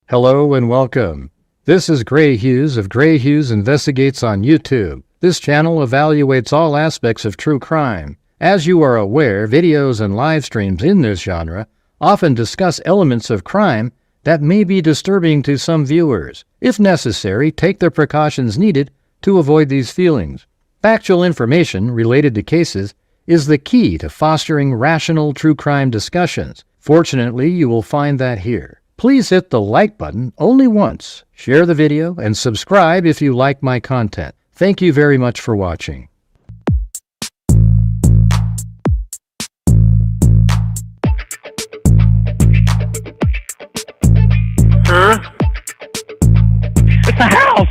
Hello and welcome. This is Grant Hughes of Grant Hughes Investigates on YouTube. This channel evaluates all aspects of true crime. As you are aware, videos and live streams in this genre often discuss elements of crime that may be disturbing to some viewers. If necessary, take the precautions needed to avoid these feelings. Factual information related to cases is the key to fostering rational true crime discussions. Fortunately, you will find that here. Please hit the like button only once, share the video, and subscribe if you like my content. Thank you very much for watching. Huh? It's a house!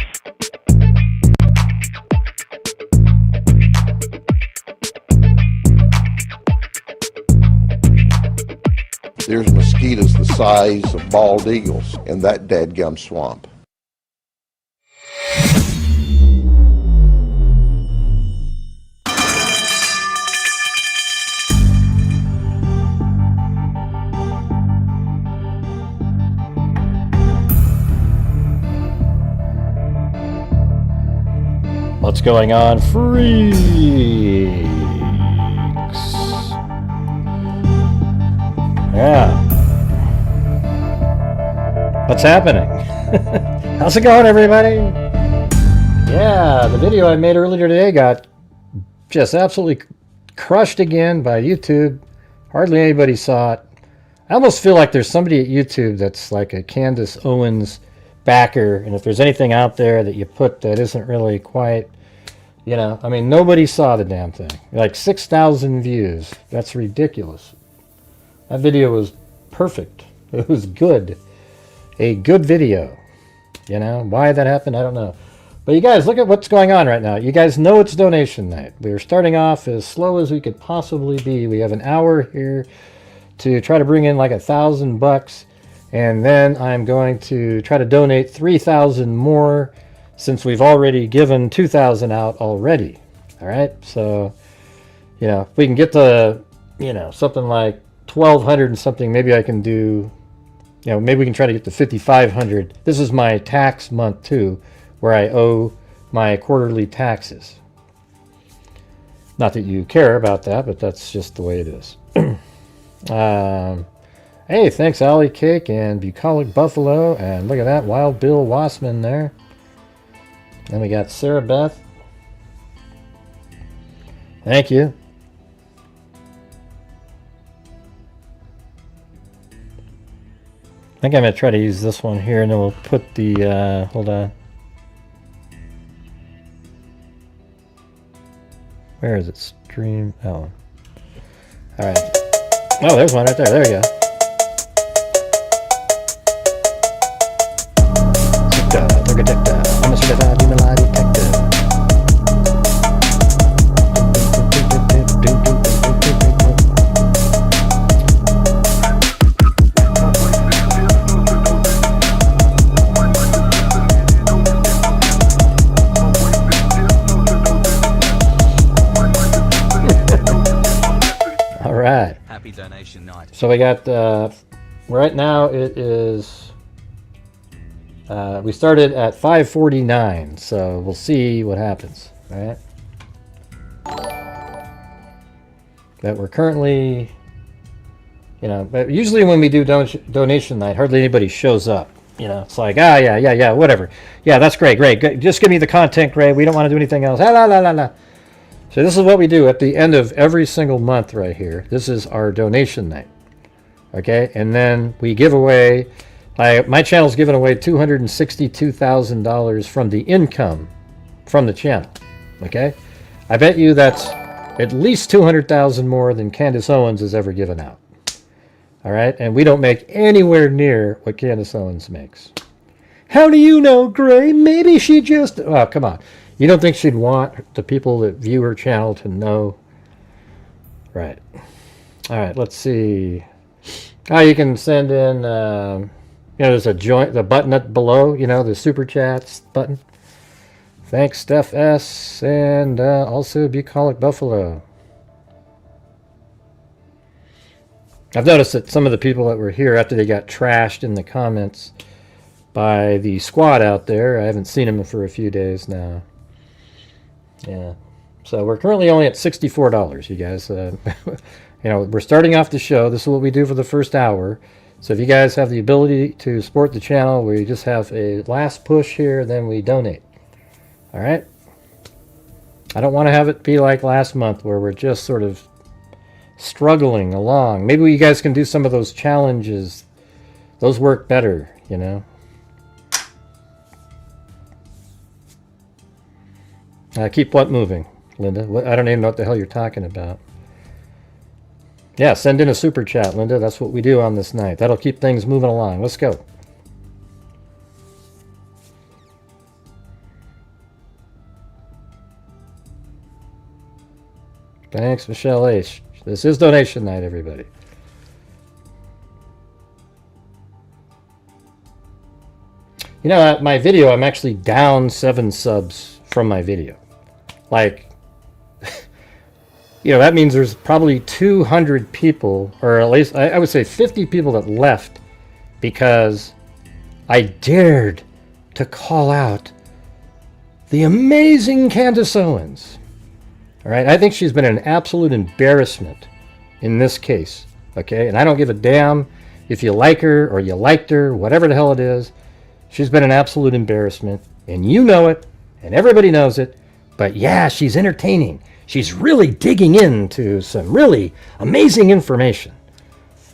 There's mosquitoes the size of bald eagles in that dadgum swamp. What's going on, freaks? Yeah. What's happening? How's it going, everybody? Yeah, the video I made earlier today got just absolutely crushed again by YouTube. Hardly anybody saw it. I almost feel like there's somebody at YouTube that's like a Candace Owens backer, and if there's anything out there that you put that isn't really quite, you know, I mean, nobody saw the damn thing. Like 6,000 views. That's ridiculous. That video was perfect. It was good. A good video. You know, why that happened, I don't know. But you guys, look at what's going on right now. You guys know it's donation night. We're starting off as slow as we could possibly be. We have an hour here to try to bring in like $1,000, and then I'm going to try to donate 3,000 more since we've already given 2,000 out already. All right, so you know, if we can get to, you know, something like 1,200 and something, maybe I can do, you know, maybe we can try to get to 5,500. This is my tax month too, where I owe my quarterly taxes. Not that you care about that, but that's just the way it is. Hey, thanks Alley Cake and Bucolic Buffalo, and look at that, Wild Bill Wassman there. Then we got Sarah Beth. Thank you. I think I'm going to try to use this one here, and then we'll put the, hold on. Where is it? Stream, oh. Alright. Oh, there's one right there. There we go. I'm a certified human lie detector. All right. Happy donation night. So we got right now it is. We started at 5:49, so we'll see what happens. All right. But we're currently, you know, but usually when we do donation night, hardly anybody shows up. You know, it's like, yeah, whatever. Yeah, that's great. Just give me the content, great. We don't want to do anything else. La. So this is what we do at the end of every single month right here. This is our donation night. Okay, and then we give away. My channel's giving away $262,000 from the income from the channel. Okay, I bet you that's at least 200,000 more than Candace Owens has ever given out. All right, and we don't make anywhere near what Candace Owens makes. How do you know, Gray? Maybe she just... Oh, come on. You don't think she'd want the people that view her channel to know? Right. All right, let's see. Oh, you can send in... you know, there's the button up below, you know, the super chats button. Thanks, Steph S. And also Bucolic Buffalo. I've noticed that some of the people that were here after they got trashed in the comments by the squad out there. I haven't seen them for a few days now. Yeah. So we're currently only at $64, you guys. You know, we're starting off the show. This is what we do for the first hour. So if you guys have the ability to support the channel, we just have a last push here, then we donate. All right? I don't want to have it be like last month where we're just sort of struggling along. Maybe you guys can do some of those challenges. Those work better, you know? Keep what moving, Linda? I don't even know what the hell you're talking about. Yeah, send in a super chat, Linda. That's what we do on this night. That'll keep things moving along. Let's go. Thanks, Michelle H. This is donation night, everybody. You know, my video, I'm actually down 7 subs from my video. Like, you know, that means there's probably 200 people, or at least I would say 50 people that left because I dared to call out the amazing Candace Owens. All right, I think she's been an absolute embarrassment in this case, okay? And I don't give a damn if you like her or you liked her, whatever the hell it is. She's been an absolute embarrassment, and you know it, and everybody knows it. But yeah, she's entertaining. She's really digging into some really amazing information.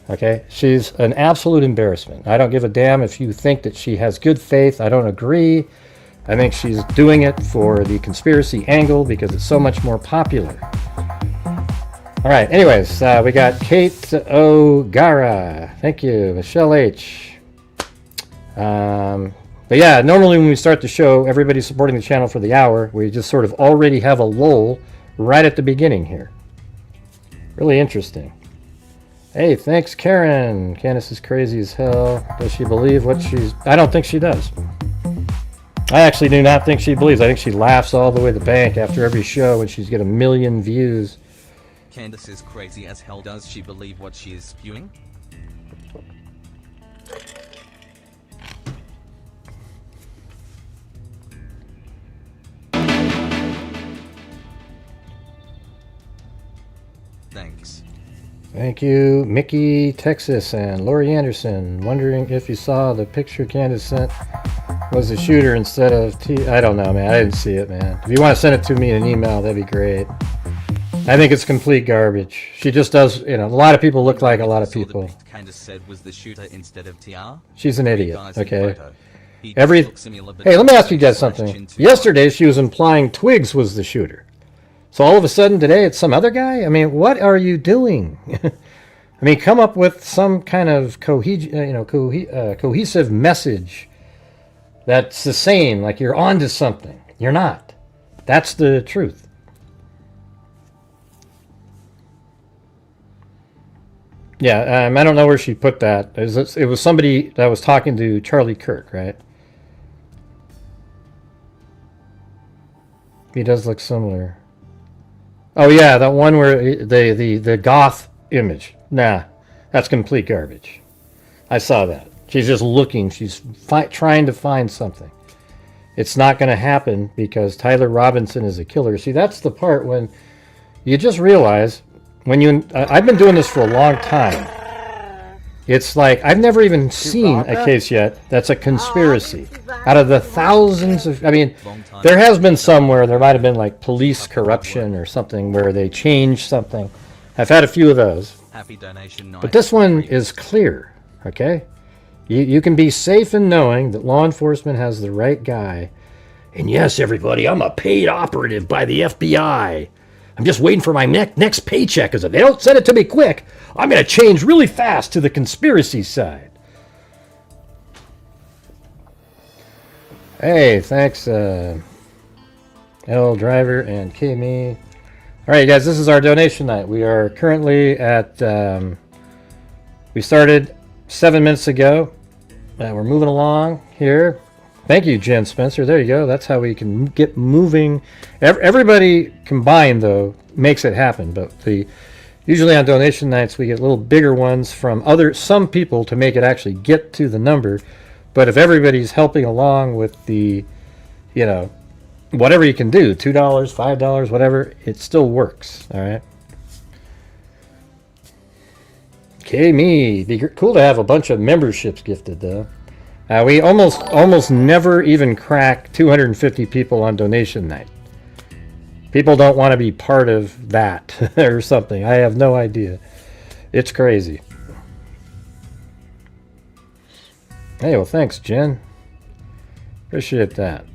Okay? She's an absolute embarrassment. I don't give a damn if you think that she has good faith. I don't agree. I think she's doing it for the conspiracy angle because it's so much more popular. All right. Anyways, we got Kate O'Gara. Thank you. Michelle H. But yeah, normally when we start the show, everybody's supporting the channel for the hour. We just sort of already have a lull right at the beginning here. Really interesting. Hey, thanks, Karen. Candace is crazy as hell. Does she believe what she's... I don't think she does. I actually do not think she believes. I think she laughs all the way to the bank after every show when she's got 1 million views. Candace is crazy as hell. Does she believe what she is spewing? Thanks. Thank you, Mickey, Texas, and Lori Anderson. Wondering if you saw the picture Candace sent was the shooter instead of I don't know, man. I didn't see it, man. If you want to send it to me in an email, that'd be great. I think it's complete garbage. She just does, you know, a lot of people look like a lot of people. Candace said was the shooter instead of TR. She's an idiot, okay? Hey, let me ask you guys something. Yesterday, she was implying Twigs was the shooter. So all of a sudden today it's some other guy? I mean, what are you doing? I mean, come up with some kind of cohesive message that's the same, like you're onto something. You're not. That's the truth. Yeah, I don't know where she put that. It was somebody that was talking to Charlie Kirk, right? He does look similar. Oh yeah, that one where the goth image. Nah, that's complete garbage. I saw that. She's just looking. She's trying to find something. It's not going to happen because Tyler Robinson is a killer. See, that's the part when you just realize when you... I've been doing this for a long time. It's like I've never even seen a case yet that's a conspiracy. Out of the thousands of... I mean, there has been some where there might have been like police corruption or something where they changed something. I've had a few of those. But this one is clear, okay? You can be safe in knowing that law enforcement has the right guy. And yes, everybody, I'm a paid operative by the FBI. I'm just waiting for my next paycheck, because if they don't send it to me quick, I'm going to change really fast to the conspiracy side. Hey, thanks, L Driver and K-Me. All right, guys, this is our donation night. We are currently at, we started 7 minutes ago. We're moving along here. Thank you, Jen Spencer. There you go. That's how we can get moving. Everybody combined, though, makes it happen. But usually on donation nights, we get little bigger ones from some people to make it actually get to the number. But if everybody's helping along with the, you know, whatever you can do, $2, $5, whatever, it still works. All right. Okay, me. Be cool to have a bunch of memberships gifted, though. We almost never even crack 250 people on donation night. People don't want to be part of that or something. I have no idea. It's crazy. Hey, well, thanks, Jen. Appreciate that.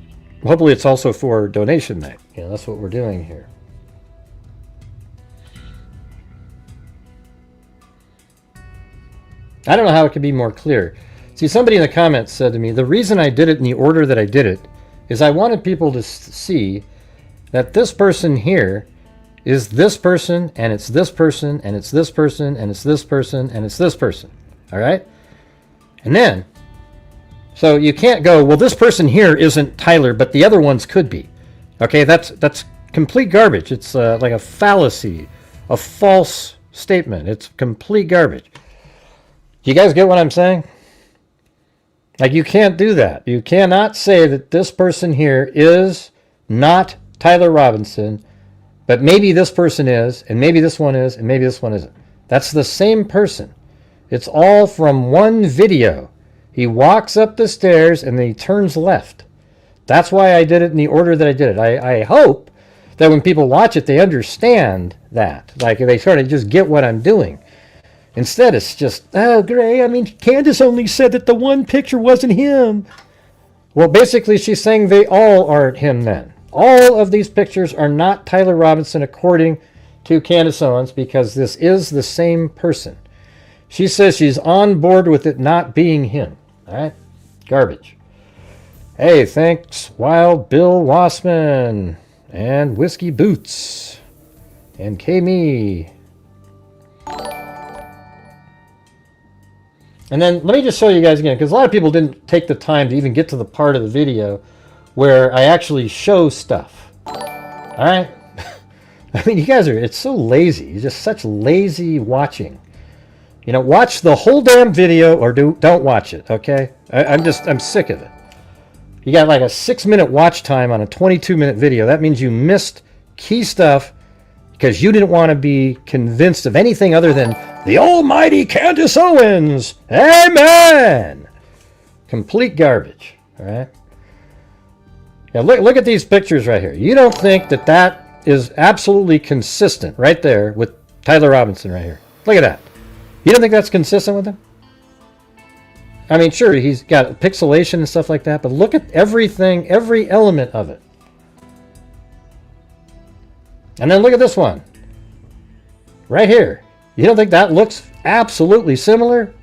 Hopefully it's also for donation night. You know, that's what we're doing here. I don't know how it could be more clear. See, somebody in the comments said to me, the reason I did it in the order that I did it is I wanted people to see that this person here is this person, and it's this person, and it's this person, and it's this person, and it's this person. All right? And then, so you can't go, well, this person here isn't Tyler, but the other ones could be. Okay, that's complete garbage. It's like a fallacy, a false statement. It's complete garbage. You guys get what I'm saying? Like, you can't do that. You cannot say that this person here is not Tyler Robinson, but maybe this person is, and maybe this one is, and maybe this one isn't. That's the same person. It's all from one video. He walks up the stairs and then he turns left. That's why I did it in the order that I did it. I hope that when people watch it, they understand that. Like, they sort of just get what I'm doing. Instead, it's just, oh, Gray, I mean, Candace only said that the one picture wasn't him. Well, basically, she's saying they all aren't him then. All of these pictures are not Tyler Robinson according to Candace Owens, because this is the same person. She says she's on board with it not being him. All right? Garbage. Hey, thanks, Wild Bill Wassman, and Whiskey Boots, and K-Me. And then let me just show you guys again, because a lot of people didn't take the time to even get to the part of the video where I actually show stuff. All right? I mean, you guys are, it's so lazy. You're just such lazy watching. You know, watch the whole damn video or don't watch it, okay? I'm sick of it. You got like a 6-minute watch time on a 22-minute video. That means you missed key stuff because you didn't want to be convinced of anything other than the almighty Candace Owens. Amen. Complete garbage, all right? Now look at these pictures right here. You don't think that that is absolutely consistent right there with Tyler Robinson right here. Look at that. You don't think that's consistent with him? I mean, sure, he's got pixelation and stuff like that, but look at everything, every element of it. And then look at this one. Right here. You don't think that looks absolutely similar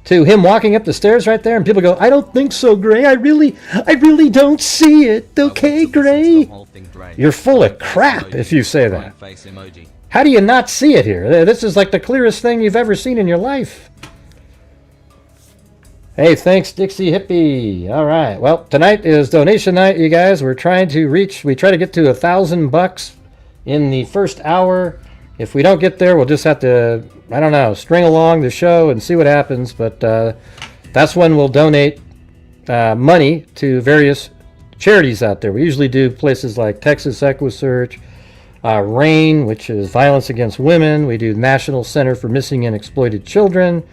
to him walking up the stairs right there? And people go, I don't think so, Gray. I really don't see it. Okay, Gray. You're full of crap if you say that. How do you not see it here? This is like the clearest thing you've ever seen in your life. Hey, thanks, Dixie Hippie. All right. Well, tonight is donation night, you guys. We try to get to $1,000 in the first hour. If we don't get there, we'll just have to, I don't know, string along the show and see what happens. But that's when we'll donate money to various charities out there. We usually do places like Texas EquiSearch, RAIN, which is Violence Against Women. We do National Center for Missing and Exploited Children.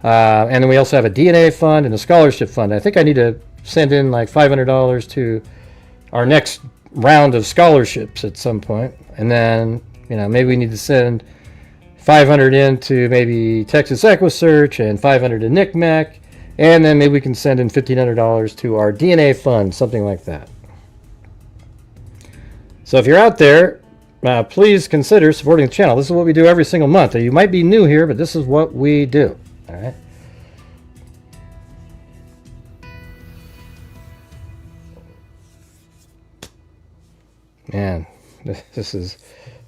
And then we also have a DNA fund and a scholarship fund. I think I need to send in like $500 to our next round of scholarships at some point. And then, you know, maybe we need to send 500 into maybe Texas EquiSearch and 500 to NCMEC. And then maybe we can send in $1,500 to our DNA fund, something like that. So if you're out there, please consider supporting the channel. This is what we do every single month. You might be new here, but this is what we do. All right. Man, this is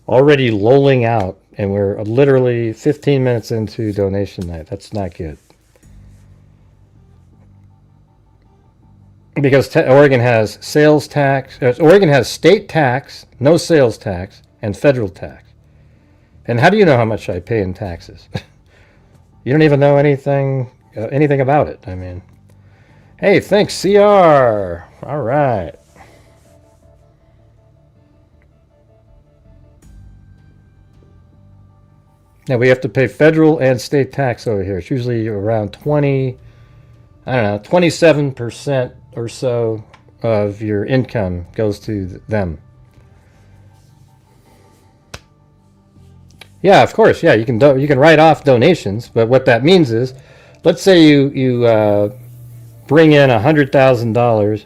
already lolling out, and we're literally 15 minutes into donation night. That's not good. Because Oregon has sales tax, Oregon has state tax, no sales tax, and federal tax. And how do you know how much I pay in taxes? You don't even know anything about it. I mean, Hey, thanks, CR. All right. Now we have to pay federal and state tax over here. It's usually around 20, I don't know, 27% or so of your income goes to them. Yeah, of course. Yeah, you can write off donations, but what that means is, let's say you bring in $100,000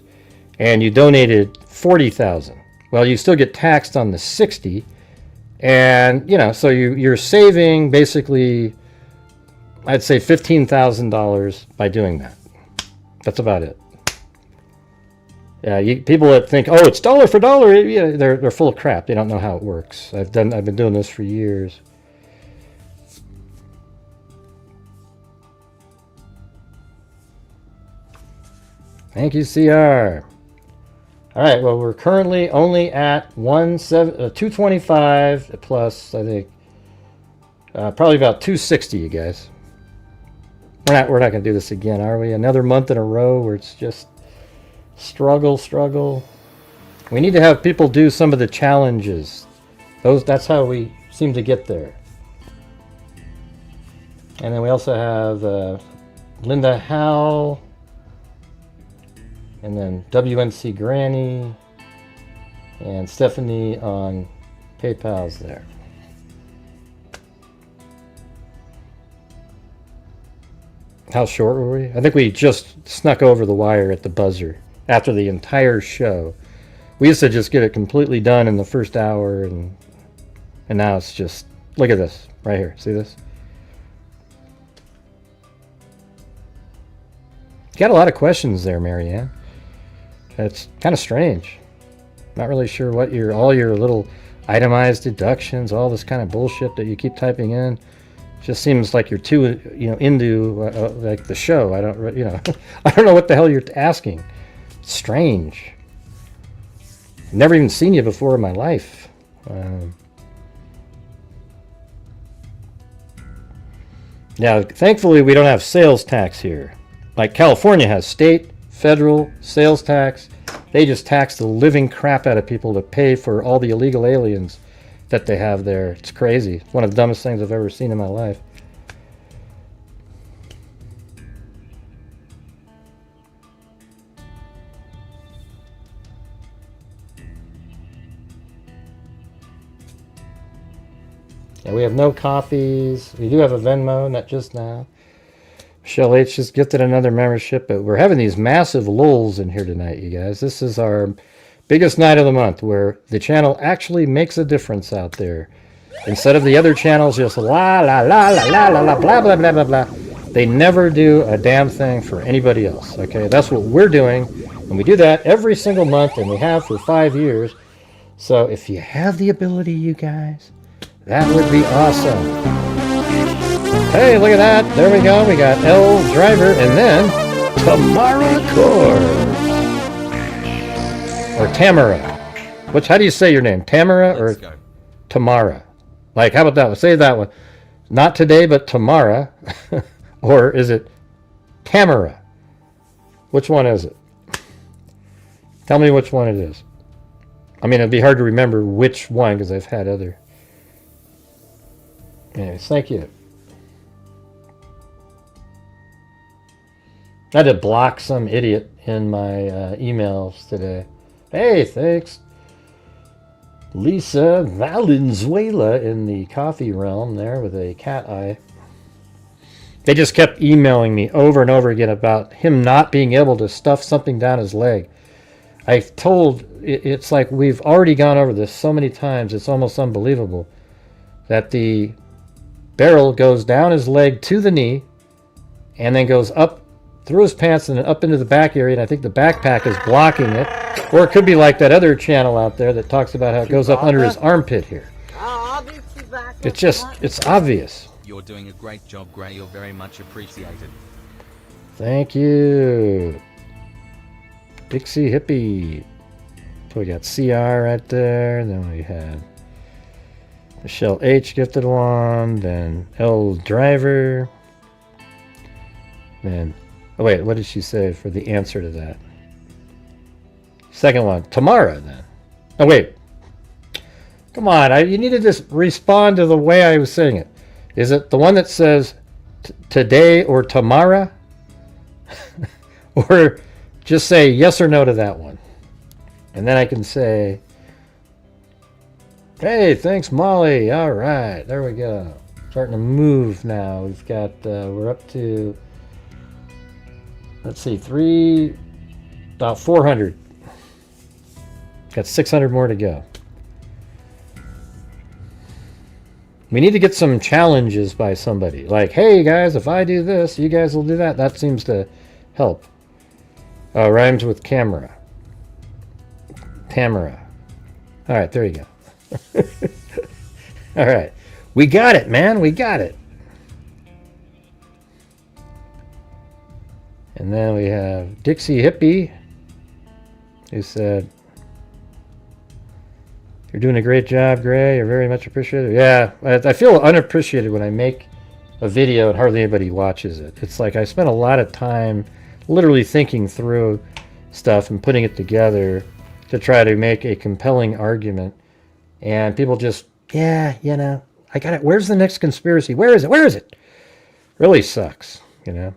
and you donated 40,000. Well, you still get taxed on the 60, and so you're saving basically, I'd say $15,000 by doing that. That's about it. Yeah, people that think, oh, it's dollar for dollar, yeah, they're full of crap. They don't know how it works. I've been doing this for years. Thank you, CR. All right, well, we're currently only at 225 plus, I think, probably about 260, you guys. We're not going to do this again, are we? Another month in a row where it's just struggle. We need to have people do some of the challenges. That's how we seem to get there. And then we also have Linda Howe, and then WNC Granny, and Stephanie on PayPal's there. How short were we? I think we just snuck over the wire at the buzzer after the entire show. We used to just get it completely done in the first hour, and now it's just, look at this right here. See this? Got a lot of questions there, Marianne. It's kind of strange. Not really sure what all your little itemized deductions, all this kind of bullshit that you keep typing in. Just seems like you're too, into like the show. I don't, I don't know what the hell you're asking. It's strange. Never even seen you before in my life. Now, thankfully, we don't have sales tax here. Like California has state, federal, sales tax. They just tax the living crap out of people to pay for all the illegal aliens that they have there. It's crazy. It's one of the dumbest things I've ever seen in my life. Yeah, we have no copies. We do have a Venmo, not just now. Michelle H just gifted another membership, but we're having these massive lulls in here tonight, you guys. This is our biggest night of the month where the channel actually makes a difference out there. Instead of the other channels just la la la la la la la blah blah blah blah blah. They never do a damn thing for anybody else. Okay, that's what we're doing, and we do that every single month, and we have for 5 years. So if you have the ability, you guys, that would be awesome. Hey, look at that. There we go. We got L Driver and then Tamara Core. Or Tamara. How do you say your name? Tamara or Tamara? Like, how about that one? Say that one. Not today, but Tamara. Or is it Tamara? Which one is it? Tell me which one it is. I mean, it'd be hard to remember which one because I've had other. Anyways, thank you. I had to block some idiot in my emails today. Hey, thanks. Lisa Valenzuela in the coffee realm there with a cat eye. They just kept emailing me over and over again about him not being able to stuff something down his leg. I've told, it's like we've already gone over this so many times, it's almost unbelievable, that the barrel goes down his leg to the knee and then goes up through his pants and then up into the back area, and I think the backpack is blocking it. Or it could be like that other channel out there that talks about how it goes up under his armpit here. It's obvious. You're doing a great job, Gray. You're very much appreciated. Thank you. Dixie Hippie. So we got CR right there. Then we had Michelle H gifted one. Then L Driver. Then Oh, wait, what did she say for the answer to that? Second one, Tamara, then. Oh, wait. Come on, you need to just respond to the way I was saying it. Is it the one that says today or Tamara? Or just say yes or no to that one. And then I can say, hey, thanks, Molly. All right, there we go. Starting to move now. We've got, we're up to, let's see, about 400. Got 600 more to go. We need to get some challenges by somebody. Like, hey, guys, if I do this, you guys will do that. That seems to help. Rhymes with camera. Tamara. All right, there you go. All right. We got it, man. We got it. And then we have Dixie Hippie, who said, you're doing a great job, Gray. You're very much appreciated. Yeah, I feel unappreciated when I make a video and hardly anybody watches it. It's like I spent a lot of time literally thinking through stuff and putting it together to try to make a compelling argument. And people just, yeah, you know, I got it. Where's the next conspiracy? Where is it? Where is it? Really sucks, you know.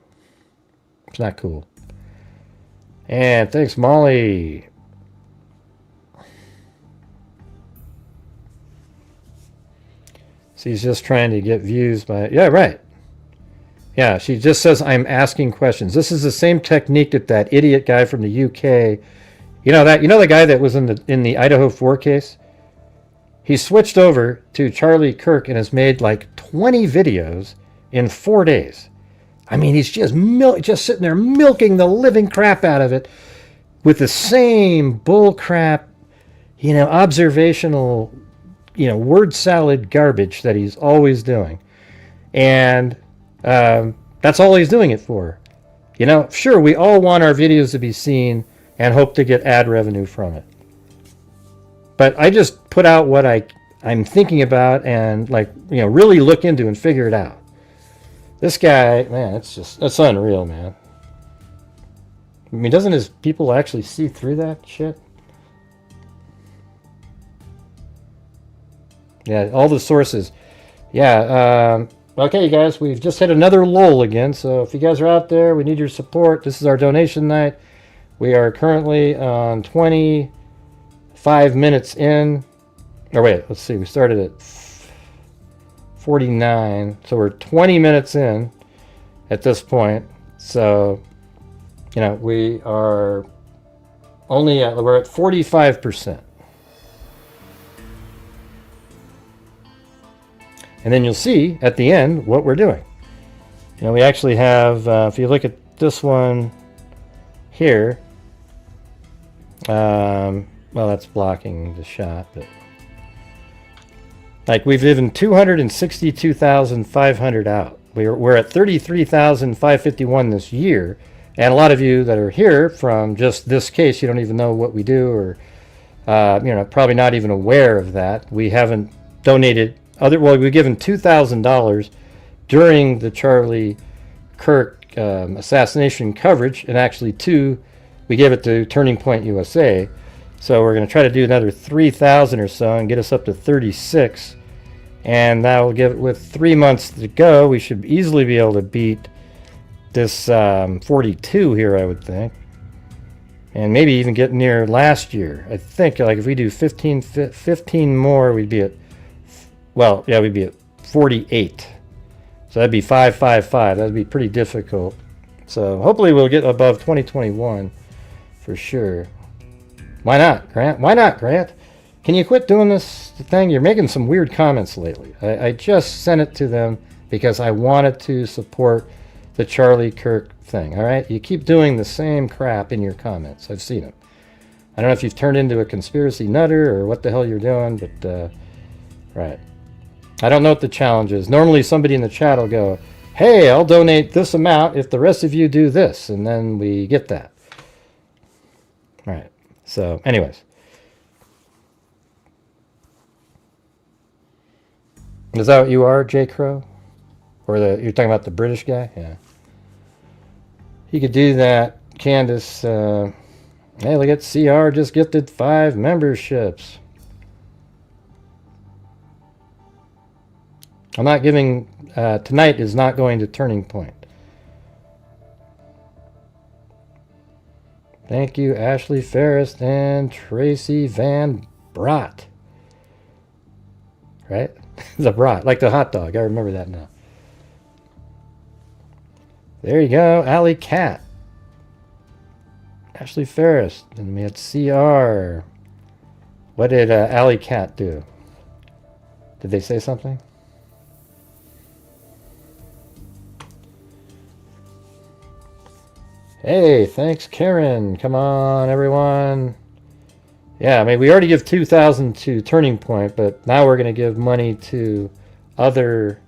It's not cool. And thanks, Molly. She's just trying to get views by... Yeah, right. Yeah, she just says, I'm asking questions. This is the same technique that idiot guy from the UK... You know the guy that was in the Idaho 4 case? He switched over to Charlie Kirk and has made like 20 videos in 4 days. I mean, he's just sitting there milking the living crap out of it with the same bull crap, you know, observational... you know, word salad garbage that he's always doing. And that's all he's doing it for. You know, sure, we all want our videos to be seen and hope to get ad revenue from it. But I just put out what I'm thinking about and, like, you know, really look into and figure it out. This guy, man, that's unreal, man. I mean, doesn't his people actually see through that shit? Yeah, all the sources. Yeah, okay, you guys, we've just hit another lull again. So if you guys are out there, we need your support. This is our donation night. We are currently on 25 minutes in. Or wait, let's see. We started at 49. So we're 20 minutes in at this point. So, you know, we are we're at 45%. And then you'll see at the end what we're doing. You know, we actually have, if you look at this one here, well, that's blocking the shot, but like we've given 262,500 out. We're at 33,551 this year. And a lot of you that are here from just this case, you don't even know what we do, or, you know, probably not even aware of that. We haven't donated we've given $2,000 during the Charlie Kirk assassination coverage, and actually we gave it to Turning Point USA. So we're going to try to do another 3,000 or so and get us up to 36. And that will give it, with 3 months to go, we should easily be able to beat this 42 here, I would think. And maybe even get near last year. I think, like, if we do 15 more, we'd be at, well, yeah, we'd be at 48. So that'd be 555. That'd be pretty difficult. So hopefully we'll get above 2021 for sure. Why not, Grant? Why not, Grant? Can you quit doing this thing? You're making some weird comments lately. I just sent it to them because I wanted to support the Charlie Kirk thing, all right? You keep doing the same crap in your comments. I've seen them. I don't know if you've turned into a conspiracy nutter or what the hell you're doing, but, right. I don't know what the challenge is. Normally somebody in the chat will go, hey, I'll donate this amount if the rest of you do this, and then we get that. All right. So, anyways. Is that what you are, J. Crow? Or you're talking about the British guy? Yeah. you could do that. Candace, hey, look at CR just gifted 5 memberships. I'm not giving, tonight is not going to Turning Point. Thank you, Ashley Ferris and Tracy Van Brot. Right? The brat, like the hot dog. I remember that now. There you go, Alley Cat. Ashley Ferris. And we had CR. What did Alley Cat do? Did they say something? Hey, thanks, Karen. Come on, everyone. Yeah, I mean, we already give $2,000 to Turning Point, but now we're going to give money to other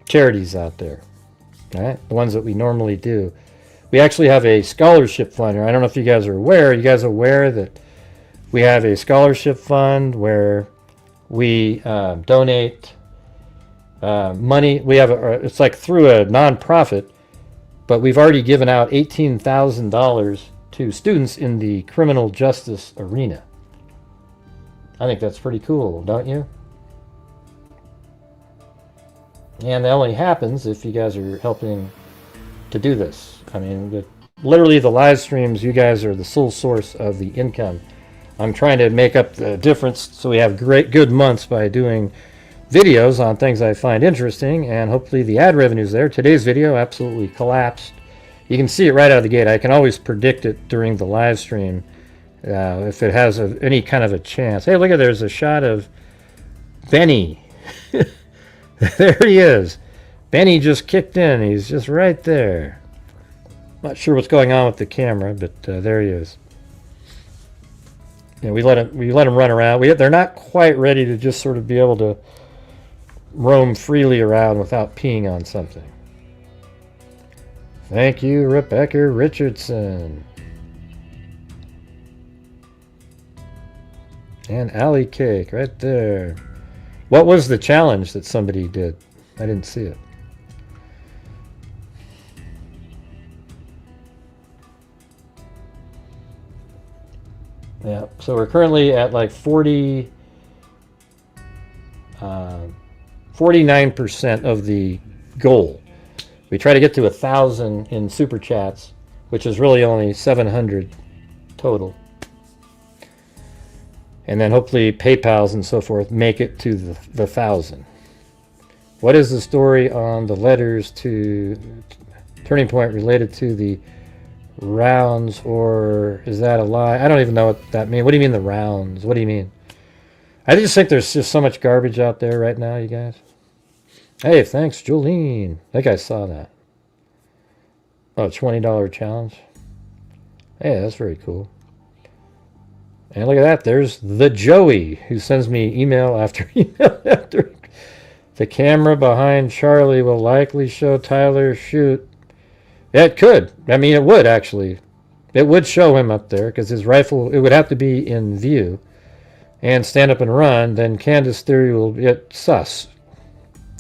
charities out there. All right, the ones that we normally do. We actually have a scholarship fund. I don't know if you guys are aware. Are you guys aware that we have a scholarship fund where we donate money? We have it's like through a nonprofit, but we've already given out $18,000 to students in the criminal justice arena. I think that's pretty cool, don't you? And that only happens if you guys are helping to do this. I mean, literally the live streams, you guys are the sole source of the income. I'm trying to make up the difference so we have good months by doing videos on things I find interesting, and hopefully the ad revenue's there. Today's video absolutely collapsed. You can see it right out of the gate. I can always predict it during the live stream if it has any kind of a chance. Hey, look at, there's a shot of Benny. There he is. Benny just kicked in. He's just right there. Not sure what's going on with the camera, but there he is. Yeah, we let him run around. They're not quite ready to just sort of be able to roam freely around without peeing on something. Thank you, Rebecca Richardson. And Alley Cake right there. What was the challenge that somebody did? I didn't see it. Yeah, so we're currently at like 49% of the goal. We try to get to 1,000 in super chats, which is really only 700 total. And then hopefully PayPals and so forth make it to the 1,000. What is the story on the letters to Turning Point related to the rounds, or is that a lie? I don't even know what that means. What do you mean the rounds? What do you mean? I just think there's just so much garbage out there right now, you guys. Hey, thanks, Jolene. I think I saw that. Oh, $20 challenge. Hey, that's very cool. And look at that. There's the Joey, who sends me email after email after. The camera behind Charlie will likely show Tyler shoot. Yeah, it could. I mean, it would actually. It would show him up there because his rifle, it would have to be in view. And stand up and run, then Candace theory will get sus,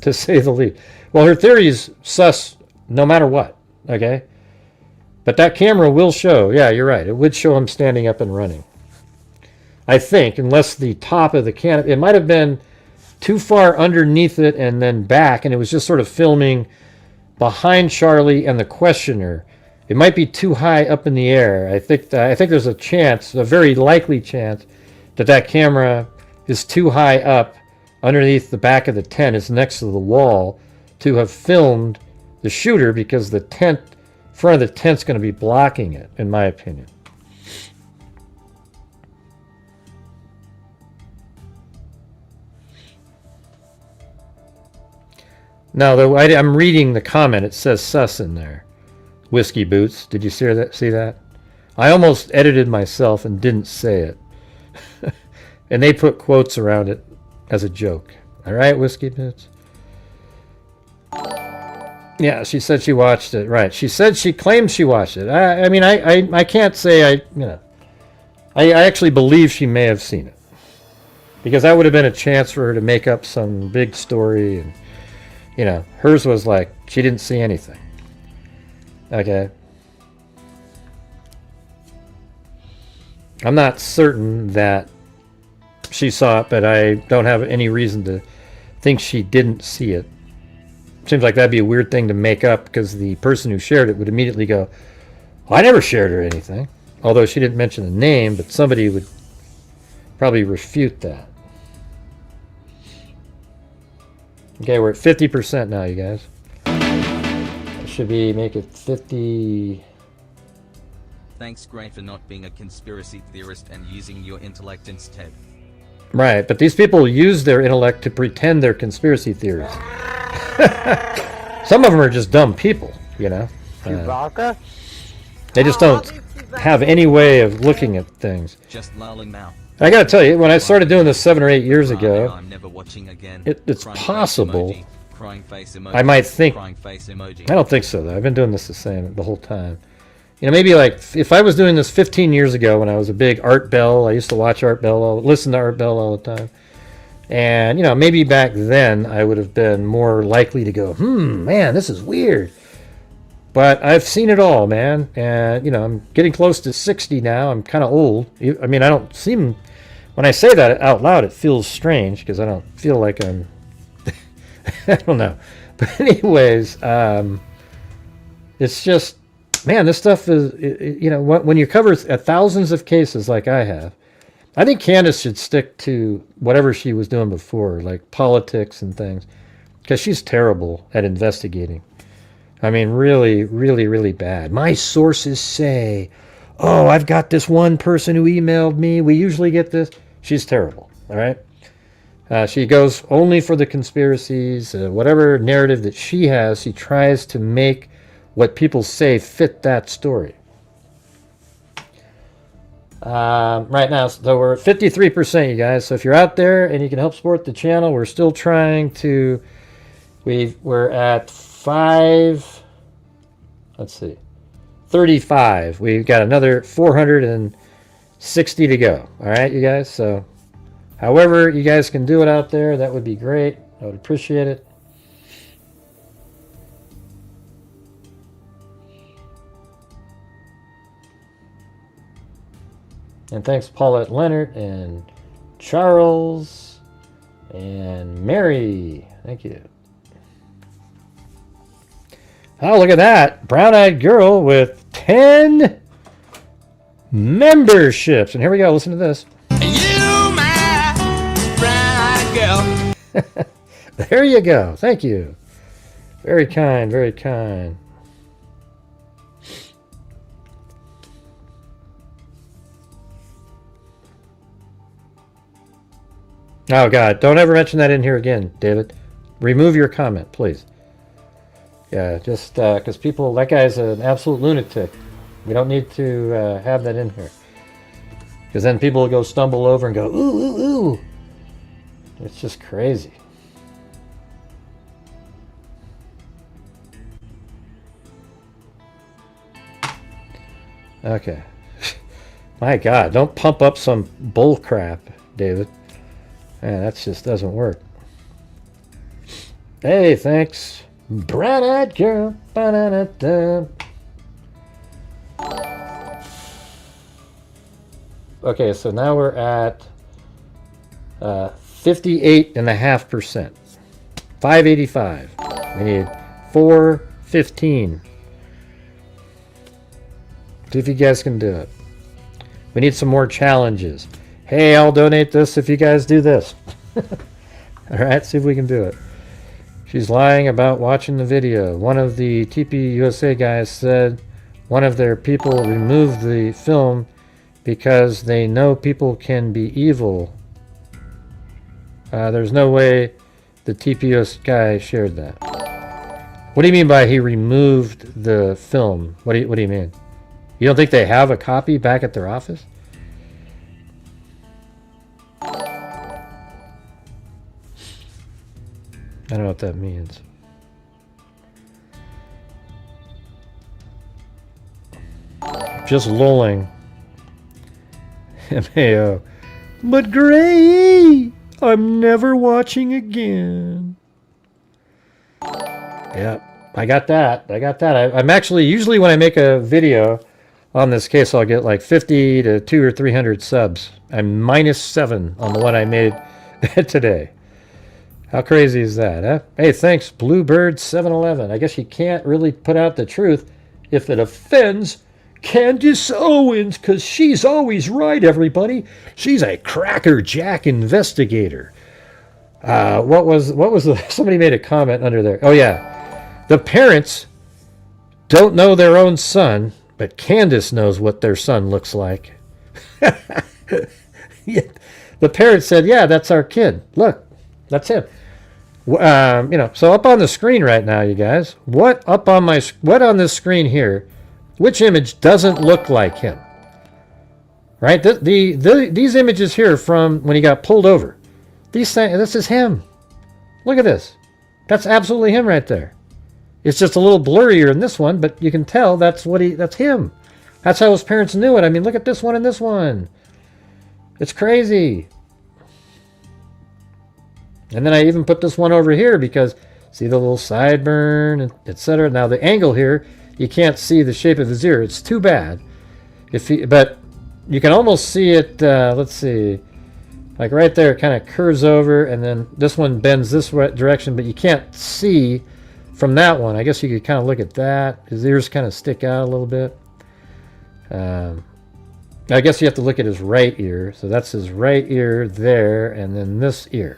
to say the least. Well, her theory is sus no matter what, okay? But that camera will show, yeah, you're right, it would show him standing up and running. I think, unless the top of the canopy, it might have been too far underneath it and then back, and it was just sort of filming behind Charlie and the questioner. It might be too high up in the air. I think there's a chance, a very likely chance, that camera is too high up underneath the back of the tent, is next to the wall, to have filmed the shooter, because the tent, front of the tent's going to be blocking it, in my opinion. Now, though, I'm reading the comment. It says sus in there. Whiskey Boots. Did you see that? I almost edited myself and didn't say it. And they put quotes around it as a joke. All right, Whiskey Boots? Yeah, she said she watched it. Right. She said she claims she watched it. I mean, I can't say I actually believe she may have seen it. Because that would have been a chance for her to make up some big story, and hers was like she didn't see anything. Okay. I'm not certain that she saw it, but I don't have any reason to think she didn't see it. Seems like that'd be a weird thing to make up, because the person who shared it would immediately go, well, I never shared her anything. Although she didn't mention the name, but somebody would probably refute that. Okay, we're at 50% now, you guys. That should be, make it 50... Thanks, Grant, for not being a conspiracy theorist and using your intellect instead. Right, but these people use their intellect to pretend they're conspiracy theorists. Some of them are just dumb people, you know. They just don't have any way of looking at things. Just lolling now. I gotta tell you, when I started doing this 7 or 8 years ago, I'm never watching again. It's possible. Crying face emoji, I might think. crying face emoji. I don't think so, though. I've been doing this the whole time. You know, maybe like if I was doing this 15 years ago when I was a big Art Bell, I used to watch Art Bell, listen to Art Bell all the time. And, you know, maybe back then I would have been more likely to go, man, this is weird. But I've seen it all, man. And, you know, I'm getting close to 60 now. I'm kind of old. I mean, I don't seem, when I say that out loud, it feels strange because I don't feel like I'm, I don't know. But anyways, it's just, man, this stuff is, you know, when you cover thousands of cases like I have, I think Candace should stick to whatever she was doing before, like politics and things, because she's terrible at investigating. I mean, really, really, really bad. My sources say, oh, I've got this one person who emailed me. We usually get this. She's terrible, all right? She goes only for the conspiracies. Whatever narrative that she has, she tries to make what people say fit that story. Right now, so we're at 53%, you guys. So if you're out there and you can help support the channel, we're still trying to, we're at 35. We've got another 460 to go. All right, you guys. So however you guys can do it out there, that would be great. I would appreciate it. And thanks Paulette Leonard and Charles and Mary. Thank you. Oh, look at that. Brown-eyed girl with 10 memberships. And here we go. Listen to this. You, my brown-eyed girl. There you go. Thank you. Very kind, very kind. Oh, God. Don't ever mention that in here again, David. Remove your comment, please. Yeah, just because people, that guy's an absolute lunatic. We don't need to have that in here. Because then people will go stumble over and go, ooh, ooh, ooh. It's just crazy. Okay. My God, don't pump up some bull crap, David. Man, that just doesn't work. Hey, thanks. Brown-eyed girl. Ba-da-da-da. Okay, so now we're at 58.5%. 585. We need 415. See if you guys can do it. We need some more challenges. Hey, I'll donate this if you guys do this. All right, see if we can do it. She's lying about watching the video. One of the TP USA guys said one of their people removed the film because they know people can be evil. There's no way the TPUS guy shared that. What do you mean by he removed the film? What do you mean? You don't think they have a copy back at their office? I don't know what that means. Just lolling. MAO. But Gray, I'm never watching again. Yep. I got that. I'm actually, usually when I make a video on this case, I'll get like 50 to 200 or 300 subs. I'm -7 on the one I made today. How crazy is that, huh? Hey, thanks, Bluebird711. I guess you can't really put out the truth if it offends Candace Owens, because she's always right, everybody. She's a crackerjack investigator. What was the, somebody made a comment under there. Oh, yeah. The parents don't know their own son, but Candace knows what their son looks like. Yeah. The parents said, yeah, that's our kid. Look, that's him. So up on the screen right now, you guys, what on this screen here, which image doesn't look like him? Right? These images here from when he got pulled over. This is him. Look at this. That's absolutely him right there. It's just a little blurrier in this one, but you can tell that's him. That's how his parents knew it. I mean, look at this one and this one. It's crazy. And then I even put this one over here because see the little sideburn, etc. Now the angle here, you can't see the shape of his ear. It's too bad. But you can almost see it. Let's see, like right there, it kind of curves over, and then this one bends this direction, but you can't see from that one. I guess you could kind of look at that. His ears kind of stick out a little bit. I guess you have to look at his right ear. So that's his right ear there, and then this ear.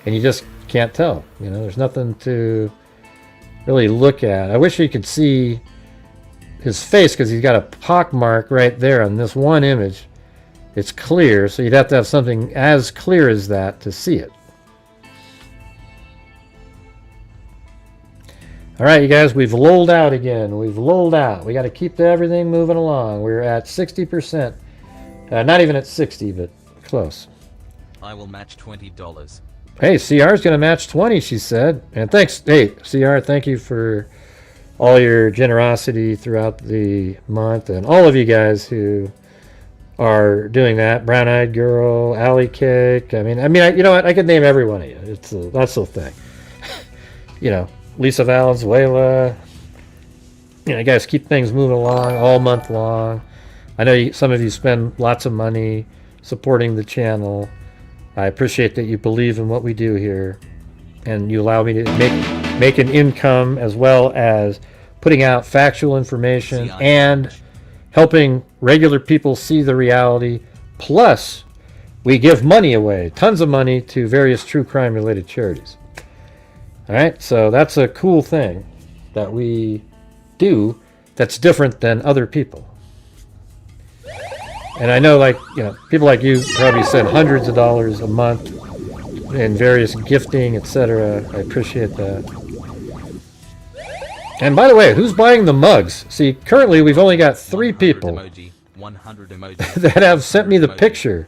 And you just can't tell. You know, there's nothing to really look at. I wish you could see his face because he's got a pock mark right there on this one image. It's clear, so you'd have to have something as clear as that to see it. All right, you guys, we've lulled out again. We've lulled out. We got to keep everything moving along. We're at 60%. Not even at 60, but close. I will match $20. Hey, CR's going to match 20, she said. And thanks. Hey, CR, thank you for all your generosity throughout the month. And all of you guys who are doing that. Brown-Eyed Girl, Alley Cake. I mean, you know what? I could name every one of you. That's the thing. You know, Lisa Valenzuela. You know, you guys keep things moving along all month long. I know some of you spend lots of money supporting the channel. I appreciate that you believe in what we do here, and you allow me to make an income as well as putting out factual information and helping regular people see the reality. Plus, we give money away, tons of money, to various true crime related charities. All right, so that's a cool thing that we do that's different than other people. And I know, like, you know, people like you probably send hundreds of dollars a month in various gifting, etc. I appreciate that. And by the way, who's buying the mugs? See, currently we've only got 3 people that have sent me the picture.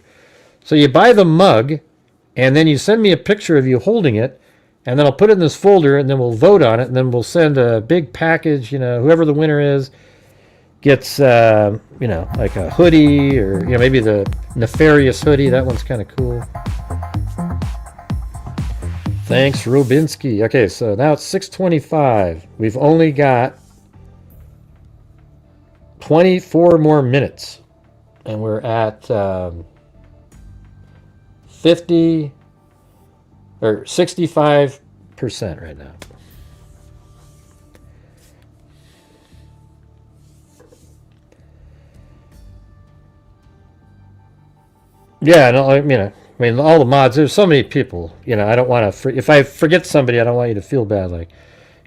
So you buy the mug, and then you send me a picture of you holding it, and then I'll put it in this folder, and then we'll vote on it, and then we'll send a big package. You know, whoever the winner is gets, you know, like a hoodie, or, you know, maybe the Nefarious hoodie. That one's kind of cool. Thanks, Rubinsky. Okay, so now it's 6:25. We've only got 24 more minutes, and we're at 50 or 65% right now. Yeah, no, you know, I mean, all the mods, there's so many people, you know, I don't want to, if I forget somebody, I don't want you to feel bad. Like,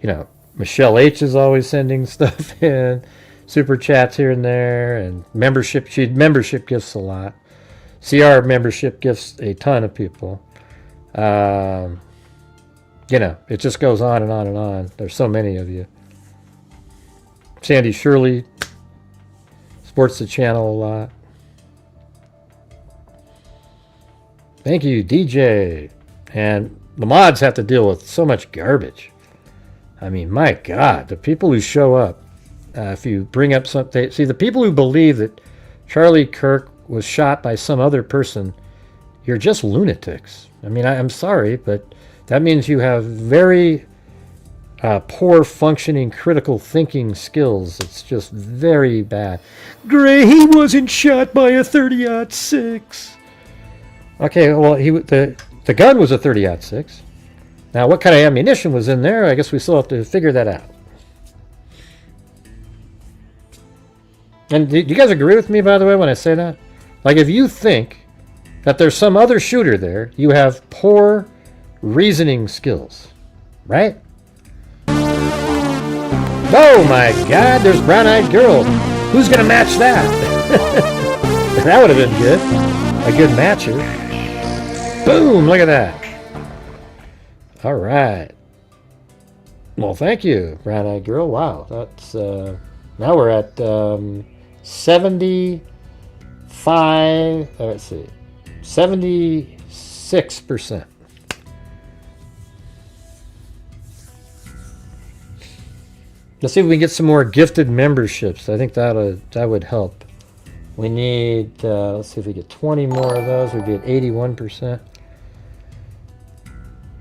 you know, Michelle H is always sending stuff in, super chats here and there, and membership, membership gifts a lot. CR membership gifts a ton of people. You know, it just goes on and on and on. There's so many of you. Sandy Shirley supports the channel a lot. Thank you, DJ. And the mods have to deal with so much garbage. I mean, my God, the people who show up, if you bring up something, see, the people who believe that Charlie Kirk was shot by some other person, you're just lunatics. I mean, I'm sorry, but that means you have very poor functioning critical thinking skills. It's just very bad. Gray, he wasn't shot by a 30-06. Okay, well, the gun was a 30-06. Now, what kind of ammunition was in there? I guess we still have to figure that out. And do you guys agree with me, by the way, when I say that? Like, if you think that there's some other shooter there, you have poor reasoning skills, right? Oh my God, there's Brown-Eyed Girl. Who's gonna match that? That would have been good. A good matcher. Boom, look at that. All right. Well, thank you, Brown-Eyed Girl. Wow, that's, now we're at 75, let's see, 76%. Let's see if we can get some more gifted memberships. I think that would help. We need, let's see if we get 20 more of those. We'd be at 81%.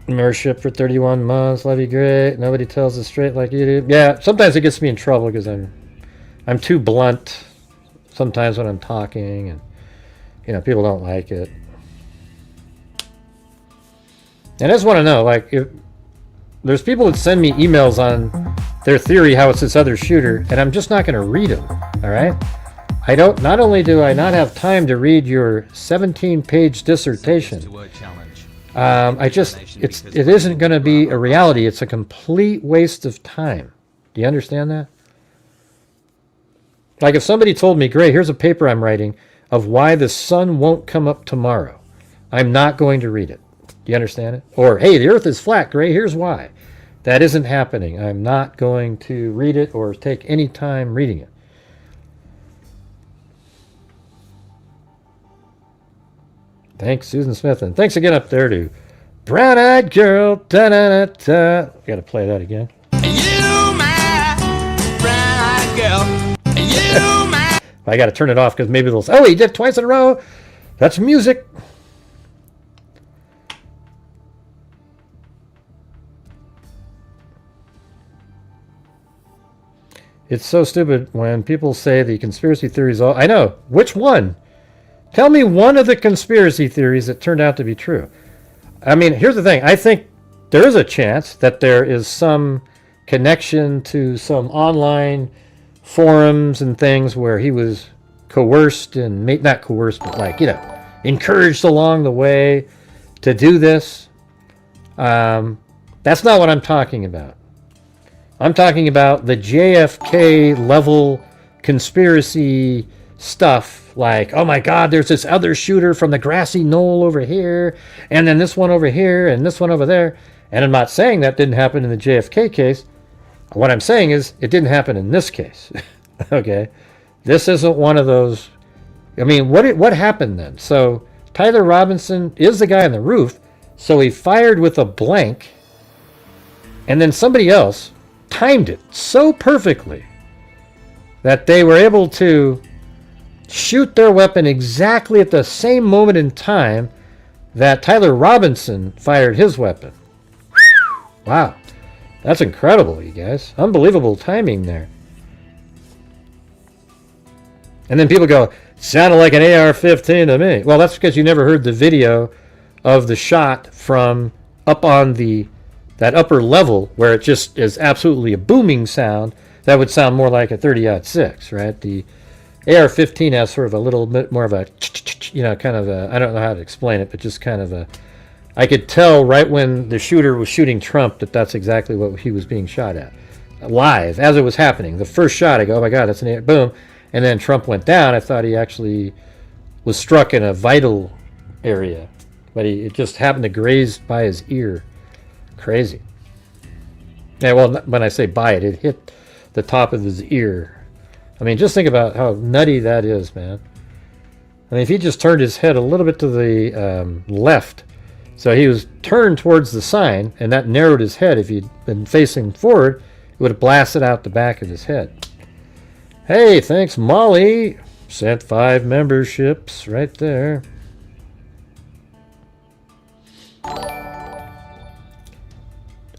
Membership for 31 months. Love you, great. Nobody tells us straight like you do. Yeah, sometimes it gets me in trouble because I'm too blunt sometimes when I'm talking, and people don't like it. And I just want to know, like, if there's people that send me emails on their theory how it's this other shooter, and I'm just not going to read them. All right. Not only do I not have time to read your 17-page dissertation, it isn't going to be a reality. It's a complete waste of time. Do you understand that? Like if somebody told me, great, here's a paper I'm writing of why the sun won't come up tomorrow, I'm not going to read it. Do you understand it? Or, hey, the earth is flat, Gray, here's why. That isn't happening. I'm not going to read it or take any time reading it. Thanks, Susan Smith. And thanks again up there to Brown-Eyed Girl. Da-da-da-da. Got to play that again. You, my brown-eyed girl. You, my... I got to turn it off because maybe they'll say, oh, he did twice in a row. That's music. It's so stupid when people say the conspiracy theories all... I know. Which one? Tell me one of the conspiracy theories that turned out to be true. I mean, here's the thing. I think there is a chance that there is some connection to some online forums and things where he was coerced and... not coerced, but like, encouraged along the way to do this. That's not what I'm talking about. I'm talking about the JFK level conspiracy stuff, like, oh my God, there's this other shooter from the grassy knoll over here, and then this one over here, and this one over there. And I'm not saying that didn't happen in the JFK case. What I'm saying is it didn't happen in this case. Okay? This isn't one of those. I mean, what happened then? So Tyler Robinson is the guy on the roof, so he fired with a blank, and then somebody else timed it so perfectly that they were able to shoot their weapon exactly at the same moment in time that Tyler Robinson fired his weapon. Wow. That's incredible, you guys. Unbelievable timing there. And then people go, sounded like an AR-15 to me. Well, that's because you never heard the video of the shot from up on that upper level where it just is absolutely a booming sound. That would sound more like a 30-06, right? The AR-15 has sort of a little bit more of a, kind of a, I don't know how to explain it, but just kind of a, I could tell right when the shooter was shooting Trump that that's exactly what he was being shot at. Live, as it was happening. The first shot, I go, oh my God, that's an AR, boom. And then Trump went down. I thought he actually was struck in a vital area, but it just happened to graze by his ear. Crazy. Yeah, well, when I say by it hit the top of his ear. I mean, just think about how nutty that is, man. I mean, if he just turned his head a little bit to the left, so he was turned towards the sign, and that narrowed his head. If he'd been facing forward, it would have blasted out the back of his head. Hey, thanks, Molly. Sent 5 memberships right there.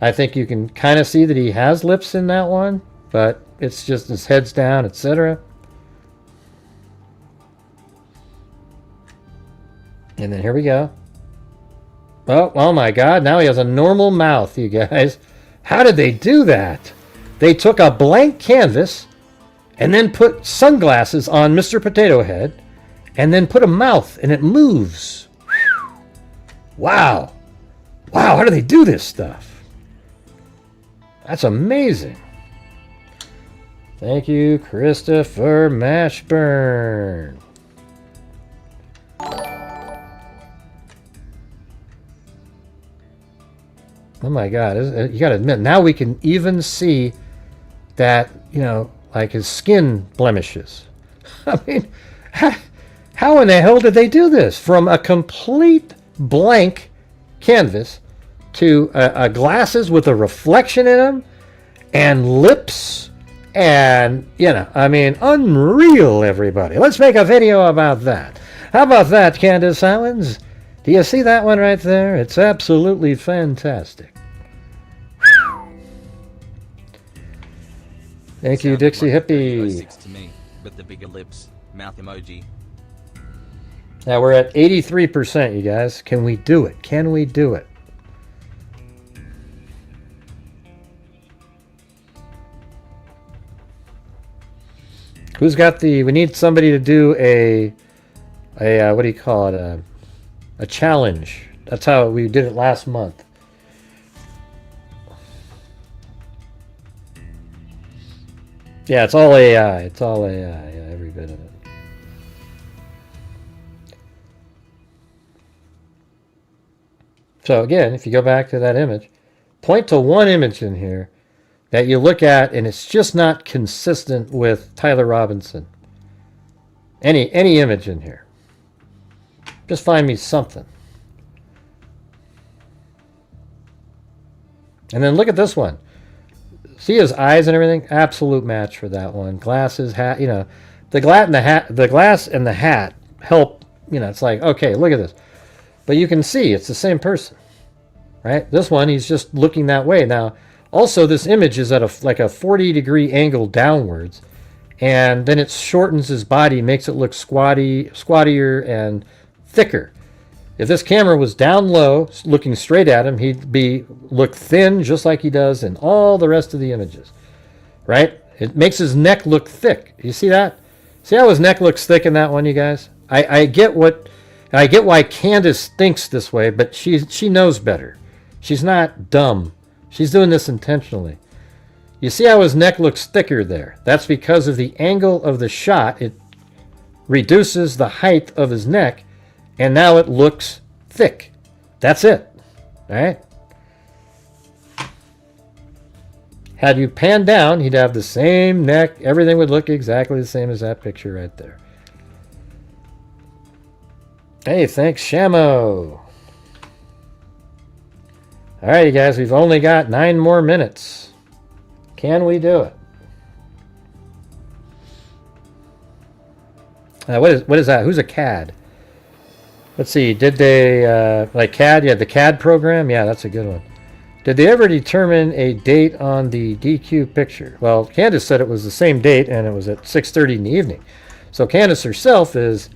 I think you can kind of see that he has lips in that one, but it's just his head's down, etc. And then here we go. Oh my God, now he has a normal mouth, you guys. How did they do that? They took a blank canvas and then put sunglasses on Mr. Potato Head and then put a mouth and it moves. Whew. Wow. Wow, how do they do this stuff? That's amazing. Thank you, Christopher Mashburn. Oh my God, you gotta admit, now we can even see that, you know, like his skin blemishes. I mean, how in the hell did they do this? From a complete blank canvas to glasses with a reflection in them and lips and, you know, I mean, unreal, everybody. Let's make a video about that. How about that, Candace Owens? Do you see that one right there? It's absolutely fantastic. Thank you, Dixie Hippie. To me, but the bigger lips, mouth emoji. Now we're at 83%, you guys. Can we do it? Can we do it? Who's got the... We need somebody to do a what do you call it? A challenge. That's how we did it last month. Yeah, it's all AI. It's all AI. Yeah, every bit of it. So again, if you go back to that image, point to one image in here that you look at and it's just not consistent with Tyler Robinson. Any image in here. Just find me something. And then look at this one. See his eyes and everything? Absolute match for that one. Glasses, hat, you know, the glass and the hat help, you know, it's like, okay, look at this. But you can see it's the same person, right? This one, he's just looking that way. Now, also this image is at like a 40-degree angle downwards, and then it shortens his body, makes it look squattier and thicker. If this camera was down low, looking straight at him, he'd look thin, just like he does in all the rest of the images, right? It makes his neck look thick. You see that? See how his neck looks thick in that one, you guys? I get why Candace thinks this way, but she knows better. She's not dumb. She's doing this intentionally. You see how his neck looks thicker there? That's because of the angle of the shot. It reduces the height of his neck, and now it looks thick. That's it. All right? Had you panned down, he'd have the same neck. Everything would look exactly the same as that picture right there. Hey, thanks, Shamo. All right, you guys, we've only got 9 more minutes. Can we do it? What is that? Who's a CAD? Let's see. Did they like CAD? Yeah, the CAD program. Yeah, that's a good one. Did they ever determine a date on the DQ picture? Well, Candace said it was the same date, and it was at 6:30 in the evening. So Candace herself is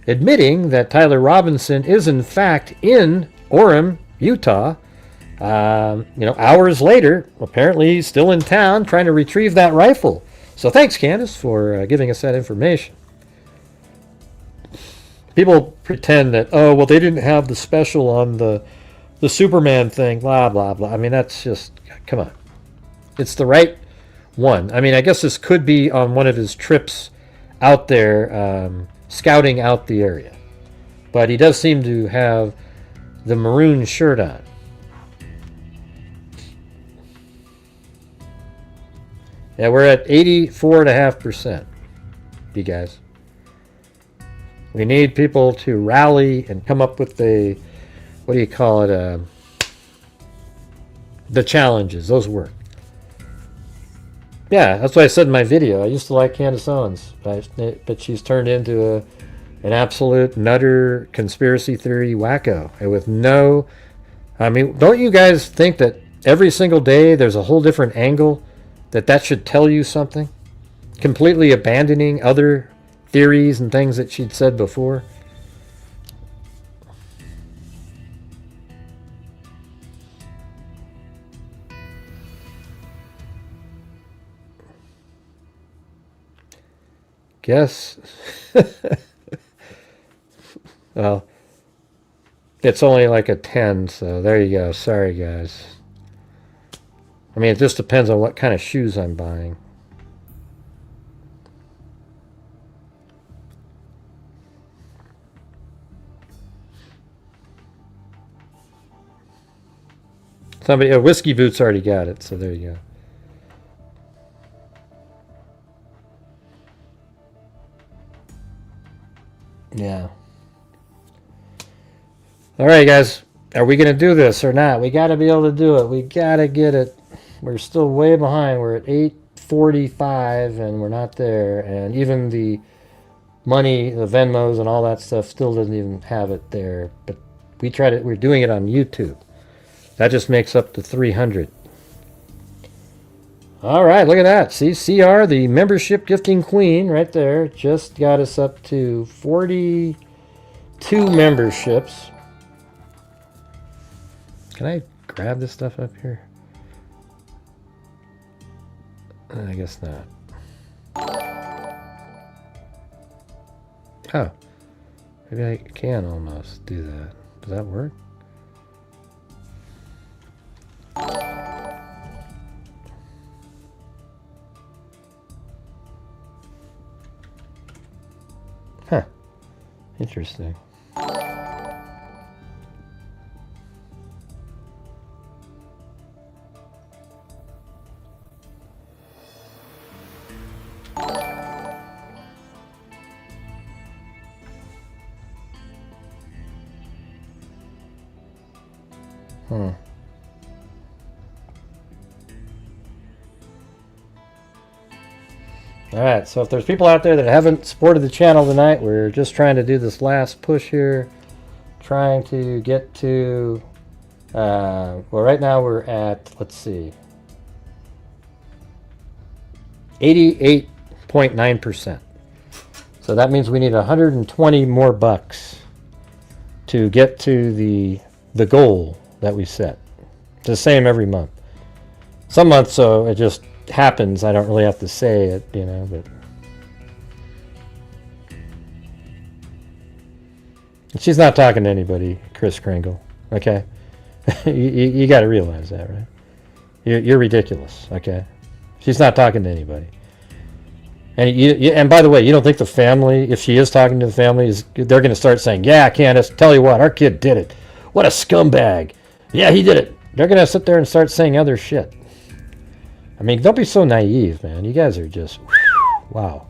admitting that Tyler Robinson is in fact in Orem, Utah. Hours later, apparently he's still in town trying to retrieve that rifle. So thanks, Candace, for giving us that information. People pretend that, oh, well, they didn't have the special on the Superman thing, blah, blah, blah. I mean, that's just, come on. It's the right one. I mean, I guess this could be on one of his trips out there, scouting out the area. But he does seem to have the maroon shirt on. Yeah, we're at 84.5%, you guys. We need people to rally and come up with the, what do you call it, the challenges. Those work. Yeah, that's what I said in my video. I used to like Candace Owens, but she's turned into an absolute nutter conspiracy theory wacko. And with no, I mean, don't you guys think that every single day there's a whole different angle that should tell you something, completely abandoning other theories and things that she'd said before. Guess. Well, it's only like a 10, so there you go. Sorry, guys. I mean, it just depends on what kind of shoes I'm buying. Somebody, Whiskey Boots already got it, so there you go. Yeah. All right, guys. Are we going to do this or not? We got to be able to do it. We got to get it. We're still way behind. We're at 8:45 and we're not there. And even the money, the Venmos and all that stuff still doesn't even have it there. But we tried it. We're doing it on YouTube. That just makes up to 300. All right, look at that. See, CR, the membership gifting queen right there, just got us up to 42 memberships. Can I grab this stuff up here? I guess not. Oh, maybe I can almost do that. Does that work? Huh. Interesting. Alright, so if there's people out there that haven't supported the channel tonight, we're just trying to do this last push here. Trying to get to, well, right now we're at, let's see, 88.9%. So that means we need 120 more bucks to get to the goal that we set. It's the same every month. Some months, so it just happens. I don't really have to say it, you know, but she's not talking to anybody, Chris Kringle. Okay, you got to realize that, right? You're ridiculous. Okay, she's not talking to anybody. And and by the way, you don't think the family, if she is talking to the family, they're going to start saying, "Yeah, Candace, tell you what, our kid did it. What a scumbag. Yeah, he did it." They're going to sit there and start saying other shit. I mean, don't be so naive, man. You guys are just, wow.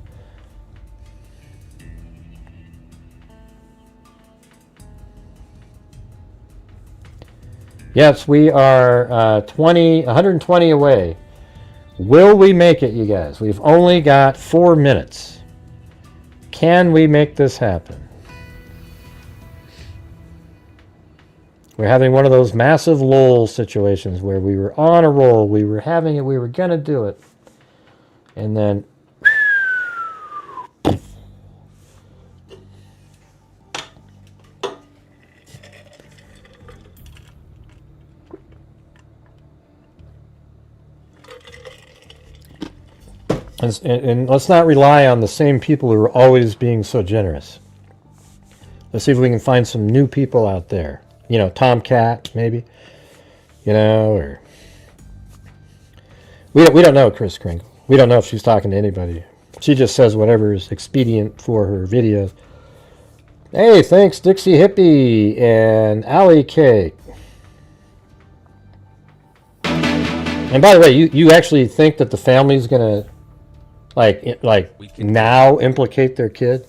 Yes, we are 120 away. Will we make it, you guys? We've only got 4 minutes. Can we make this happen? We're having one of those massive lull situations where we were on a roll, we were having it, we were going to do it. And then and let's not rely on the same people who are always being so generous. Let's see if we can find some new people out there. You know, Tomcat, maybe. You know, or... We don't know Chris Kringle. We don't know if she's talking to anybody. She just says whatever is expedient for her videos. Hey, thanks, Dixie Hippie and Alley Cake. And by the way, you actually think that the family's going to, like now implicate their kid?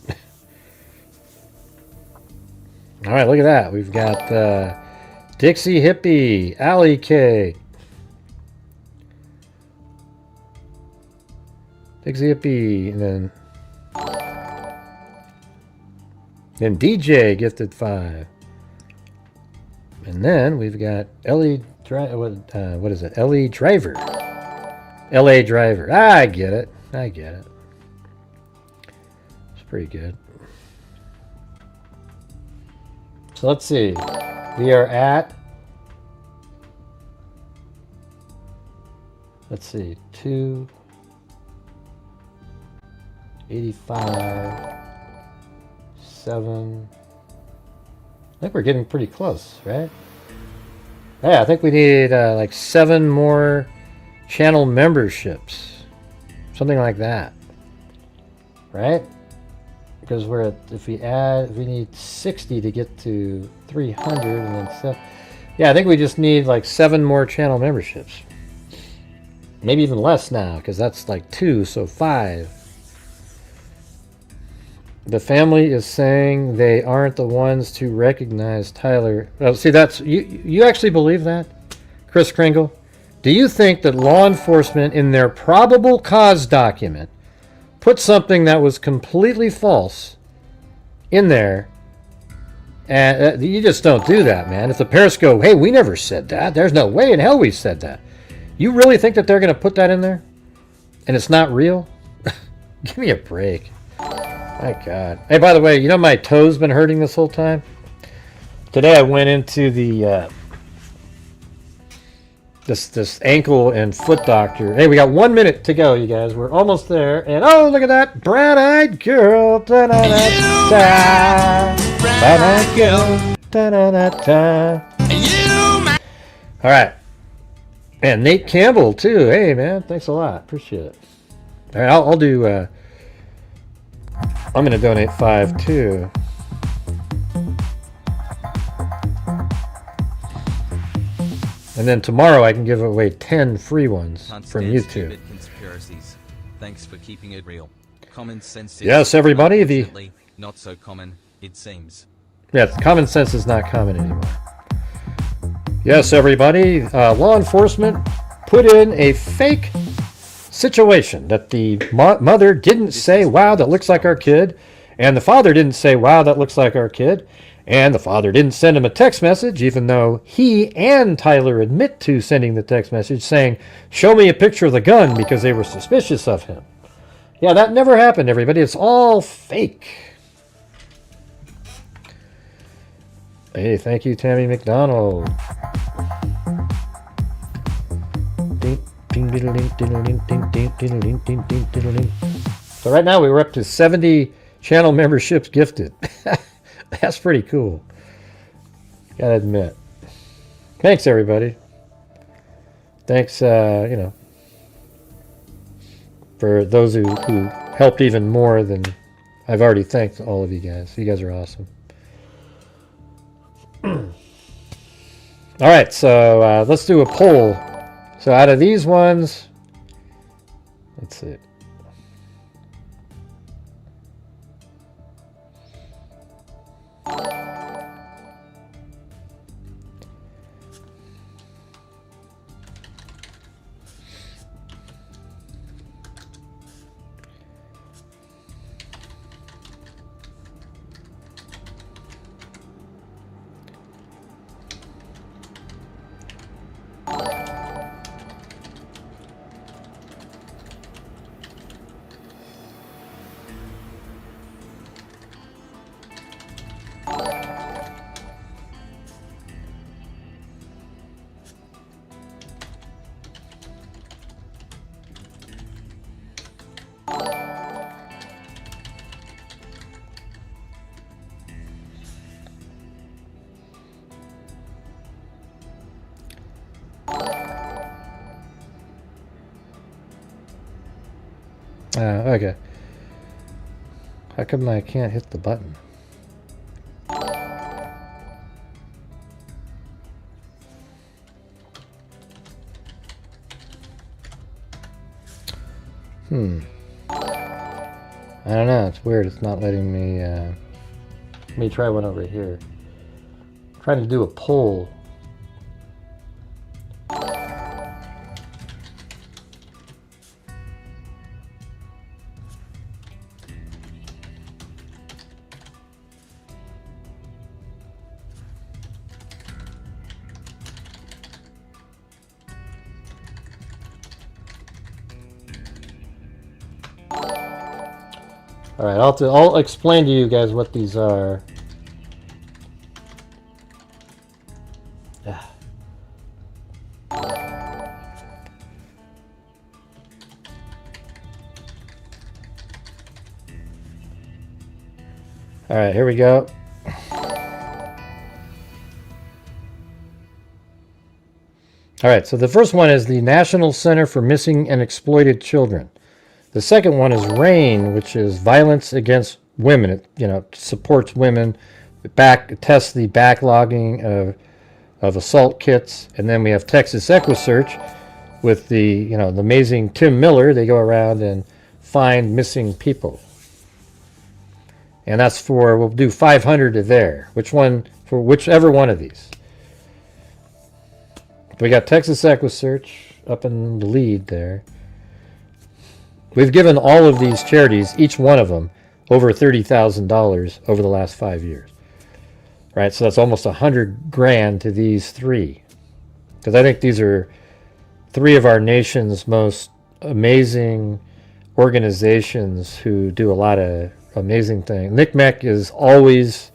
All right, look at that. We've got Dixie Hippie, Alley Cake, Dixie Hippie, and then DJ gifted 5. And then we've got what is it? LE Driver. LA Driver. I get it. I get it. It's pretty good. So let's see. We are at, let's see, 285, 7. I think we're getting pretty close, right? Yeah, I think we need like 7 more channel memberships. Something like that. Right? Because we're at, if we need 60 to get to 300 and then 7. Yeah, I think we just need like 7 more channel memberships. Maybe even less now, because that's like 2, so 5. The family is saying they aren't the ones to recognize Tyler. Oh, see, that's you actually believe that, Chris Kringle? Do you think that law enforcement in their probable cause document put something that was completely false in there? And you just don't do that, man. If the parents go, hey, we never said that. There's no way in hell we said that. You really think that they're going to put that in there? And it's not real? Give me a break. My God. Hey, by the way, you know my toe's been hurting this whole time? Today I went into the this ankle and foot doctor. Hey, we got 1 minute to go, you guys. We're almost there. And oh, look at that brown-eyed girl. Da-da-da-da. Brown-eyed girl. Da-da-da-da. All right. And Nate Campbell, too. Hey, man. Thanks a lot. Appreciate it. All right, I'll do... I'm going to donate 5 too. And then tomorrow I can give away 10 free ones from YouTube. Conspiracies. Thanks for keeping it real. Common sense. Yes, everybody. Not so common, it seems. Yeah, common sense is not common anymore. Yes, everybody. Law enforcement put in a fake situation that the mother didn't say, wow, that looks like our kid, and the father didn't say, wow, that looks like our kid, and the father didn't send him a text message, even though he and Tyler admit to sending the text message saying, show me a picture of the gun, because they were suspicious of him. Yeah, that never happened, everybody. It's all fake. Hey, thank you, Tammy McDonald. So right now we were up to 70 channel memberships gifted. That's pretty cool. Gotta admit. Thanks, everybody. Thanks, for those who helped even more than I've already thanked all of you guys. You guys are awesome. All right, so let's do a poll. So out of these ones, let's see. Okay. How come I can't hit the button? I don't know. It's weird. It's not letting me. Let me try one over here. I'm trying to do a poll. All right, I'll explain to you guys what these are. All right, here we go. All right, so the first one is the National Center for Missing and Exploited Children. The second one is RAIN, which is Violence Against Women. It, you know, supports women, tests the backlogging of assault kits. And then we have Texas EquiSearch with the, you know, the amazing Tim Miller. They go around and find missing people. And that's for, we'll do 500 to there. Which one, for whichever one of these. We got Texas EquiSearch up in the lead there. We've given all of these charities, each one of them, over $30,000 over the last 5 years. Right, so that's almost $100,000 to these three. Because I think these are three of our nation's most amazing organizations who do a lot of amazing things. NCMEC is always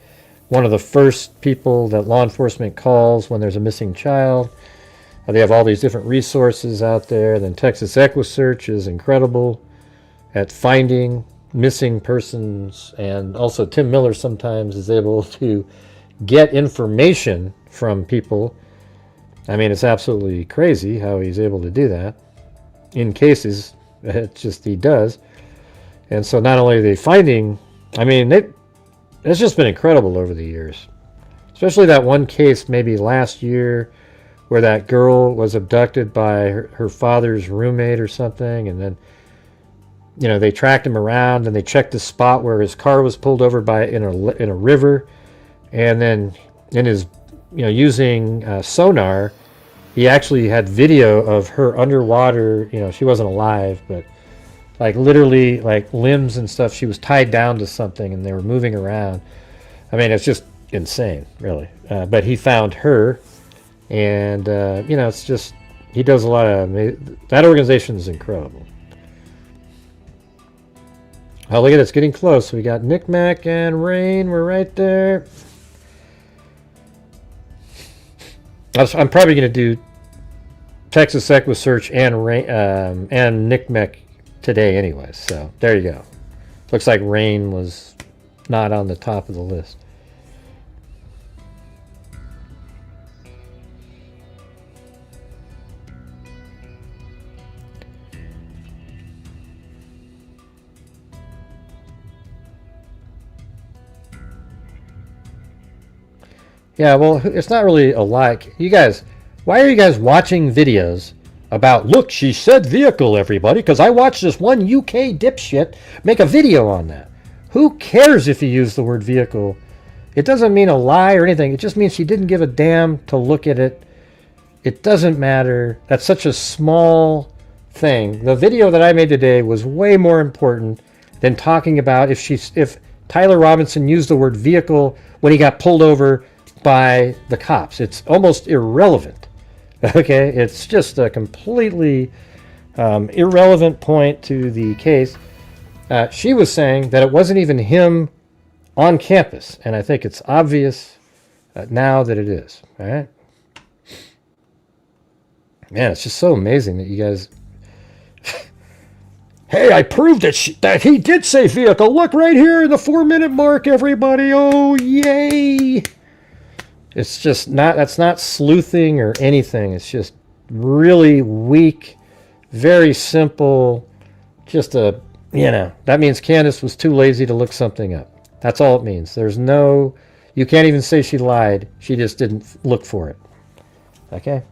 one of the first people that law enforcement calls when there's a missing child. They have all these different resources out there. Then Texas EquiSearch is incredible at finding missing persons. And also Tim Miller sometimes is able to get information from people. I mean, it's absolutely crazy how he's able to do that. In cases, it's just he does. And so not only are they finding, I mean, it's just been incredible over the years. Especially that one case maybe last year where that girl was abducted by her father's roommate or something, and then, you know, they tracked him around and they checked the spot where his car was pulled over by in a river, and then in his, you know, using sonar, he actually had video of her underwater. You know, she wasn't alive, but like literally like limbs and stuff. She was tied down to something and they were moving around. I mean, it's just insane, really. But he found her. And, you know, it's just, he does a lot of, that organization is incredible. Oh, look at it, it's getting close. We got NCMEC and RAIN, we're right there. I'm probably going to do Texas EquiSearch and RAIN, and NCMEC today anyways. So, there you go. Looks like RAIN was not on the top of the list. Yeah, well, it's not really a like. You guys, why are you guys watching videos about, look, she said vehicle, everybody, because I watched this one UK dipshit make a video on that. Who cares if you use the word vehicle? It doesn't mean a lie or anything. It just means she didn't give a damn to look at it. It doesn't matter. That's such a small thing. The video that I made today was way more important than talking about if Tyler Robinson used the word vehicle when he got pulled over by the cops. It's almost irrelevant. Okay, it's just a completely irrelevant point to the case. She was saying that it wasn't even him on campus, and I think it's obvious now that it is. All right, man, it's just so amazing that you guys. Hey, I proved it that he did say vehicle. Look right here in the 4-minute mark, everybody. Oh, yay! It's just not, that's not sleuthing or anything. It's just really weak, very simple, just a, you know, that means Candace was too lazy to look something up. That's all it means. There's no, you can't even say she lied. She just didn't look for it. Okay?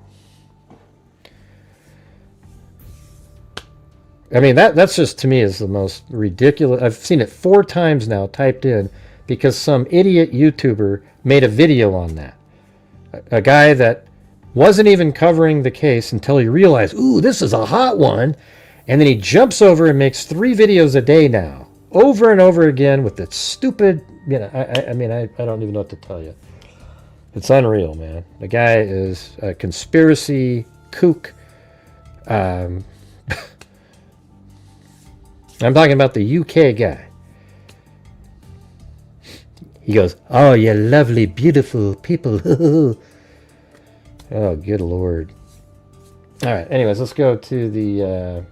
I mean, that's just, to me, is the most ridiculous. I've seen it 4 times now typed in because some idiot YouTuber made a video on that. A guy that wasn't even covering the case until he realized, ooh, this is a hot one. And then he jumps over and makes 3 videos a day now, over and over again with that stupid, you know, I mean, I don't even know what to tell you. It's unreal, man. The guy is a conspiracy kook. I'm talking about the UK guy. He goes, "Oh, you lovely, beautiful people." Oh, good Lord. All right, anyways, let's go to the...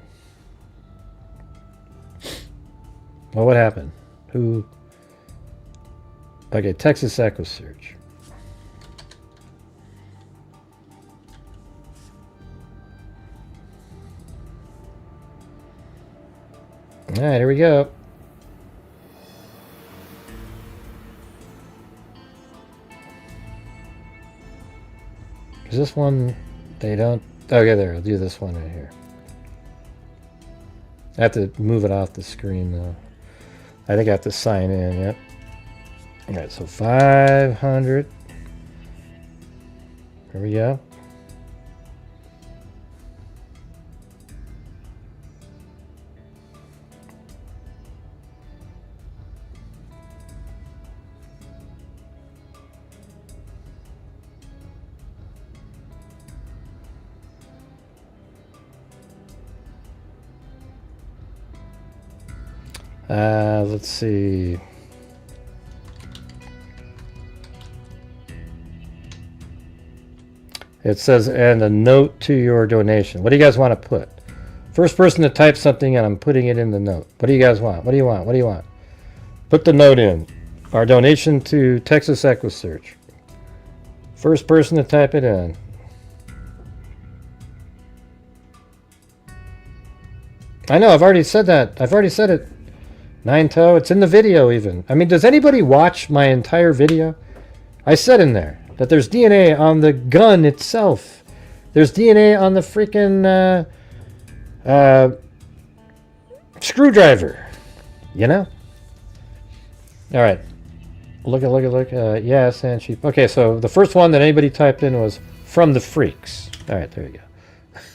Well, what happened? Who... Okay, Texas Echo Search. All right, here we go. Is this one... They don't... Okay, there. I'll do this one right here. I have to move it off the screen, though. I think I have to sign in, yep. All right, so 500. There we go. Let's see. It says, and a note to your donation. What do you guys want to put? First person to type something and I'm putting it in the note. What do you guys want? What do you want? What do you want? Put the note in. Our donation to Texas Echo Search. First person to type it in. I know, I've already said that. I've already said it. Nine Toe, it's in the video even. I mean, does anybody watch my entire video? I said in there that there's DNA on the gun itself. There's DNA on the freaking screwdriver. You know? All right. Look. Yeah, Sand Sheep. Okay, so the first one that anybody typed in was from the freaks. All right, there you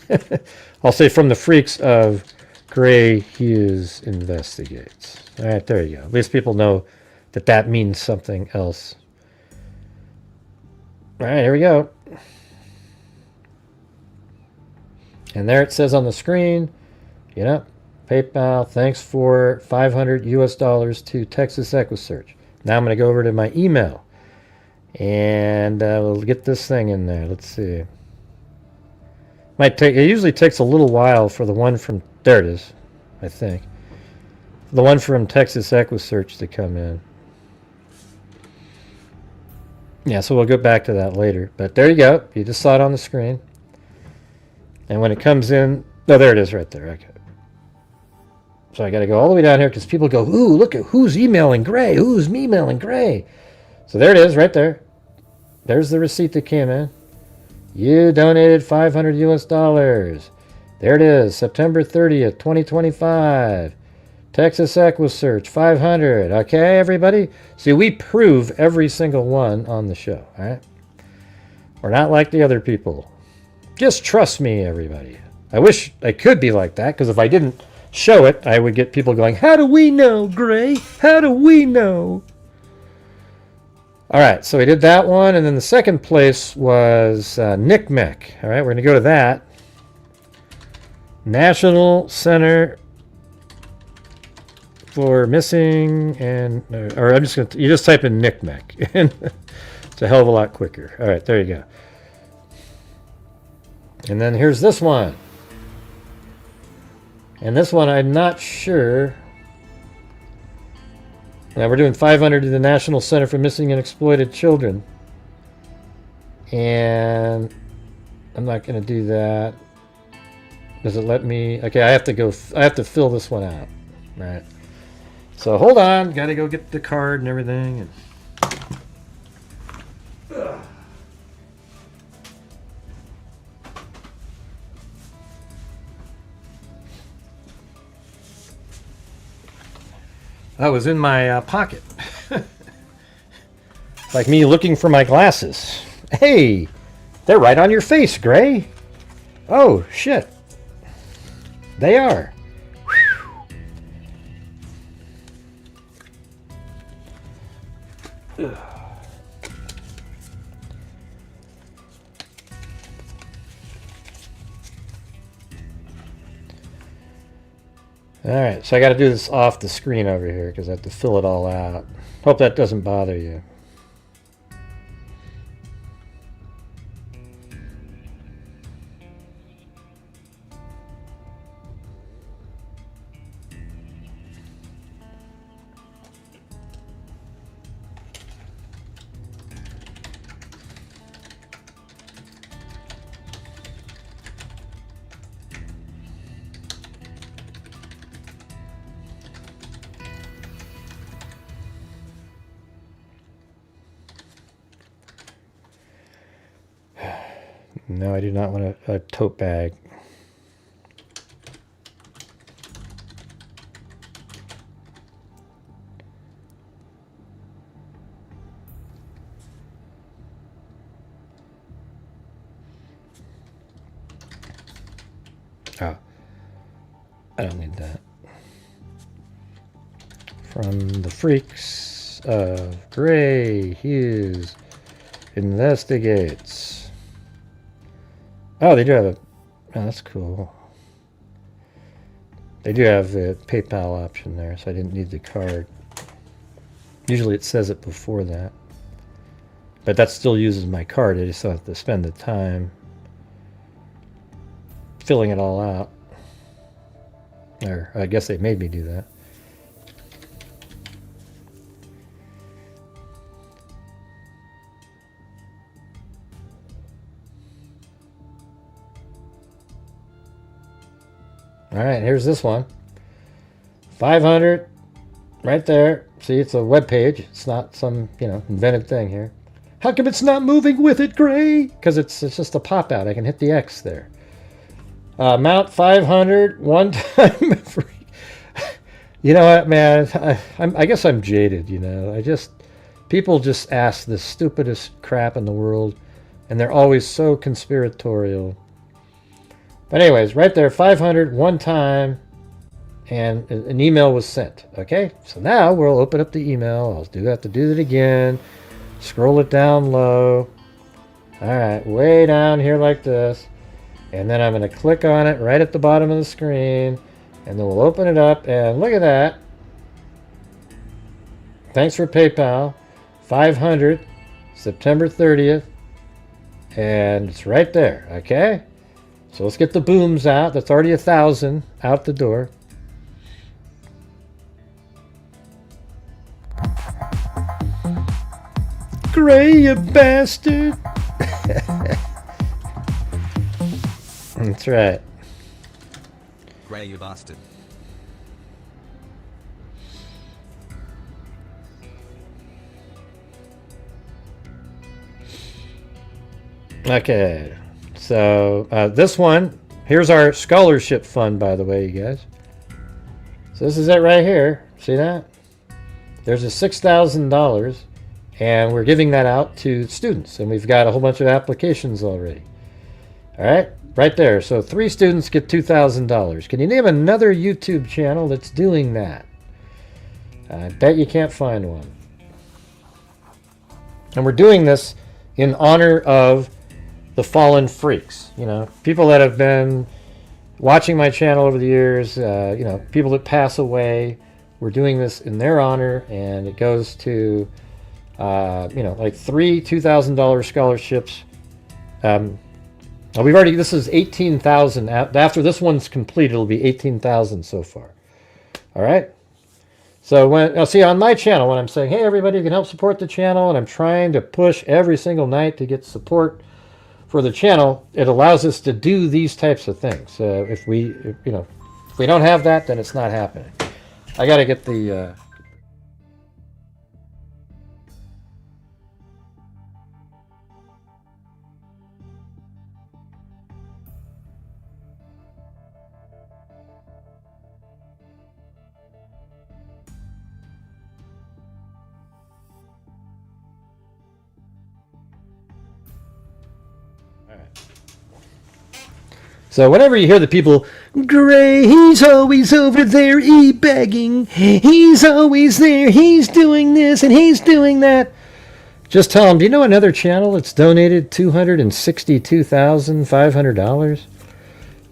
go. I'll say from the freaks of Grant Hughes Investigates. All right, there you go. At least people know that that means something else. All right, here we go. And there it says on the screen, you know, PayPal, thanks for $500 to Texas Echo Search. Now I'm going to go over to my email. And we'll get this thing in there. Let's see. It usually takes a little while for the one from... There it is, I think. The one from Texas Echo Search to come in. Yeah, so we'll go back to that later. But there you go. You just saw it on the screen. And when it comes in... Oh, there it is right there. Okay. So I got to go all the way down here because people go, ooh, look at who's emailing Gray. Who's emailing Gray? So there it is right there. There's the receipt that came in. You donated $500. There it is, September 30th, 2025. Texas Echo Search, 500. Okay, everybody? See, we prove every single one on the show, all right? We're not like the other people. Just trust me, everybody. I wish I could be like that, because if I didn't show it, I would get people going, how do we know, Gray? How do we know? All right, so we did that one, and then the second place was Nick Mech. All right, we're going to go to that. National Center for Missing and... Or I'm just going to... You just type in Nick Mech. And it's a hell of a lot quicker. All right, there you go. And then here's this one. And this one, I'm not sure... Now we're doing 500 to the National Center for Missing and Exploited Children. And I'm not going to do that. Does it let me? Okay, I have to go. I have to fill this one out. All right. So hold on. Got to go get the card and everything. And that was in my pocket. Like me looking for my glasses. Hey, they're right on your face, Gray. Oh, shit. They are. Ugh. Alright, so I got to do this off the screen over here because I have to fill it all out. Hope that doesn't bother you. No, I do not want a tote bag. Oh, I don't need that. From the freaks of Grant Hughes investigates. Oh, they do have a... Oh, that's cool. They do have the PayPal option there, so I didn't need the card. Usually it says it before that. But that still uses my card. I just don't have to spend the time filling it all out. Or I guess they made me do that. All right, here's this one. 500, right there. See, it's a web page. It's not some, invented thing here. How come it's not moving with it, Gray? Because it's just a pop out. I can hit the X there. Mount 500, one time. You know what, man? I guess I'm jaded. People just ask the stupidest crap in the world, and they're always so conspiratorial. But anyways, right there, 500 one time, and an email was sent. Okay, so now we'll open up the email. I'll have to do that again. Scroll it down low. All right, way down here like this. And then I'm going to click on it right at the bottom of the screen. And then we'll open it up, and look at that. Thanks for PayPal. 500, September 30th. And it's right there, okay? So let's get the booms out. That's already 1,000 out the door. Gray, you bastard. That's right. Gray, you bastard. Okay. So this one, here's our scholarship fund, by the way, you guys. So this is it right here. See that? There's a $6,000, and we're giving that out to students, and we've got a whole bunch of applications already. All right, right there. So 3 students get $2,000. Can you name another YouTube channel that's doing that? I bet you can't find one. And we're doing this in honor of the fallen freaks, people that have been watching my channel over the years, people that pass away. We're doing this in their honor, and it goes to, like 3 $2,000 scholarships. This is 18,000. After this one's complete, it'll be 18,000 so far. All right. So see on my channel, when I'm saying, hey, everybody, you can help support the channel, and I'm trying to push every single night to get support for the channel, it allows us to do these types of things. If we don't have that, then it's not happening. I got to get the So whenever you hear the people, Gray, he's always over there e-bagging, he's always there, he's doing this and he's doing that, just tell them, do you know another channel that's donated $262,500?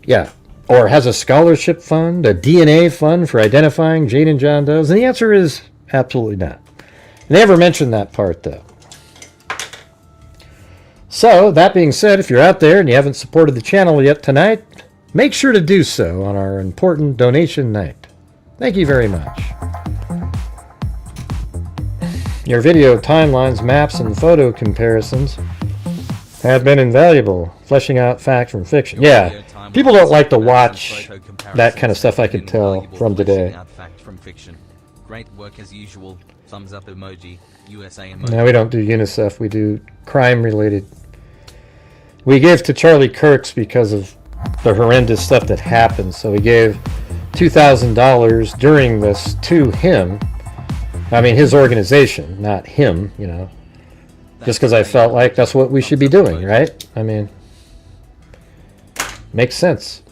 Yeah, or has a scholarship fund, a DNA fund for identifying Jane and John Does? And the answer is absolutely not. They never mentioned that part, though. So, that being said, if you're out there and you haven't supported the channel yet tonight, make sure to do so on our important donation night. Thank you very much. Your video timelines, maps, and photo comparisons have been invaluable, fleshing out fact from fiction. Yeah, people don't like to watch that kind of stuff, I could tell from today. Great work as usual. Thumbs up emoji. USA emoji. No, we don't do UNICEF. We do crime-related. We gave to Charlie Kirk's because of the horrendous stuff that happened. So we gave $2,000 during this to him. I mean, his organization, not him, you know. Just because I felt like that's what we should be doing, right? I mean, makes sense.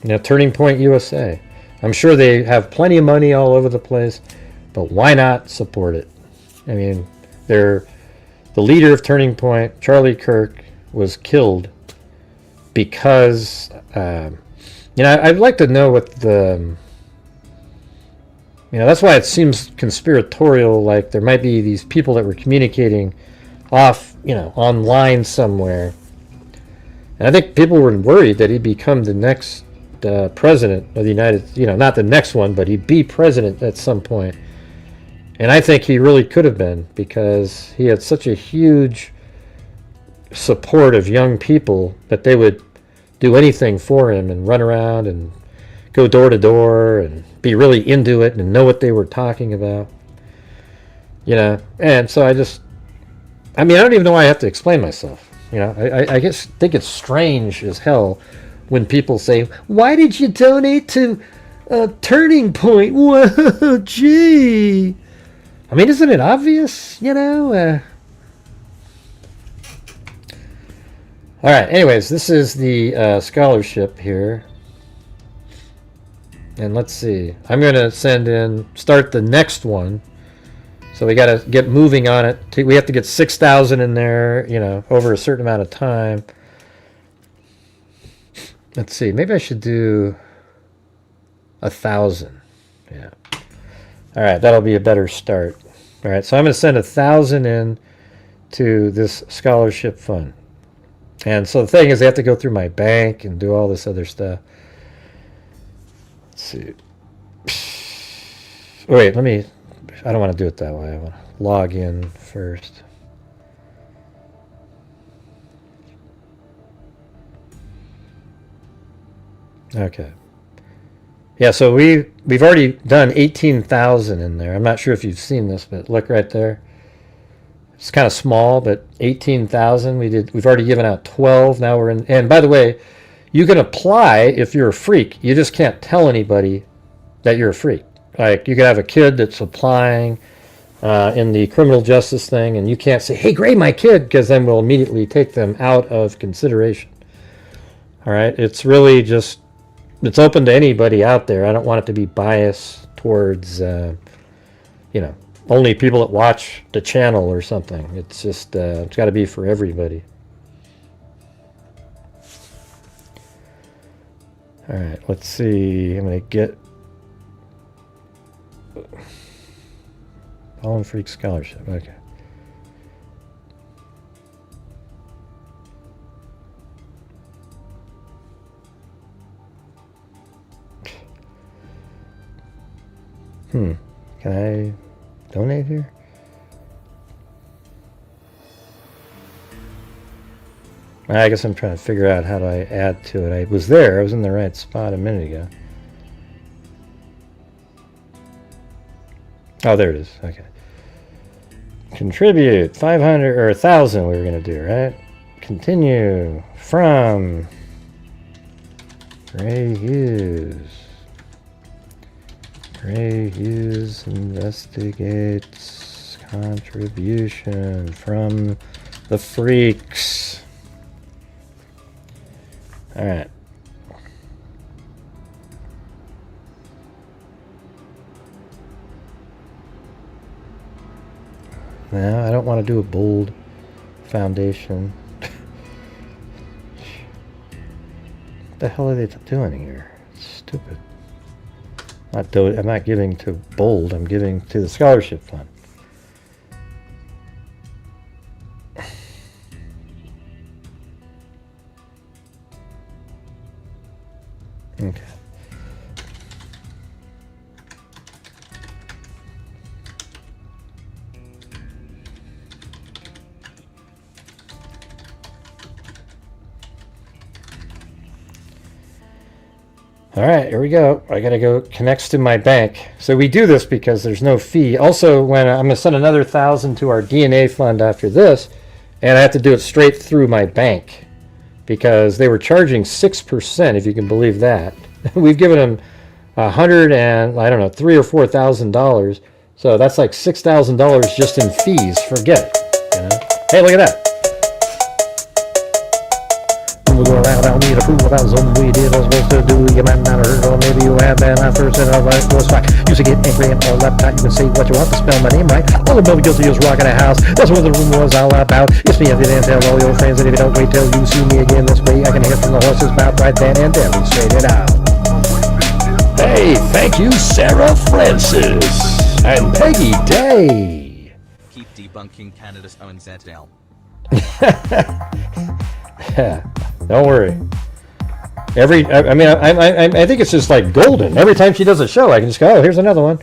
You know, Turning Point USA. I'm sure they have plenty of money all over the place, but why not support it? I mean, they're the leader of Turning Point, Charlie Kirk, was killed because, you know, I'd like to know what the, you know, that's why it seems conspiratorial, like there might be these people that were communicating off, you know, online somewhere. And I think people were worried that he'd become the next president of the United, you know, not the next one, but he'd be president at some point. And I think he really could have been, because he had such a huge support of young people that they would do anything for him and run around and go door to door and be really into it and know what they were talking about. You know, and so I mean, I don't even know why I have to explain myself. You know, I guess think it's strange as hell when people say, "Why did you donate to Turning Point?" Whoa, gee. I mean, isn't it obvious? You know. All right. Anyways, this is the scholarship here, and let's see. I'm going to start the next one. So we got to get moving on it. We have to get 6,000 in there, you know, over a certain amount of time. Let's see. Maybe I should do 1,000. Yeah. All right. That'll be a better start. All right. So I'm going to send 1,000 in to this scholarship fund. And so the thing is, they have to go through my bank and do all this other stuff. Let's see. Wait, I don't want to do it that way. I want to log in first. Okay. Yeah, so we've already done 18,000 in there. I'm not sure if you've seen this, but look right there. It's kind of small, but 18,000. We've already given out 12. Now we're in. And by the way, you can apply if you're a freak. You just can't tell anybody that you're a freak. Like, you could have a kid that's applying in the criminal justice thing, and you can't say, "Hey, grade my kid," because then we'll immediately take them out of consideration. All right? It's really just, it's open to anybody out there. I don't want it to be biased towards, you know, only people that watch the channel or something. It's just, it's got to be for everybody. All right, let's see. I'm going to get Fallen Freak Scholarship. Okay. Can I donate here? I guess I'm trying to figure out how do I add to it. I was in the right spot a minute ago. Oh, there it is. Okay. Contribute 500 or 1,000 we were going to do, right? Continue from Ray Hughes. Ray Hughes investigates contribution from the freaks. All right. Now, I don't want to do a bold foundation. What the hell are they doing here? stupid. I'm not giving to Bold. I'm giving to the scholarship fund. Okay. All right, here we go. I got to go connects to my bank. So we do this because there's no fee. Also, when I'm going to send another 1,000 to our DNA fund after this, and I have to do it straight through my bank because they were charging 6%, if you can believe that. We've given them $3,000 or $4,000. So that's like $6,000 just in fees. Forget it. You know? Hey, look at that. We go around, I don't need a fool about something we did, I was supposed to do. You might not have heard, or maybe you have, and I first said, all right, was fine. Used to get angry and all that time. You can say what you want to spell my name right. All the movie guilty is rocking a house. That's what the room was all about. It's me if you didn't tell all your friends, and if you don't wait till you see me again this way, I can hear from the horse's mouth right then and there. We straight it out. Hey, thank you, Sarah Francis and Peggy Day. Keep debunking Canada's Owens et al. Yeah, don't worry. I think it's just like golden. Every time she does a show, I can just go, oh, here's another one.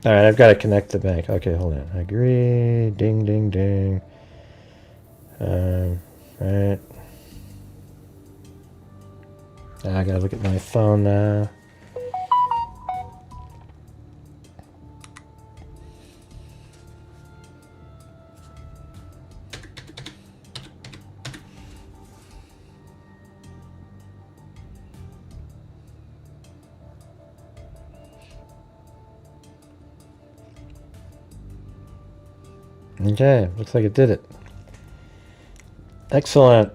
All right, I've got to connect the bank. Okay, hold on. Agree. Ding, ding, ding. Right. I got to look at my phone now. Okay, looks like it did it. Excellent.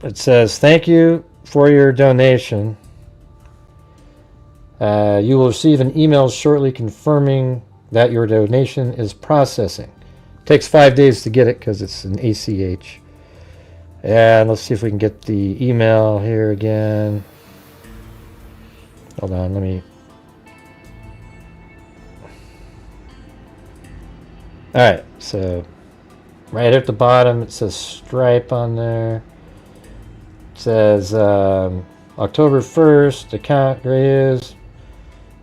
It says, thank you for your donation. You will receive an email shortly confirming that your donation is processing. Takes 5 days to get it because it's an ACH. And let's see if we can get the email here again. Hold on, let me... Alright, so right at the bottom it says Stripe on there. It says October 1st, account is,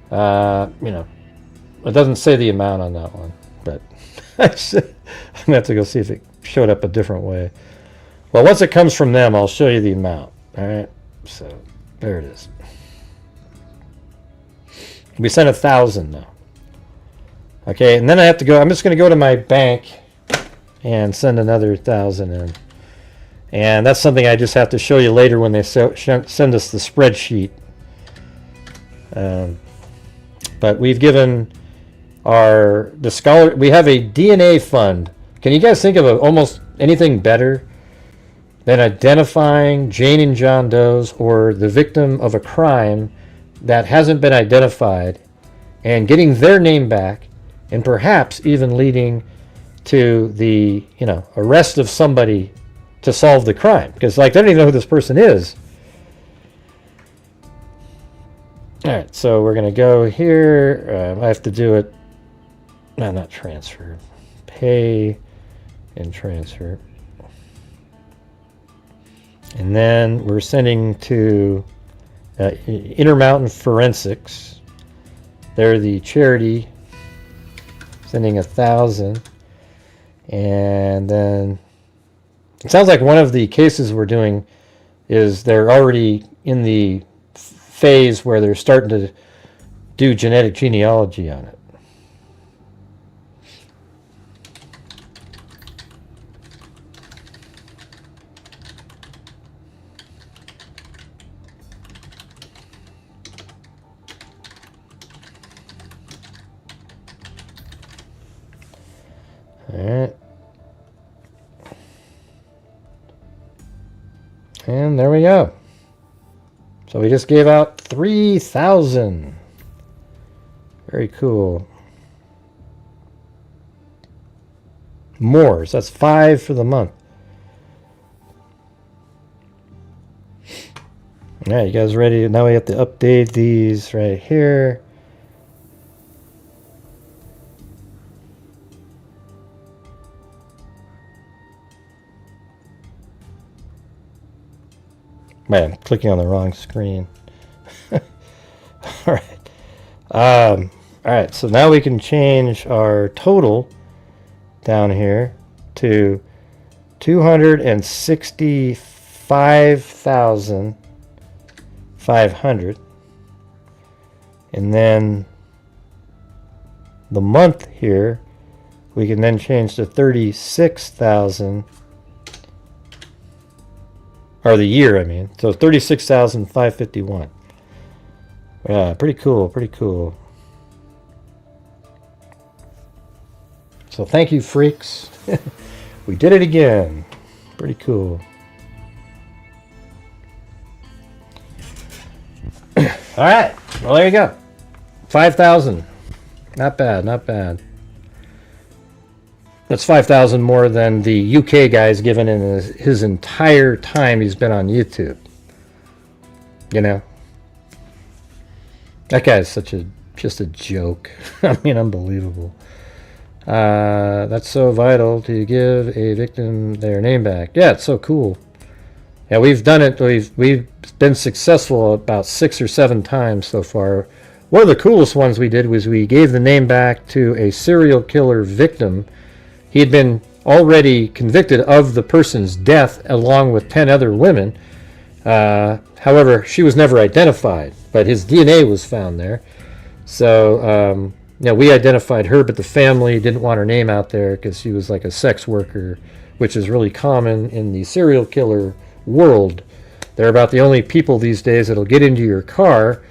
it doesn't say the amount on that one, but I'm going to have to go see if it showed up a different way. Well, once it comes from them, I'll show you the amount. Alright, so there it is. We sent 1,000 now. Okay, and then I have to go, I'm just going to go to my bank and send another 1,000 in. And that's something I just have to show you later when they send us the spreadsheet. But we've given we have a DNA fund. Can you guys think of almost anything better than identifying Jane and John Does or the victim of a crime that hasn't been identified and getting their name back? And perhaps even leading to the, arrest of somebody to solve the crime. Because, they don't even know who this person is. All right, so we're going to go here. I have to do it. No, not transfer. Pay and transfer. And then we're sending to Intermountain Forensics. They're the charity. Sending 1,000, and then it sounds like one of the cases we're doing is they're already in the phase where they're starting to do genetic genealogy on it. Alright. And there we go. So we just gave out 3,000. Very cool. More. So that's 5 for the month. All right, you guys ready? Now we have to update these right here. Man, I'm clicking on the wrong screen. All right. All right, so now we can change our total down here to 265,500. And then the month here, we can then change to 36,000. Or the year, I mean. So 36,551. Yeah, pretty cool, pretty cool. So thank you, freaks. We did it again. Pretty cool. All right. Well, there you go. 5,000. Not bad, not bad. That's 5,000 more than the UK guy's given in his entire time he's been on YouTube. You know? That guy's just a joke. I mean, unbelievable. That's so vital to give a victim their name back. Yeah, it's so cool. Yeah, we've done it. We've been successful about 6 or 7 times so far. One of the coolest ones we did was we gave the name back to a serial killer victim. He had been already convicted of the person's death along with 10 other women. However, she was never identified, but his DNA was found there. So, we identified her, but the family didn't want her name out there because she was like a sex worker, which is really common in the serial killer world. They're about the only people these days that'll get into your car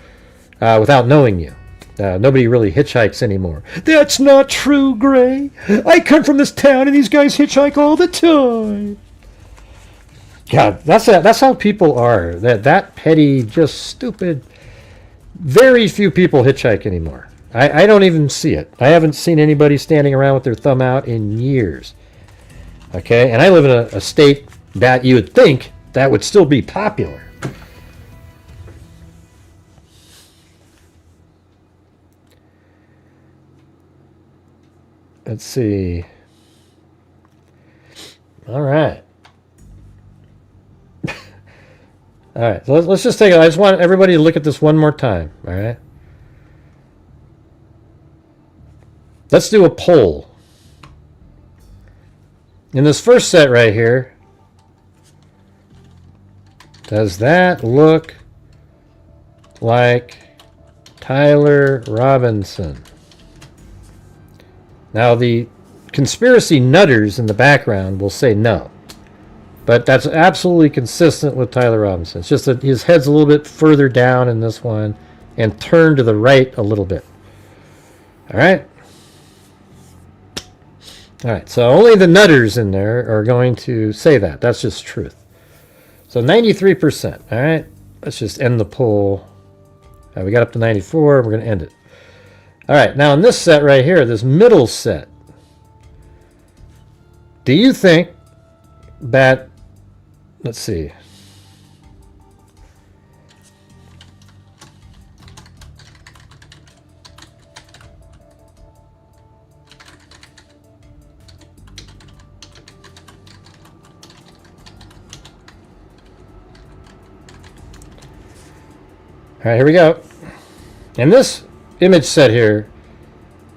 without knowing you. Nobody really hitchhikes anymore. That's not true, Gray. I come from this town and these guys hitchhike all the time. God, that's how people are. That petty, just stupid. Very few people hitchhike anymore. I don't even see it. I haven't seen anybody standing around with their thumb out in years. Okay, and I live in a state that you would think that would still be popular. Let's see. All right. All right. So let's just take it. I just want everybody to look at this one more time. All right. Let's do a poll. In this first set right here, does that look like Tyler Robinson? Now, the conspiracy nutters in the background will say no. But that's absolutely consistent with Tyler Robinson. It's just that his head's a little bit further down in this one and turned to the right a little bit. All right? All right, so only the nutters in there are going to say that. That's just truth. So 93%. All right? Let's just end the poll. We got up to 94. We're going to end it. All right, now in this set right here, this middle set, do you think that, let's see. All right, here we go. And this image set here,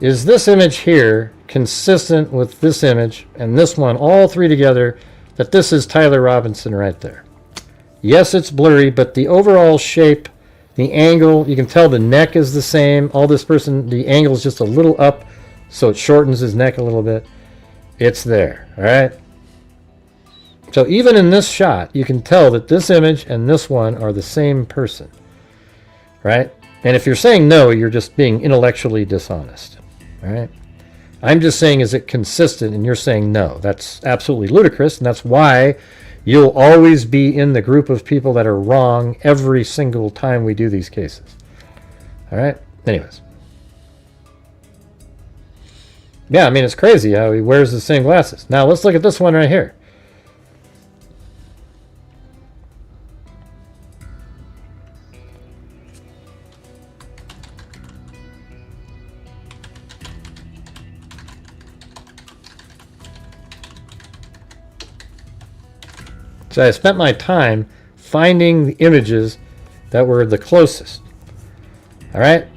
is this image here consistent with this image and this one, all three together, that this is Tyler Robinson right there? Yes, it's blurry, but the overall shape, the angle, you can tell the neck is the same. All this person, the angle is just a little up, so it shortens his neck a little bit. It's there, all right? So even in this shot, you can tell that this image and this one are the same person, right? And if you're saying no, you're just being intellectually dishonest. All right? I'm just saying, is it consistent? And you're saying no. That's absolutely ludicrous, and that's why you'll always be in the group of people that are wrong every single time we do these cases. All right? Anyways. Yeah, I mean, it's crazy how he wears the same glasses. Now, let's look at this one right here. So I spent my time finding the images that were the closest. All right.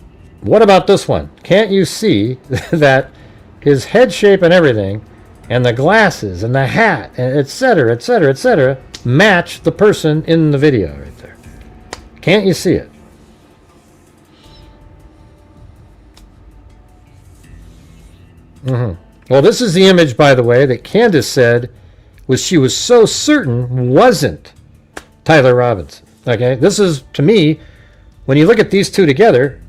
What about this one? Can't you see that his head shape and everything, and the glasses and the hat, etc., etc., etc., match the person in the video right there? Can't you see it? Well, this is the image, by the way, that Candace said she was so certain wasn't Tyler Robinson. Okay, this is, to me, when you look at these two together,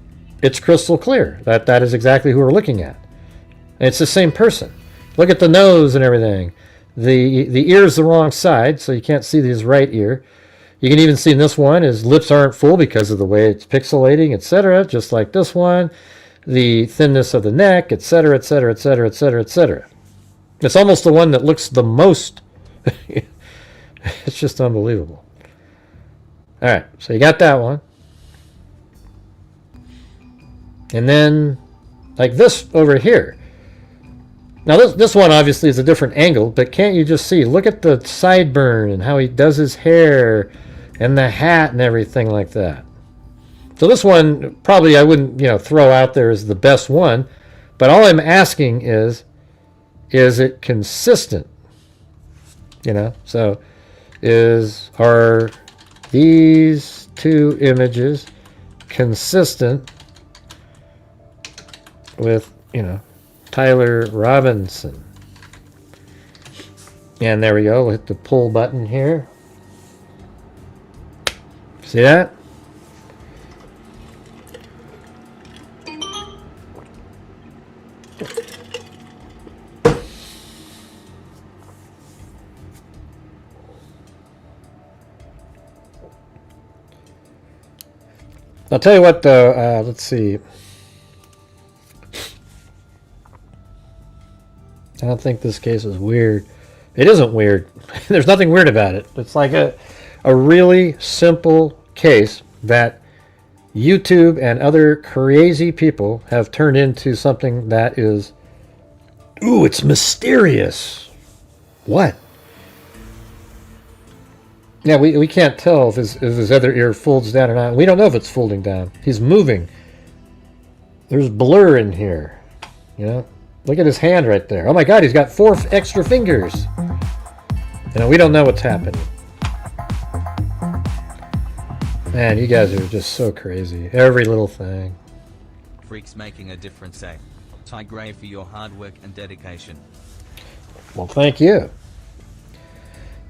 it's crystal clear that that is exactly who we're looking at. It's the same person. Look at the nose and everything. The ear's the wrong side, so you can't see his right ear. You can even see in this one his lips aren't full because of the way it's pixelating, etc., just like this one. The thinness of the neck, etc., etc., etc., etc., etc. It's almost the one that looks the most. It's just unbelievable. All right, so you got that one. And then, like this over here. Now, this one obviously is a different angle, but can't you just see? Look at the sideburn and how he does his hair and the hat and everything like that. So this one, probably I wouldn't, throw out there as the best one, but all I'm asking is it consistent? So are these two images consistent with, Tyler Robinson? And there we go. We'll hit the pull button here. See that? I'll tell you what, though. Let's see. I don't think this case is weird. It isn't weird. There's nothing weird about it. It's like a really simple case that YouTube and other crazy people have turned into something that is, ooh, it's mysterious. What? Yeah, we can't tell if his other ear folds down or not. We don't know if it's folding down. He's moving. There's blur in here. Look at his hand right there. Oh my God, he's got 4 extra fingers. We don't know what's happening. Man, you guys are just so crazy. Every little thing. Freaks making a difference, eh? Ty Gray for your hard work and dedication. Well, thank you.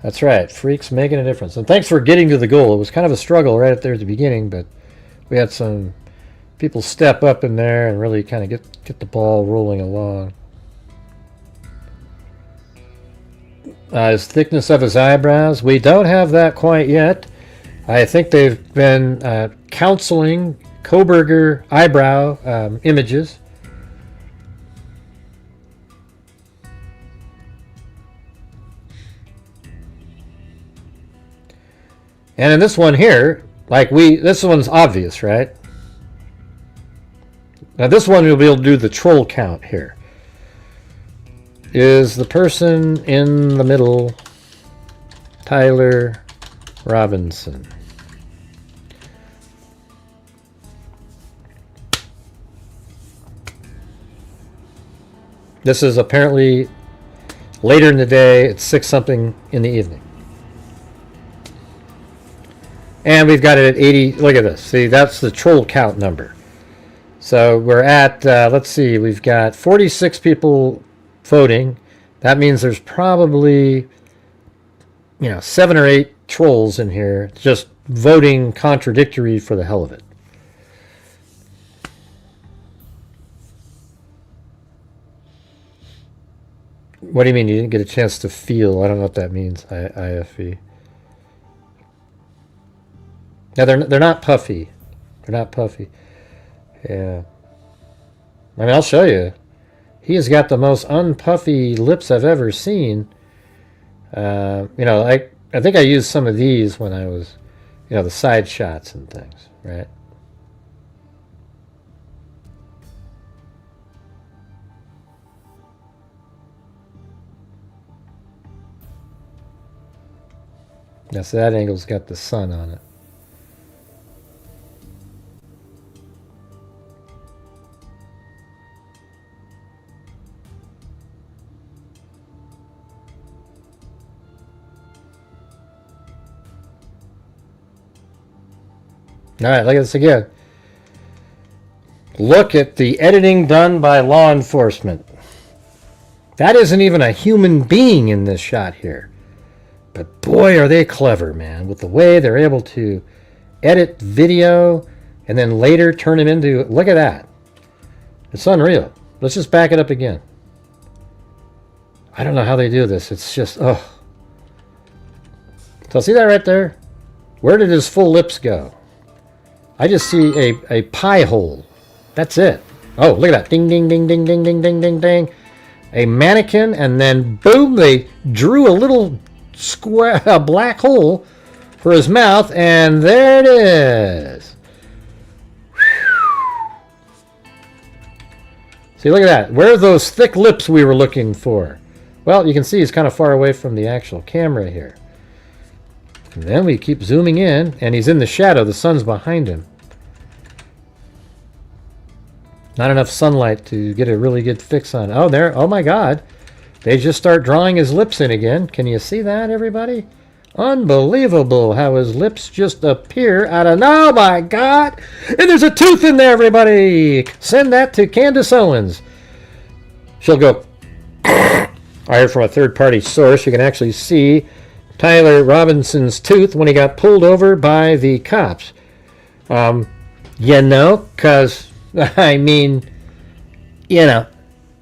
That's right. Freaks making a difference. And thanks for getting to the goal. It was kind of a struggle right there at the beginning, but we had some people step up in there and really kind of get the ball rolling along. His thickness of his eyebrows, we don't have that quite yet. I think they've been counseling Koberger eyebrow images. And in this one here, this one's obvious, right? Now this one we'll be able to do the troll count here. Is the person in the middle Tyler Robinson? This is apparently later in the day. It's 6 something in the evening. And we've got it at 80. Look at this. See, that's the troll count number. So we're at, let's see, we've got 46 people voting. That means there's probably, 7 or 8 trolls in here just voting contradictory for the hell of it. What do you mean you didn't get a chance to feel? I don't know what that means, IFE. Now they're not puffy. They're not puffy. Yeah. I mean, I'll show you. He has got the most unpuffy lips I've ever seen. I think I used some of these when I was, the side shots and things, right? Yes, that angle's got the sun on it. All right, look at this again. Look at the editing done by law enforcement. That isn't even a human being in this shot here. But boy, are they clever, man, with the way they're able to edit video and then later turn it into, look at that. It's unreal. Let's just back it up again. I don't know how they do this. It's just, oh. So see that right there? Where did his full lips go? I just see a pie hole. That's it. Oh, look at that. Ding, ding, ding, ding, ding, ding, ding, ding, ding. A mannequin, and then boom, they drew a little square, a black hole for his mouth, and there it is. See, look at that. Where are those thick lips we were looking for? Well, you can see he's kind of far away from the actual camera here. And then we keep zooming in, and he's in the shadow. The sun's behind him. Not enough sunlight to get a really good fix on. Oh, there. Oh, my God. They just start drawing his lips in again. Can you see that, everybody? Unbelievable how his lips just appear out of... Oh, my God. And there's a tooth in there, everybody. Send that to Candace Owens. She'll go... I heard from a third-party source. You can actually see Tyler Robinson's tooth when he got pulled over by the cops. You know, because... I mean, you know,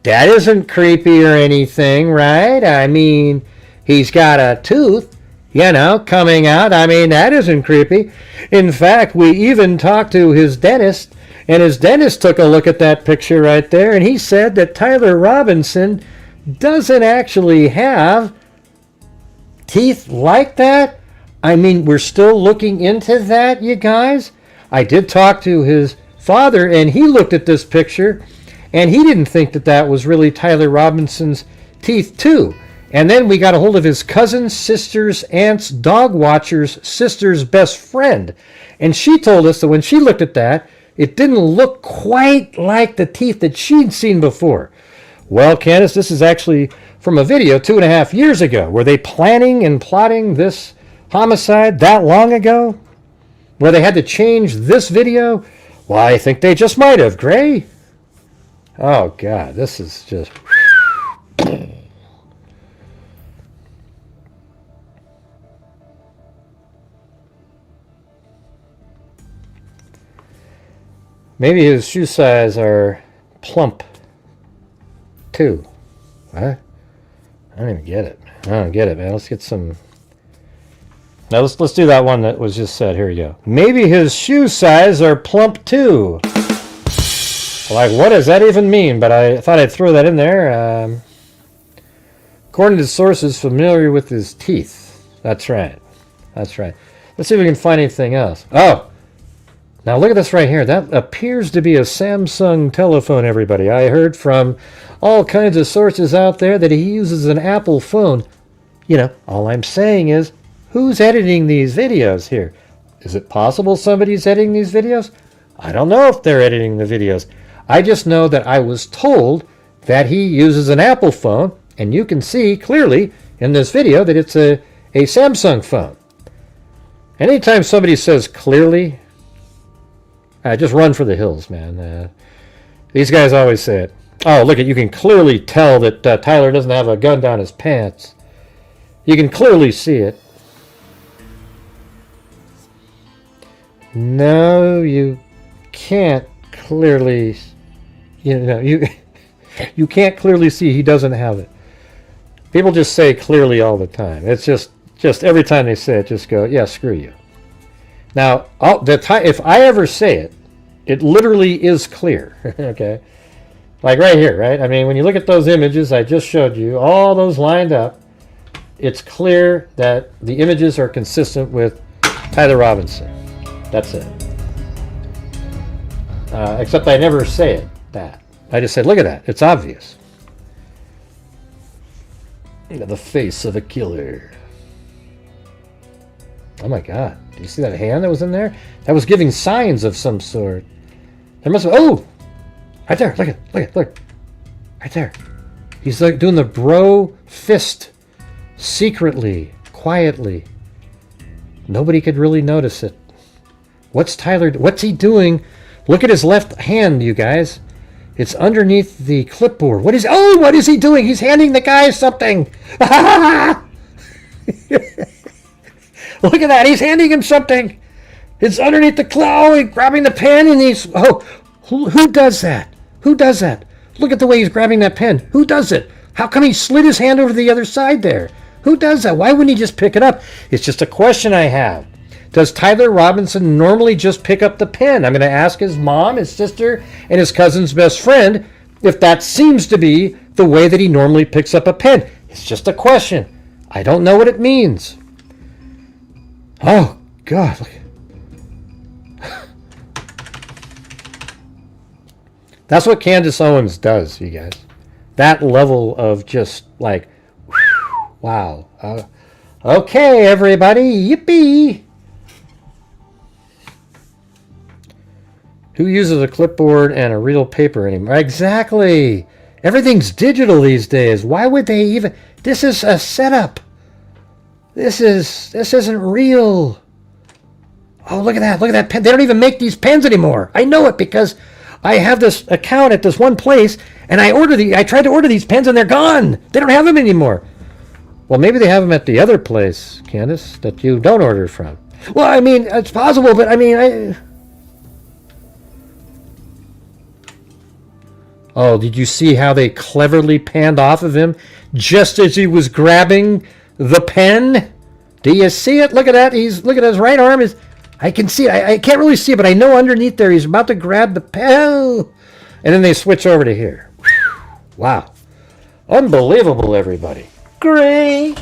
that isn't creepy or anything, right? I mean, he's got a tooth, you know, coming out. I mean, that isn't creepy. In fact, we even talked to his dentist, and his dentist took a look at that picture right there, and he said that Tyler Robinson doesn't actually have teeth like that. I mean, we're still looking into that, you guys. I did talk to his father, and he looked at this picture, and he didn't think that that was really Tyler Robinson's teeth too. And then we got a hold of his cousin's sister's aunt's dog watcher's sister's best friend, and she told us that when she looked at that, it didn't look quite like the teeth that she'd seen before. Well, Candace, this is actually from a video 2.5 years ago. Were they planning and plotting this homicide that long ago, where they had to change this video? Well, I think they just might have, Gray. Oh, God, this is just... Maybe his shoe size are plump, too. What? I don't even get it. I don't get it, man. Let's get some... Now, let's do that one that was just said. Here we go. Maybe his shoe size are plump, too. Like, what does that even mean? But I thought I'd throw that in there. According to sources familiar with his teeth. That's right. That's right. Let's see if we can find anything else. Oh! Now, look at this right here. That appears to be a Samsung telephone, everybody. I heard from all kinds of sources out there that he uses an Apple phone. You know, all I'm saying is, who's editing these videos here? Is it possible somebody's editing these videos? I don't know if they're editing the videos. I just know that I was told that he uses an Apple phone, and you can see clearly in this video that it's a Samsung phone. Anytime somebody says clearly, just run for the hills, man. These guys always say it. Oh, look, you can clearly tell that Tyler doesn't have a gun down his pants. You can clearly see it. No, you can't clearly, you can't clearly see he doesn't have it. People just say clearly all the time. It's just every time they say it, just go, yeah, screw you. Now, if I ever say it, it literally is clear, okay? Like right here, right? I mean, when you look at those images I just showed you, all those lined up, it's clear that the images are consistent with Tyler Robinson. That's it. Except I never say it, that. I just said, look at that. It's obvious. The face of a killer. Oh my God. Do you see that hand that was in there? That was giving signs of some sort. There must have... Oh! Right there. Look. Right there. He's like doing the bro fist. Secretly. Quietly. Nobody could really notice it. What's he doing? Look at his left hand, you guys. It's underneath the clipboard. What is he doing? He's handing the guy something. Look at that. He's handing him something. It's underneath the cloud. He's grabbing the pen and he's... Oh, who does that? Who does that? Look at the way he's grabbing that pen. Who does it? How come he slid his hand over to the other side there? Who does that? Why wouldn't he just pick it up? It's just a question I have. Does Tyler Robinson normally just pick up the pen? I'm going to ask his mom, his sister, and his cousin's best friend if that seems to be the way that he normally picks up a pen. It's just a question. I don't know what it means. Oh, God. Look. That's what Candace Owens does, you guys. That level of just like, whew, wow. Okay, everybody. Yippee. Who uses a clipboard and a real paper anymore? Exactly. Everything's digital these days. Why would they even... This is a setup. This isn't real. Oh, look at that. Look at that pen. They don't even make these pens anymore. I know it because I have this account at this one place and I tried to order these pens and they're gone. They don't have them anymore. Well, maybe they have them at the other place, Candace, that you don't order from. Well, I mean, it's possible, but I mean, Oh, did you see how they cleverly panned off of him just as he was grabbing the pen? Do you see it? Look at that. Look at his right arm. I can see it. I can't really see it, but I know underneath there he's about to grab the pen. And then they switch over to here. Whew. Wow. Unbelievable, everybody. Gray,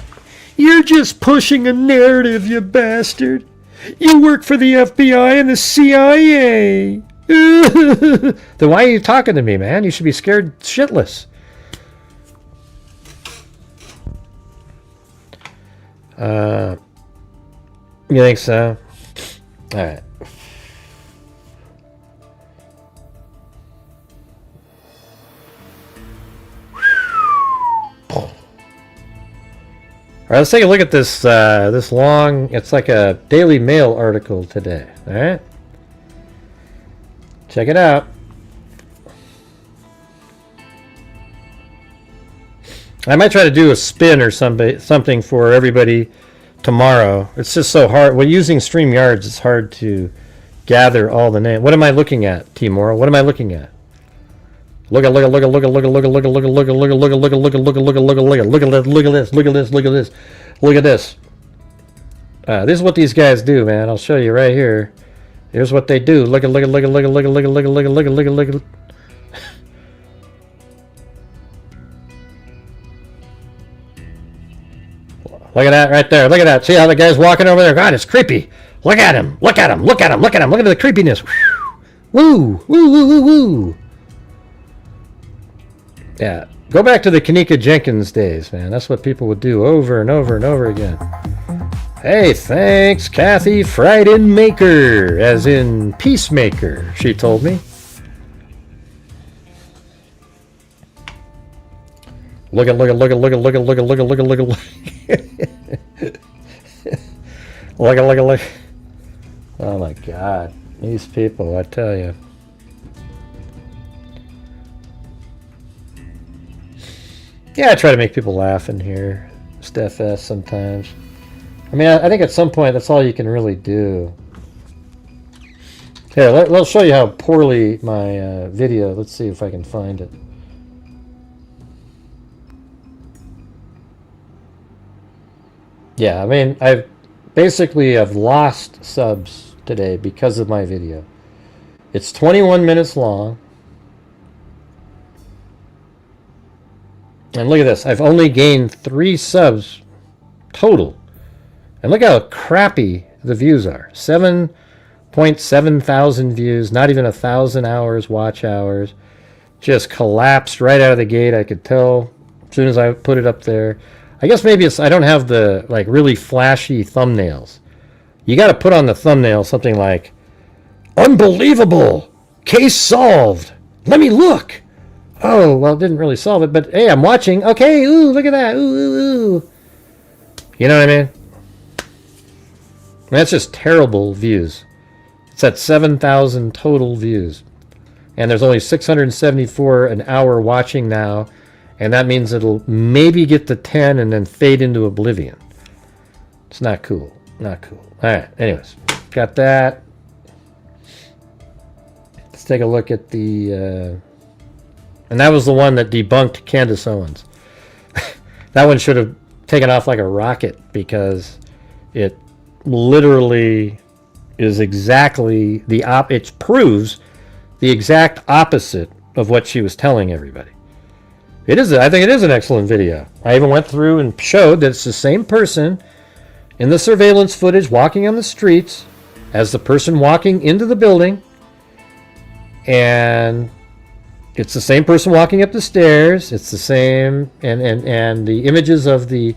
you're just pushing a narrative, you bastard. You work for the FBI and the CIA. Then why are you talking to me, man? You should be scared shitless. You think so? All right. All right, let's take a look at this this long, it's like a Daily Mail article today. All right? Check it out. I might try to do a spin or something for everybody tomorrow. It's just so hard. Well, using StreamYards, it's hard to gather all the names. What am I looking at, Timor? What am I looking at? Look at this. This is what these guys do, man. I'll show you right here. Here's what they do. Look at. Look at that right there. Look at that. See how the guy's walking over there? God, it's creepy. Look at him. Look at him. Look at him. Look at him. Look at the creepiness. Woo. Woo, woo, woo, woo. Yeah. Go back to the Kanika Jenkins days, man. That's what people would do over and over and over again. Hey, thanks, Kathy Freidenmaker, as in peacemaker, she told me. Look at. Oh my God, these people, I tell you. Yeah, I try to make people laugh in here, Steph S sometimes. I mean, I think at some point that's all you can really do. Here, let's show you how poorly my video. Let's see if I can find it. Yeah, I mean, I've lost subs today because of my video. It's 21 minutes long. And look at this. I've only gained 3 subs total. And look how crappy the views are. 7.7 thousand views, not even 1,000 hours, watch hours. Just collapsed right out of the gate. I could tell as soon as I put it up there. I guess maybe I don't have the like really flashy thumbnails. You got to put on the thumbnail something like, unbelievable, case solved, let me look. Oh, well, it didn't really solve it, but hey, I'm watching. Okay, ooh, look at that. Ooh, ooh, ooh. You know what I mean? That's just terrible views. It's at 7,000 total views. And there's only 674 an hour watching now. And that means it'll maybe get to 10 and then fade into oblivion. It's not cool. Not cool. All right. Anyways, got that. Let's take a look at the... and that was the one that debunked Candace Owens. That one should have taken off like a rocket because it literally is exactly the it proves the exact opposite of what she was telling everybody. It is, I think it is an excellent video. I even went through and showed that it's the same person in the surveillance footage walking on the streets as the person walking into the building, and it's the same person walking up the stairs. It's the same, and the images of the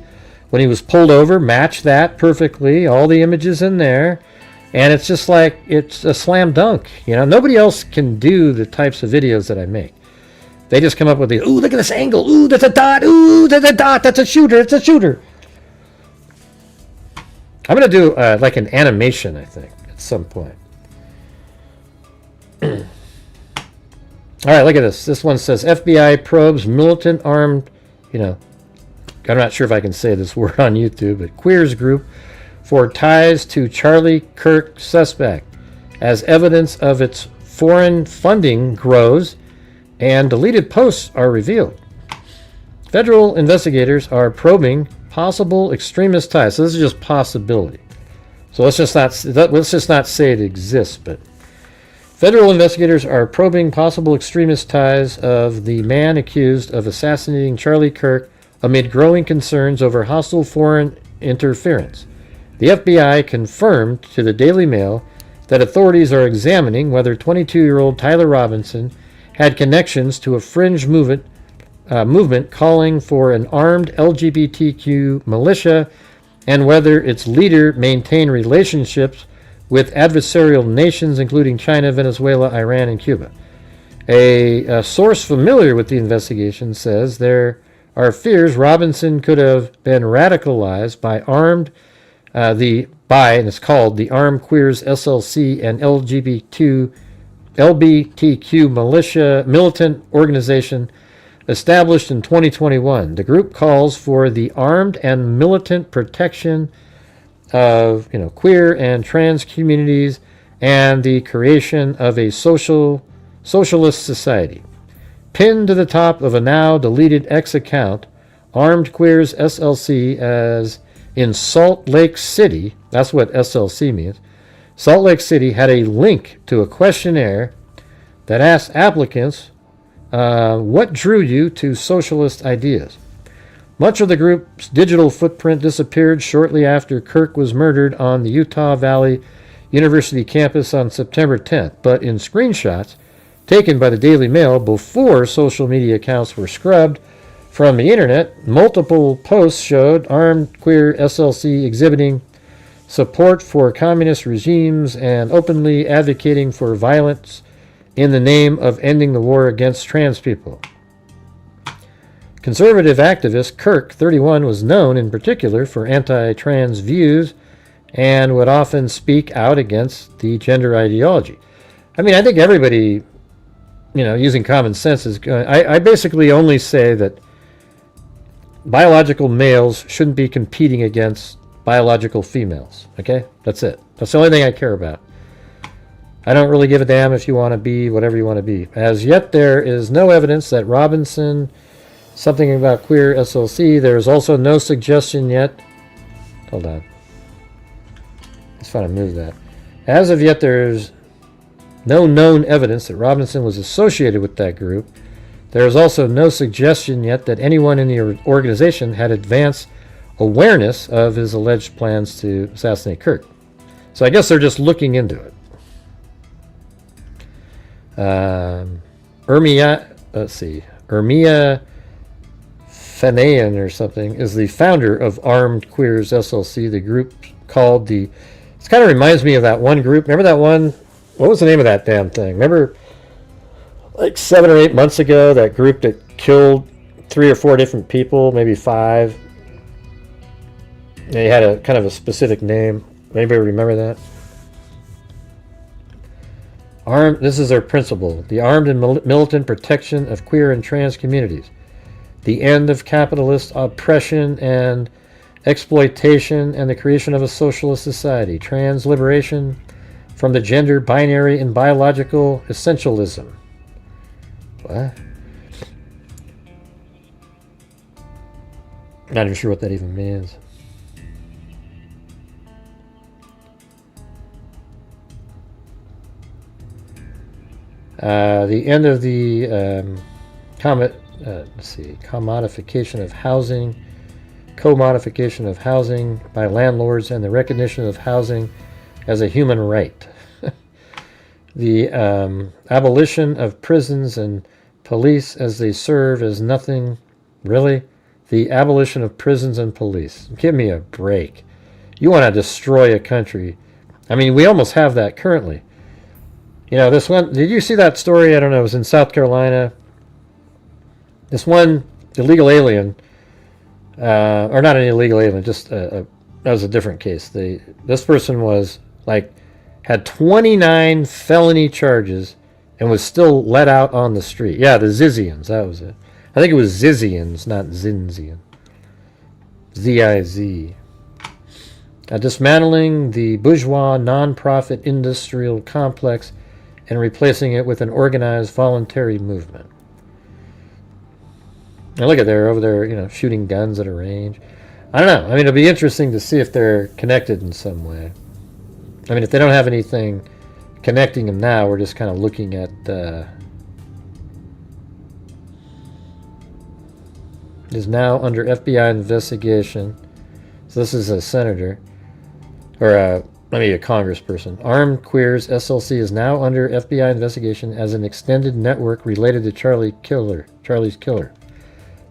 when he was pulled over match that perfectly. All the images in there, and it's just like it's a slam dunk. You know, nobody else can do the types of videos that I make. They just come up with the, ooh, look at this angle. Ooh, that's a dot. Ooh, that's a dot. That's a shooter. It's a shooter. I'm going to do like an animation, I think, at some point. All right, look at this. This one says, FBI probes militant armed, you know, I'm not sure if I can say this word on YouTube, but queers group for ties to Charlie Kirk suspect as evidence of its foreign funding grows and deleted posts are revealed. Federal investigators are probing possible extremist ties. So this is just possibility. So let's just not say it exists, but federal investigators are probing possible extremist ties of the man accused of assassinating Charlie Kirk amid growing concerns over hostile foreign interference. The FBI confirmed to the Daily Mail that authorities are examining whether 22-year-old Tyler Robinson had connections to a fringe movement calling for an armed LGBTQ militia and whether its leader maintained relationships with adversarial nations including China, Venezuela, Iran, and Cuba. A source familiar with the investigation says there are fears Robinson could have been radicalized by and it's called the Armed Queers SLC and LGBTQ militant organization established in 2021. The group calls for the armed and militant protection of queer and trans communities and the creation of a socialist society. Pinned to the top of a now deleted X account, Armed Queers SLC as in Salt Lake City, that's what SLC means, Salt Lake City had a link to a questionnaire that asked applicants, what drew you to socialist ideas? Much of the group's digital footprint disappeared shortly after Kirk was murdered on the Utah Valley University campus on September 10th, but in screenshots taken by the Daily Mail before social media accounts were scrubbed from the internet, multiple posts showed Armed Queer SLC exhibiting support for communist regimes and openly advocating for violence in the name of ending the war against trans people. Conservative activist Kirk, 31, was known in particular for anti-trans views and would often speak out against the gender ideology. I mean, I think everybody, using common sense is going... I basically only say that biological males shouldn't be competing against biological females. Okay? That's it. That's the only thing I care about. I don't really give a damn if you want to be whatever you want to be. As yet, there is no evidence that Robinson, something about queer SLC, there is also no suggestion yet. Hold on. Let's try to move that. As of yet, there's no known evidence that Robinson was associated with that group. There is also no suggestion yet that anyone in the organization had advanced awareness of his alleged plans to assassinate Kirk. So I guess they're just looking into it. Ermia Fanayan or something is the founder of Armed Queers SLC, the group called the This kind of reminds me of that one group. Remember that one? What was the name of that damn thing? Remember, like 7 or 8 months ago, that group that killed 3 or 4 different people, maybe 5. They had a kind of a specific name. Anybody remember that? This is their principle: the armed and militant protection of queer and trans communities, the end of capitalist oppression and exploitation, and the creation of a socialist society, trans liberation from the gender binary and biological essentialism. What? Not even sure what that even means. The end of the commodification of housing, co-modification of housing by landlords, and the recognition of housing as a human right. The abolition of prisons and police as they serve as nothing. Really? The abolition of prisons and police. Give me a break. You want to destroy a country. I mean, we almost have that currently. You know, this one, did you see that story? I don't know, it was in South Carolina. This one illegal alien, or not an illegal alien, just that was a different case. This person was like, had 29 felony charges and was still let out on the street. Yeah, the Zizians, that was it. I think it was Zizians, not Zinzian. Z-I-Z. Dismantling the bourgeois non-profit industrial complex and replacing it with an organized voluntary movement. And look at they're over there, you know, shooting guns at a range. I don't know. I mean, it'll be interesting to see if they're connected in some way. I mean, if they don't have anything connecting them now, we're just kind of looking at is now under FBI investigation. So this is a senator, or a congressperson. Armed Queers SLC is now under FBI investigation as an extended network related to Charlie's killer.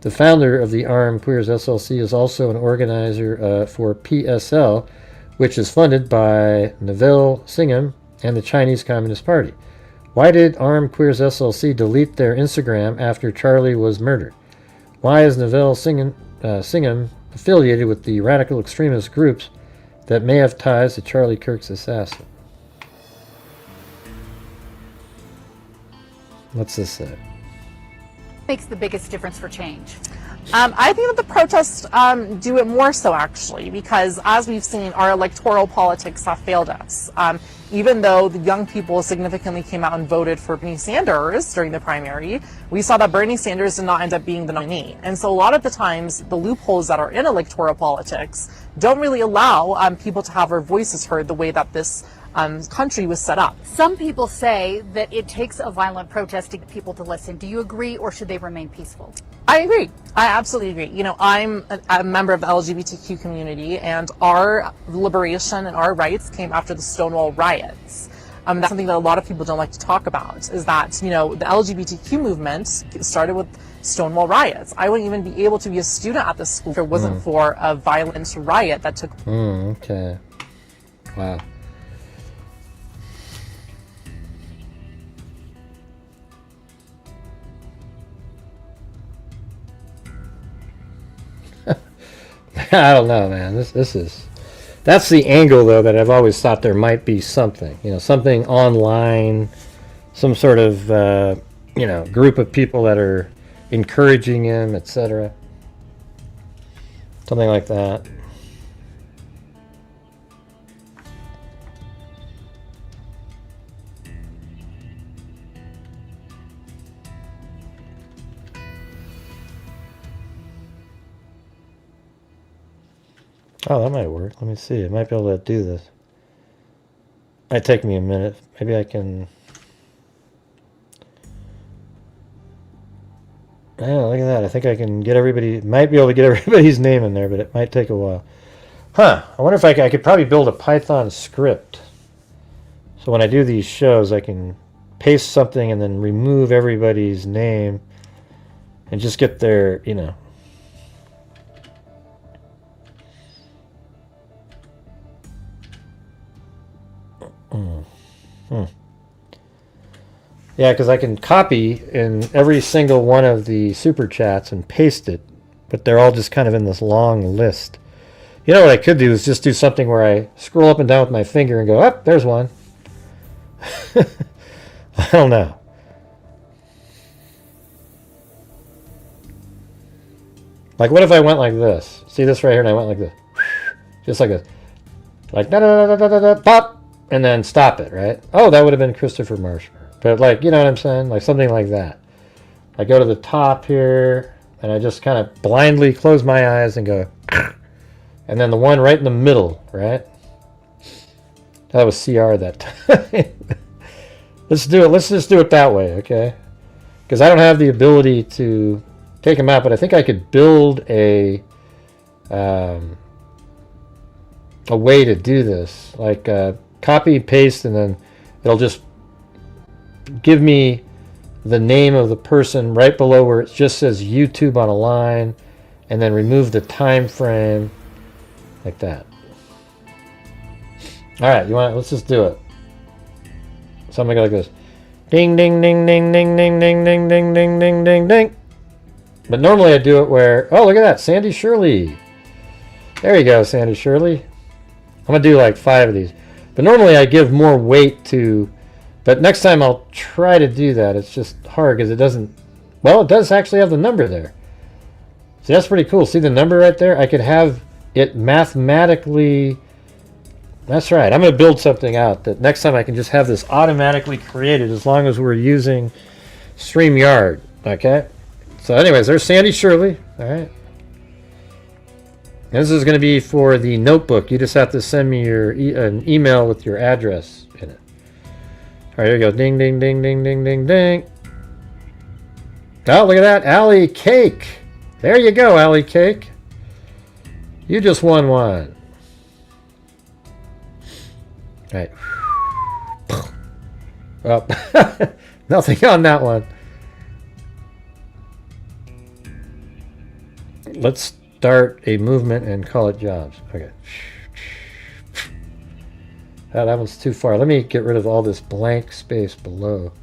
The founder of the Armed Queers SLC is also an organizer for PSL, which is funded by Neville Singham and the Chinese Communist Party. Why did Armed Queers SLC delete their Instagram after Charlie was murdered? Why is Neville Singham affiliated with the radical extremist groups that may have ties to Charlie Kirk's assassin? What's this say? Makes the biggest difference for change? I think that the protests do it more so, actually, because as we've seen, our electoral politics have failed us. Even though the young people significantly came out and voted for Bernie Sanders during the primary, we saw that Bernie Sanders did not end up being the nominee. And so a lot of the times, the loopholes that are in electoral politics don't really allow people to have their voices heard the way that this country was set up. Some people say that it takes a violent protest to get people to listen. Do you agree, or should they remain peaceful? I agree. I absolutely agree. You know, I'm a member of the LGBTQ community, and our liberation and our rights came after the Stonewall riots. That's something that a lot of people don't like to talk about, is that, you know, the LGBTQ movement started with Stonewall riots. I wouldn't even be able to be a student at this school if it wasn't for a violent riot that took place. Okay. Wow. I don't know, man. That's the angle, though, that I've always thought there might be something. You know, something online, some sort of, you know, group of people that are encouraging him, etc. Something like that. Oh, that might work. Let me see. I might be able to do this. Might take me a minute. Maybe I can... Oh, look at that. I think I can get everybody... Might be able to get everybody's name in there, but it might take a while. Huh. I wonder if I could probably build a Python script. So when I do these shows, I can paste something and then remove everybody's name and just get their, you know... Yeah, because I can copy in every single one of the super chats and paste it, but they're all just kind of in this long list. You know what I could do is just do something where I scroll up and down with my finger and go, up, there's one. I don't know. Like, what if I went like this? See this right here, and I went like this. Just like this. Like, da-da-da-da-da-da, pop, and then stop it, right? Oh, that would have been Christopher Marshall. But, like, you know what I'm saying? Like, something like that. I go to the top here, and I just kind of blindly close my eyes and go, and then the one right in the middle, right? That was CR that time. Let's do it. Let's just do it that way, okay? Because I don't have the ability to take them out, but I think I could build a way to do this. Like, copy, paste, and then it'll just give me the name of the person right below where it just says YouTube on a line, and then remove the time frame like that. All right, let's just do it. Something like this. Ding, ding, ding, ding, ding, ding, ding, ding, ding, ding, ding, ding, ding. But normally I do it where, oh, look at that, Sandy Shirley. There you go, Sandy Shirley. I'm going to do like 5 of these. But normally I give more weight to, but next time I'll try to do that. It's just hard because it doesn't, well, it does actually have the number there. See, that's pretty cool. See the number right there? I could have it mathematically, that's right. I'm going to build something out that next time I can just have this automatically created as long as we're using StreamYard, okay? So anyways, there's Sandy Shirley, all right? And this is going to be for the notebook. You just have to send me an email with your address in it. All right, here we go. Ding, ding, ding, ding, ding, ding, ding. Oh, look at that. Allie Cake. There you go, Allie Cake. You just won one. All right. Oh, nothing on that one. Let's start a movement and call it jobs. Okay. Oh, that one's too far. Let me get rid of all this blank space below.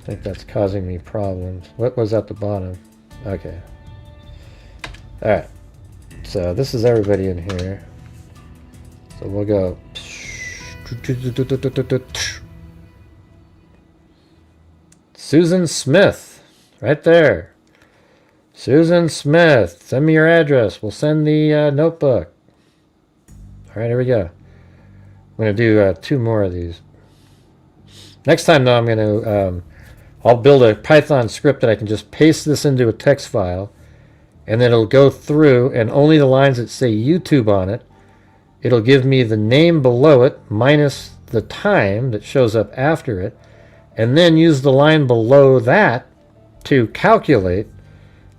I think that's causing me problems. What was at the bottom? Okay. All right. So this is everybody in here. So we'll go. Susan Smith, right there. Susan Smith, send me your address. We'll send the notebook. All right, here we go. I'm going to do 2 more of these. Next time, though, I'm going to, I'll build a Python script that I can just paste this into a text file, and then it'll go through, and only the lines that say YouTube on it, it'll give me the name below it, minus the time that shows up after it, and then use the line below that to calculate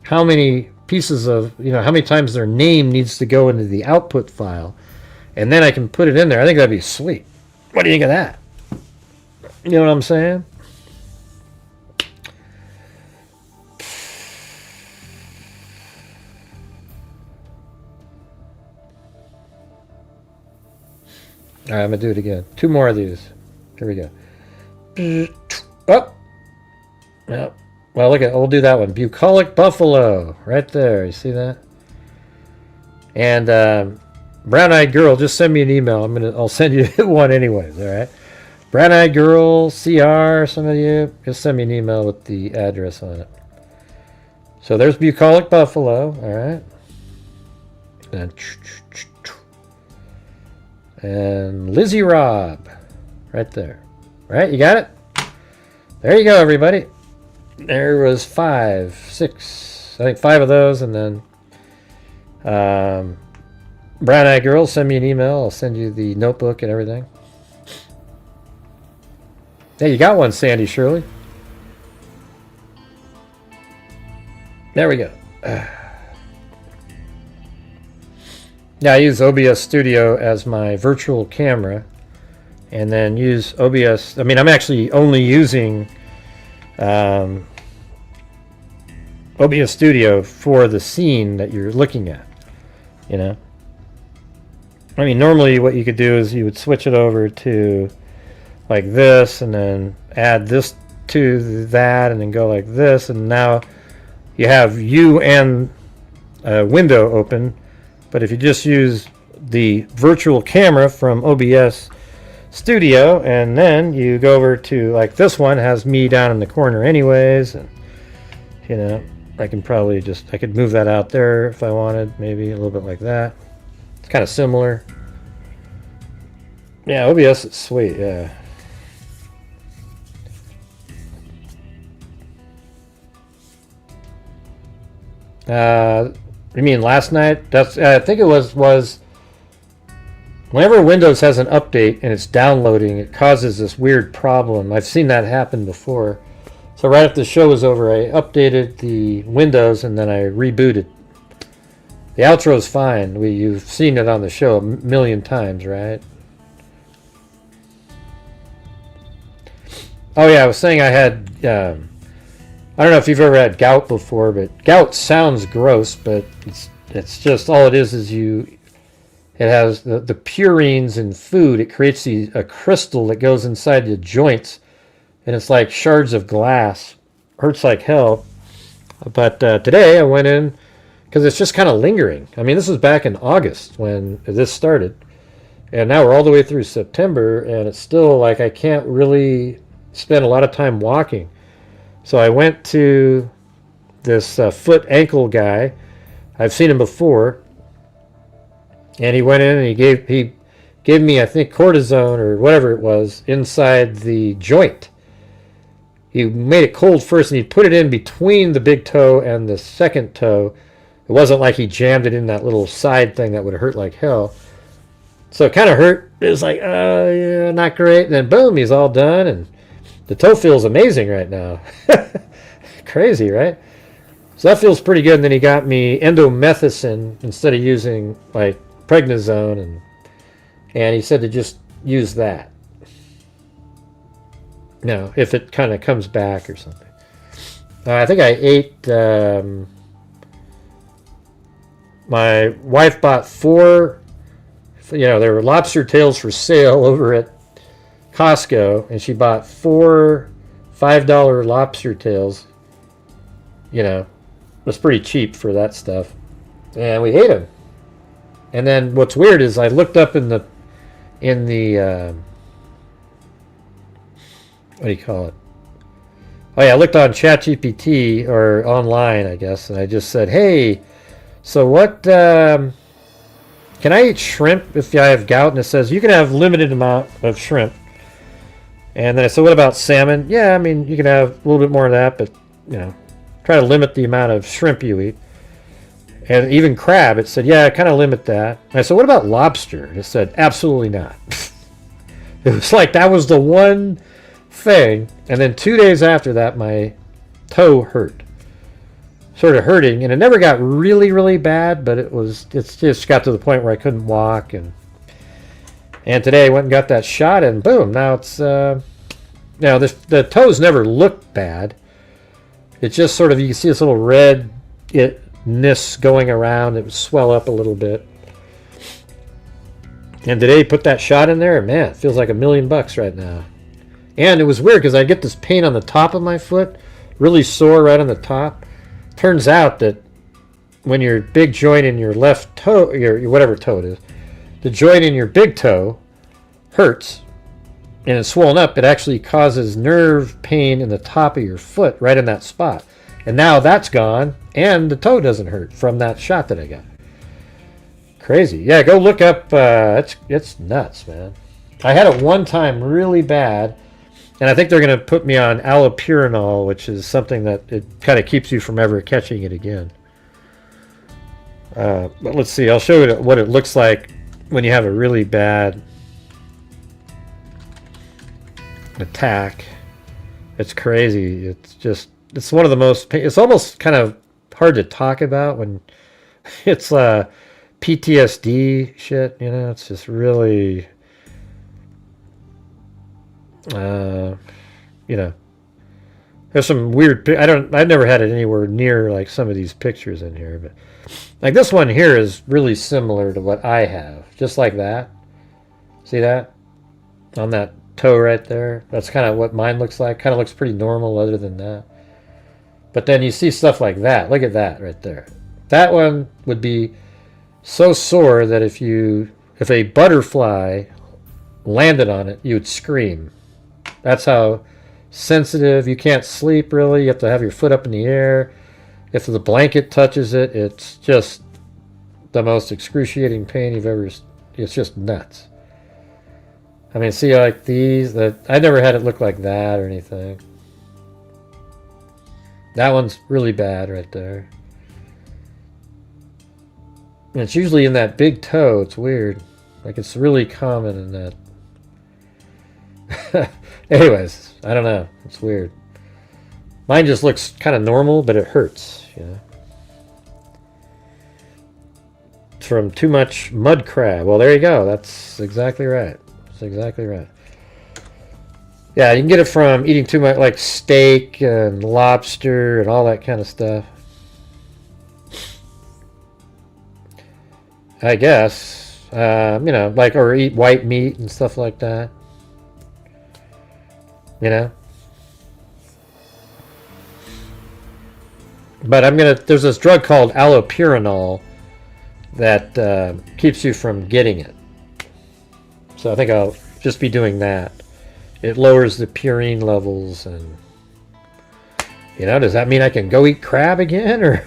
how many pieces of, how many times their name needs to go into the output file. And then I can put it in there. I think that'd be sweet. What do you think of that? You know what I'm saying? All right, I'm going to do it again. 2 more of these. Here we go. Oh! Yep. Well, look at, we'll do that one. Bucolic Buffalo, right there. You see that? And Brown-Eyed Girl, just send me an email. I'll send you one anyways. All right. Brown-Eyed Girl, CR, some of you, just send me an email with the address on it. So there's Bucolic Buffalo. All right. And Lizzie Rob, right there. Right, you got it? There you go, everybody. There was 5, 6, I think 5 of those, and then Brown-Eyed Girl, send me an email. I'll send you the notebook and everything. Hey, you got one, Sandy Shirley. There we go. Yeah, I use OBS Studio as my virtual camera, and then use OBS. I mean, I'm actually only using OBS Studio for the scene that you're looking at, I mean, normally what you could do is you would switch it over to like this, and then add this to that, and then go like this, and now you have you and a window open. But if you just use the virtual camera from OBS Studio, and then you go over to, like, this one has me down in the corner anyways, and you know, I could move that out there if I wanted, maybe a little bit like that. It's kind of similar. Yeah, OBS is sweet. Yeah. You mean last night? That's I think it was whenever Windows has an update and it's downloading, it causes this weird problem. I've seen that happen before. So right after the show was over, I updated the Windows and then I rebooted. The outro is fine. You've seen it on the show a million times, right? Oh yeah, I was saying I had, I don't know if you've ever had gout before, but gout sounds gross, but it's just, all it is it has the purines in food. It creates a crystal that goes inside the joints, and it's like shards of glass. Hurts like hell. But today I went in, because it's just kind of lingering. I mean, this was back in August when this started, and now we're all the way through September, and it's still like I can't really spend a lot of time walking. So I went to this foot ankle guy. I've seen him before, and he went in and he gave me, I think, cortisone or whatever it was inside the joint. He made it cold first, and he put it in between the big toe and the second toe. It wasn't like he jammed it in that little side thing that would hurt like hell. So it kind of hurt. It was like, yeah, not great. And then boom, he's all done, and the toe feels amazing right now. Crazy, right? So that feels pretty good. And then he got me endomethacin instead of using like prednisone, and he said to just use that. No, if it kind of comes back or something. I think I ate. My wife bought 4. There were lobster tails for sale over at Costco, and she bought 4 $5 lobster tails. It was pretty cheap for that stuff, and we ate them. And then what's weird is I looked up in the what do you call it? Oh yeah, I looked on ChatGPT or online, I guess, and I just said, "Hey, so what? Can I eat shrimp if I have gout?" And it says you can have limited amount of shrimp. And then I said, "What about salmon?" Yeah, I mean you can have a little bit more of that, but try to limit the amount of shrimp you eat. And even crab, it said, yeah, kind of limit that. And I said, what about lobster? And it said, absolutely not. It was like that was the one thing. And then 2 days after that, my toe hurt. Sort of hurting. And it never got really, really bad, but it's just got to the point where I couldn't walk. And today I went and got that shot, and boom, now it's, the toes never looked bad. It's just sort of, you can see this little redness going around. It would swell up a little bit. And today, put that shot in there, man, it feels like $1 million right now. And it was weird because I get this pain on the top of my foot, really sore right on the top. Turns out that when your big joint in your left toe, your whatever toe it is, the joint in your big toe hurts, and it's swollen up, it actually causes nerve pain in the top of your foot, right in that spot. And now that's gone, and the toe doesn't hurt from that shot that I got. Crazy. Yeah, go look up, it's nuts, man. I had it one time really bad, and I think they're going to put me on allopurinol, which is something that it kind of keeps you from ever catching it again. But let's see, I'll show you what it looks like when you have a really bad attack. It's crazy. It's one of the most, it's almost kind of hard to talk about when it's PTSD shit, it's just really there's some weird, I've never had it anywhere near like some of these pictures in here, but like this one here is really similar to what I have, just like that. See that on that toe right there. That's kind of what mine looks like. Kind of looks pretty normal other than that. But then you see stuff like that. Look at that right there. That one would be so sore that if a butterfly landed on it, you would scream. That's how sensitive. You can't sleep really. You have to have your foot up in the air. If the blanket touches it, it's just the most excruciating pain you've ever. It's just nuts. I mean, see, like these. I never had it look like that or anything. That one's really bad right there. And it's usually in that big toe. It's weird. Like, it's really common in that. Anyways, I don't know. It's weird. Mine just looks kind of normal, but it hurts, you know. It's from too much mud crab. Well, there you go. That's exactly right. That's exactly right. Yeah, you can get it from eating too much, like steak and lobster and all that kind of stuff. I guess. You know, like, or eat white meat and stuff like that. You know? But there's this drug called allopurinol that keeps you from getting it. So I think I'll just be doing that. It lowers the purine levels, and you know, does that mean I can go eat crab again, or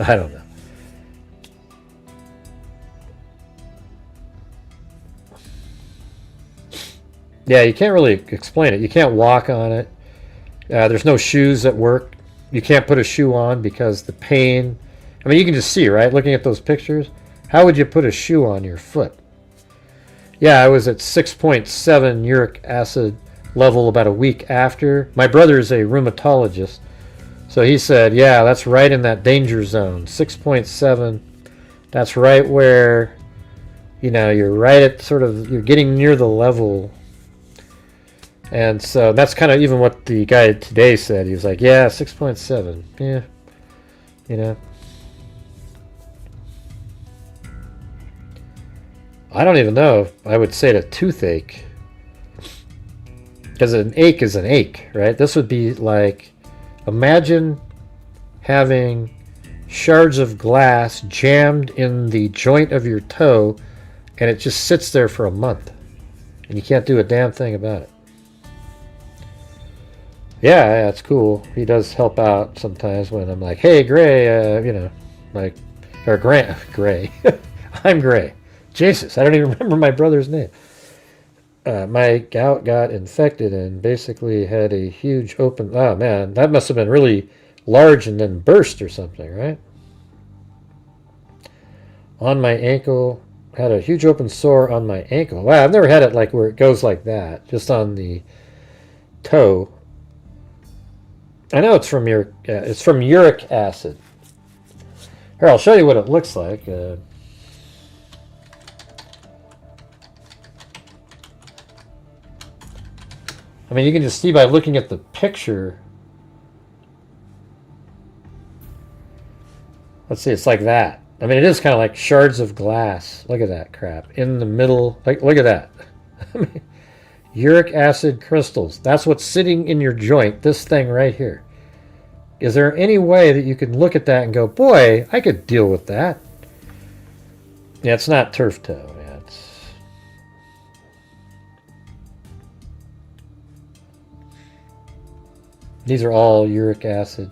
I don't know. Yeah, you can't really explain it. You can't walk on it. There's no shoes that work. You can't put a shoe on because the pain. I mean, you can just see, right? Looking at those pictures. How would you put a shoe on your foot? Yeah, I was at 6.7 uric acid level about a week after. My brother's a rheumatologist. So he said, yeah, that's right in that danger zone. 6.7. That's right where, you know, you're right at sort of, you're getting near the level. And so that's kind of even what the guy today said. He was like, yeah, 6.7. Yeah, you know. I don't even know if I would say it a toothache. Because an ache is an ache, right? This would be like, imagine having shards of glass jammed in the joint of your toe, and it just sits there for a month. And you can't do a damn thing about it. Yeah, it's cool. He does help out sometimes when I'm like, hey, Gray, you know, like, or Grant, Gray. I'm Gray. Jesus, I don't even remember my brother's name. My gout got infected and basically had a huge open... Oh, man, that must have been really large and then burst or something, right? On my ankle, had a huge open sore on my ankle. Wow, I've never had it like where it goes like that, just on the toe. I know it's from uric acid. Here, I'll show you what it looks like. I mean, you can just see by looking at the picture. Let's see, it's like that. I mean, it is kind of like shards of glass. Look at that crap. In the middle. Like, look at that. I mean, uric acid crystals. That's what's sitting in your joint. This thing right here. Is there any way that you can look at that and go, boy, I could deal with that? Yeah, it's not turf toe. Yeah, it's... These are all uric acid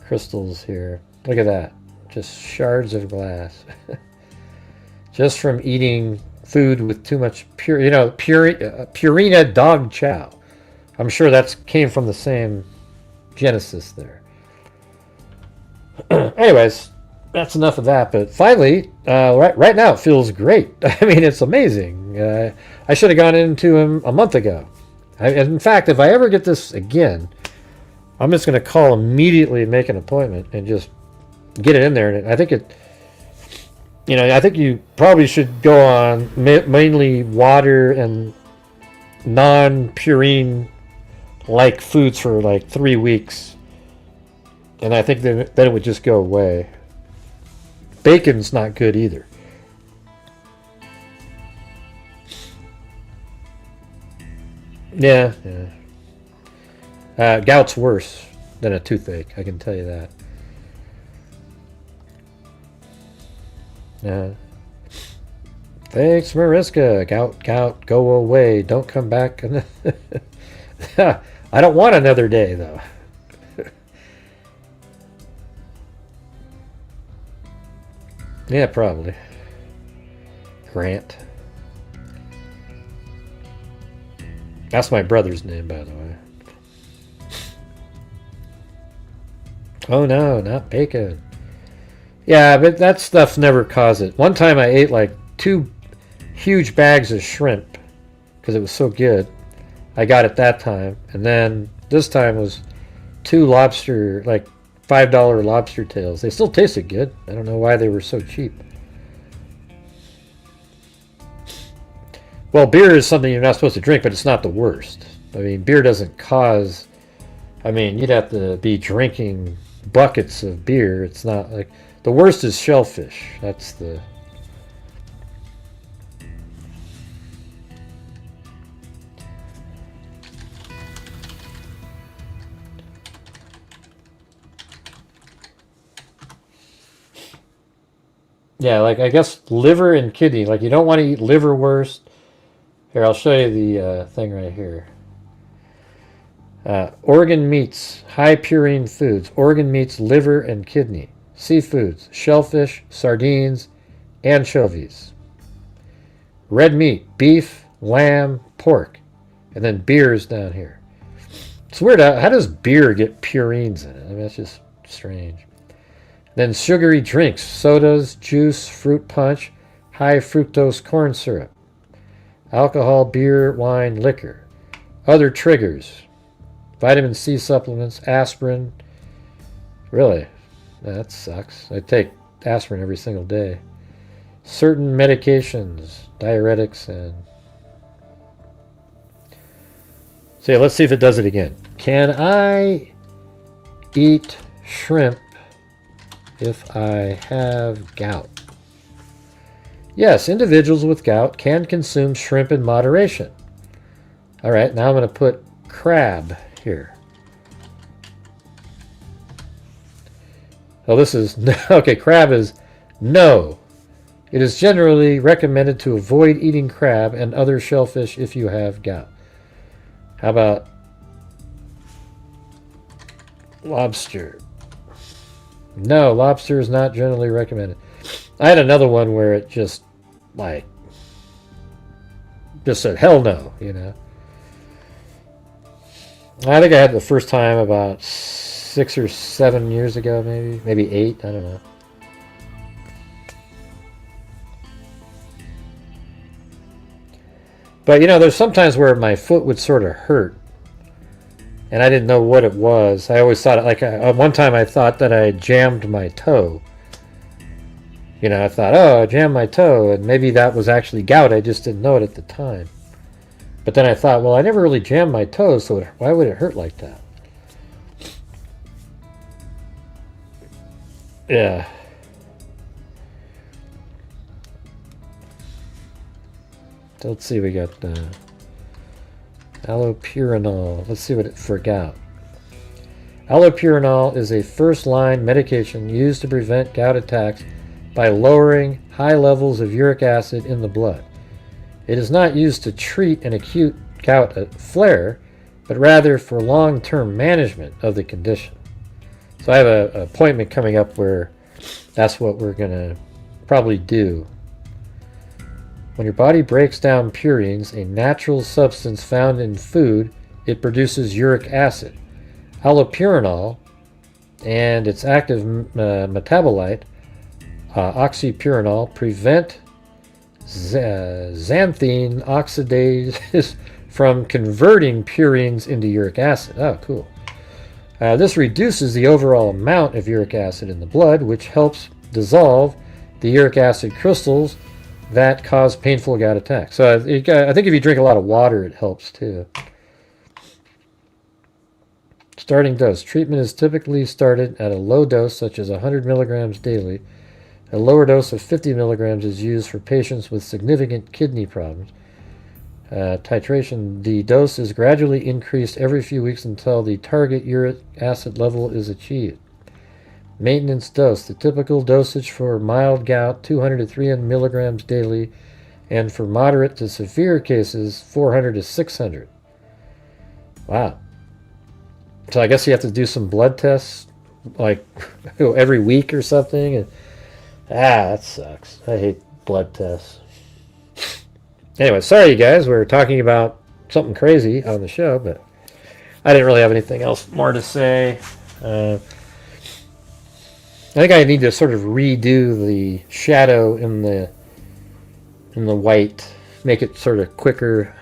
crystals here. Look at that. Just shards of glass. Just from eating food with too much Purina dog chow. I'm sure that came from the same genesis there. Anyways, that's enough of that. But finally, right now it feels great. I mean, it's amazing. I should have gone into him a month ago. In fact, if I ever get this again, I'm just going to call immediately and make an appointment and just get it in there. And I think it, you know, I think you probably should go on mainly water and non-purine like foods for like 3 weeks. And I think then it would just go away. Bacon's not good either. Yeah, yeah. Gout's worse than a toothache, I can tell you that. Yeah. Thanks, Mariska. Gout, go away. Don't come back. I don't want another day, though. Yeah, probably. Grant. That's my brother's name, by the way. Oh no, not bacon. Yeah, but that stuff never caused it. One time I ate like 2 huge bags of shrimp because it was so good. I got it that time. And then this time was 2 lobster, like $5 lobster tails. They still tasted good. I don't know why they were so cheap. Well, beer is something you're not supposed to drink, but it's not the worst. I mean, beer doesn't cause... I mean, you'd have to be drinking buckets of beer. It's not like... The worst is shellfish. That's the... Yeah, like I guess liver and kidney. Like you don't want to eat liverwurst. Here, I'll show you the thing right here. Organ meats, high purine foods. Organ meats, liver and kidney. Seafoods, shellfish, sardines, anchovies. Red meat, beef, lamb, pork. And then beers down here. It's weird. How does beer get purines in it? I mean, that's just strange. Then sugary drinks, sodas, juice, fruit punch, high fructose corn syrup. Alcohol, beer, wine, liquor. Other triggers. Vitamin C supplements, aspirin. Really? That sucks. I take aspirin every single day. Certain medications, diuretics, and... So yeah, let's see if it does it again. Can I eat shrimp if I have gout? Yes, individuals with gout can consume shrimp in moderation. All right, now I'm going to put crab here. Oh, this is... Okay, crab is no. It is generally recommended to avoid eating crab and other shellfish if you have gout. How about lobster? No, lobster is not generally recommended. I had another one where it just, like, just said, hell no, you know. I think I had the first time about 6 or 7 years ago, maybe 8, I don't know. But, you know, there's sometimes where my foot would sort of hurt. And I didn't know what it was. I always thought, like, one time I thought that I jammed my toe. You know, I thought, oh, I jammed my toe. And maybe that was actually gout. I just didn't know it at the time. But then I thought, well, I never really jammed my toe, so why would it hurt like that? Yeah. So let's see, we got allopurinol. Let's see what it for gout. Allopurinol is a first-line medication used to prevent gout attacks by lowering high levels of uric acid in the blood. It is not used to treat an acute gout flare, but rather for long-term management of the condition. So I have an appointment coming up where that's what we're going to probably do. When your body breaks down purines, a natural substance found in food, it produces uric acid. Allopurinol and its active metabolite, oxypurinol, prevent xanthine oxidase from converting purines into uric acid. Oh, cool. This reduces the overall amount of uric acid in the blood, which helps dissolve the uric acid crystals that cause painful gout attacks. So I think if you drink a lot of water, it helps too. Starting dose. Treatment is typically started at a low dose, such as 100 milligrams daily. A lower dose of 50 milligrams is used for patients with significant kidney problems. titration. The dose is gradually increased every few weeks until the target uric acid level is achieved. Maintenance dose. The typical dosage for mild gout, 200 to 300 milligrams daily, and for moderate to severe cases, 400 to 600. Wow. So I guess you have to do some blood tests, like every week or something. And, that sucks. I hate blood tests. Anyway, sorry you guys, we were talking about something crazy on the show, but I didn't really have anything else more to say. I think I need to sort of redo the shadow in the white, make it sort of quicker.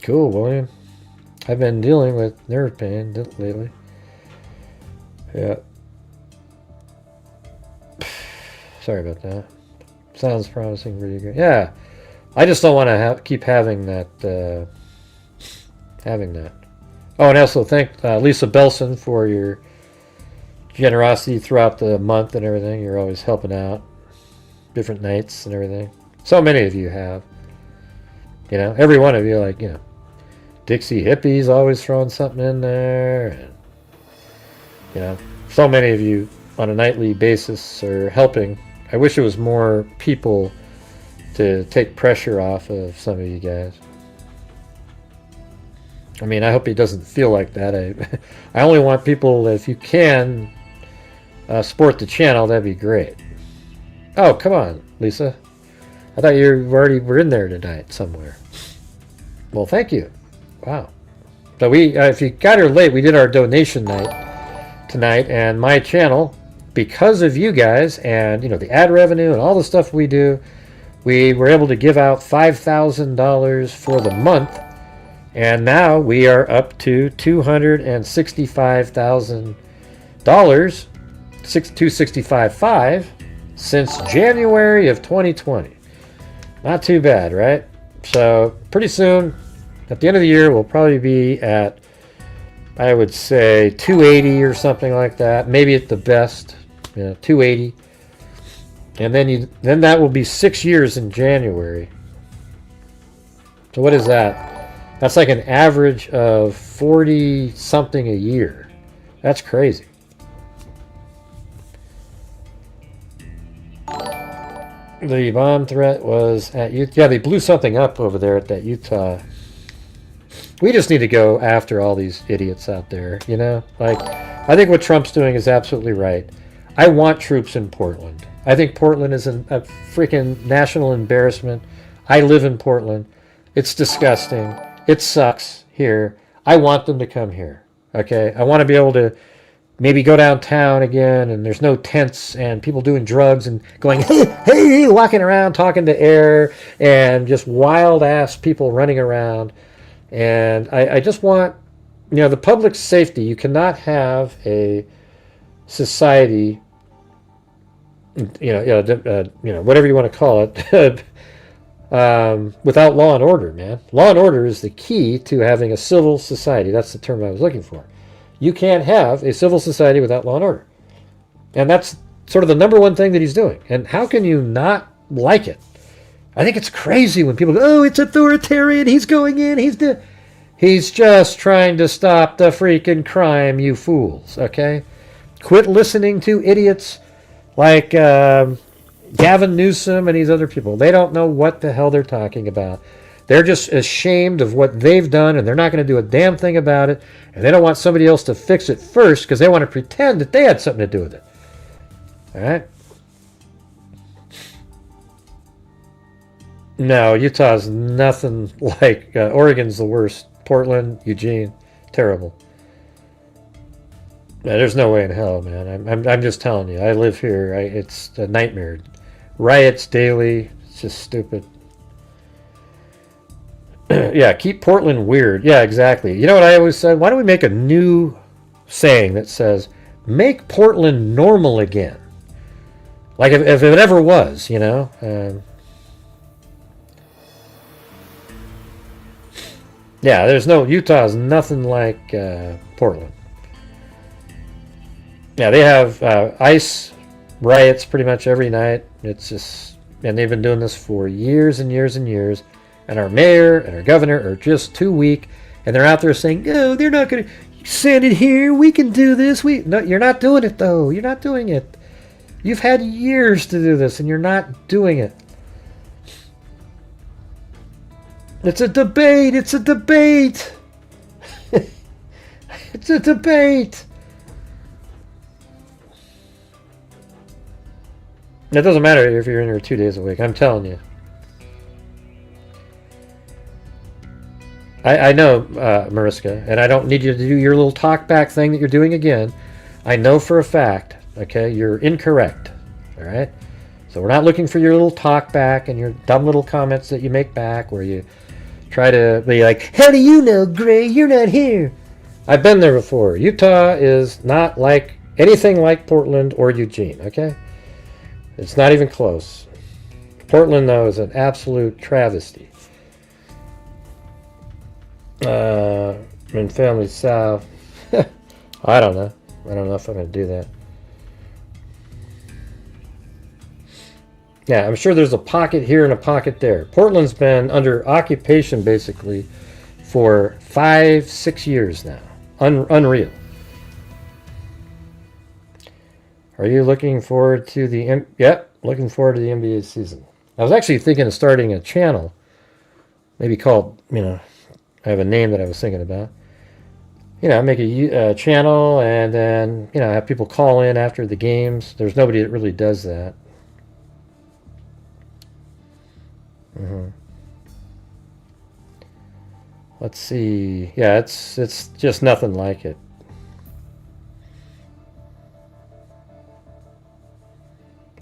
Cool, William. I've been dealing with nerve pain lately. Yeah. Sorry about that. Sounds promising for you guys. Yeah. I just don't want to keep having that. Oh, and also thank Lisa Belson for your generosity throughout the month and everything. You're always helping out. Different nights and everything. So many of you have. You know, every one of you, like, you know, Dixie Hippies always throwing something in there. And, you know, so many of you on a nightly basis are helping. I wish it was more people to take pressure off of some of you guys. I mean, I hope it doesn't feel like that. I only want people, if you can, support the channel, that'd be great. Oh, come on, Lisa. I thought you already were in there tonight somewhere. Well, thank you. Wow. So we, if you got here late, we did our donation night tonight, and my channel, because of you guys and, you know, the ad revenue and all the stuff we do, we were able to give out $5,000 for the month, and now we are up to $265,000, $265,500 since January of 2020. Not too bad, right? So pretty soon, at the end of the year, we'll probably be at, I would say, 280 or something like that. Maybe at the best, you know, 280. And then that will be 6 years in January. So what is that? That's like an average of 40 something a year. That's crazy. The bomb threat was at Utah. Yeah, they blew something up over there at that Utah. We just need to go after all these idiots out there, you know? Like, I think what Trump's doing is absolutely right. I want troops in Portland. I think Portland is a freaking national embarrassment. I live in Portland. It's disgusting. It sucks here. I want them to come here, okay? I want to be able to maybe go downtown again, and there's no tents and people doing drugs and going, hey, hey, walking around, talking to air, and just wild-ass people running around. And I just want, you know, the public safety. You cannot have a society, you know, whatever you want to call it, without law and order, man. Law and order is the key to having a civil society. That's the term I was looking for. You can't have a civil society without law and order. And that's sort of the number one thing that he's doing. And how can you not like it? I think it's crazy when people go, oh, it's authoritarian, he's going in, he's just trying to stop the freaking crime, you fools, okay? Quit listening to idiots like Gavin Newsom and these other people. They don't know what the hell they're talking about. They're just ashamed of what they've done, and they're not going to do a damn thing about it, and they don't want somebody else to fix it first because they want to pretend that they had something to do with it. All right? No, Utah's nothing like Oregon's the worst. Portland, Eugene, terrible. Yeah, there's no way in hell, man. I'm just telling you. I live here. It's a nightmare. Riots daily. It's just stupid. Yeah, keep Portland weird. Yeah, exactly. You know what I always said? Why don't we make a new saying that says, make Portland normal again? Like if it ever was, you know? Yeah, there's no, Utah's nothing like Portland. Yeah, they have ICE riots pretty much every night. It's just, and they've been doing this for years and years and years. And our mayor and our governor are just too weak, and they're out there saying, "No, they're not going to send it here. We can do this." No, you're not doing it though. You're not doing it. You've had years to do this, and you're not doing it. It's a debate. It's a debate. It's a debate. It doesn't matter if you're in here 2 days a week. I'm telling you. I know, Mariska, and I don't need you to do your little talk back thing that you're doing again. I know for a fact, okay, you're incorrect, all right? So we're not looking for your little talk back and your dumb little comments that you make back where you try to be like, "How do you know, Gray? You're not here." I've been there before. Utah is not like anything like Portland or Eugene, okay? It's not even close. Portland, though, is an absolute travesty. In Family South. I don't know. I don't know if I'm going to do that. Yeah, I'm sure there's a pocket here and a pocket there. Portland's been under occupation, basically, for 5-6 years now. Unreal. Are you looking forward to the... Yep, looking forward to the NBA season. I was actually thinking of starting a channel. Maybe called, I have a name that I was thinking about. Make a channel and then, have people call in after the games. There's nobody that really does that. Let's see. Yeah, it's just nothing like it.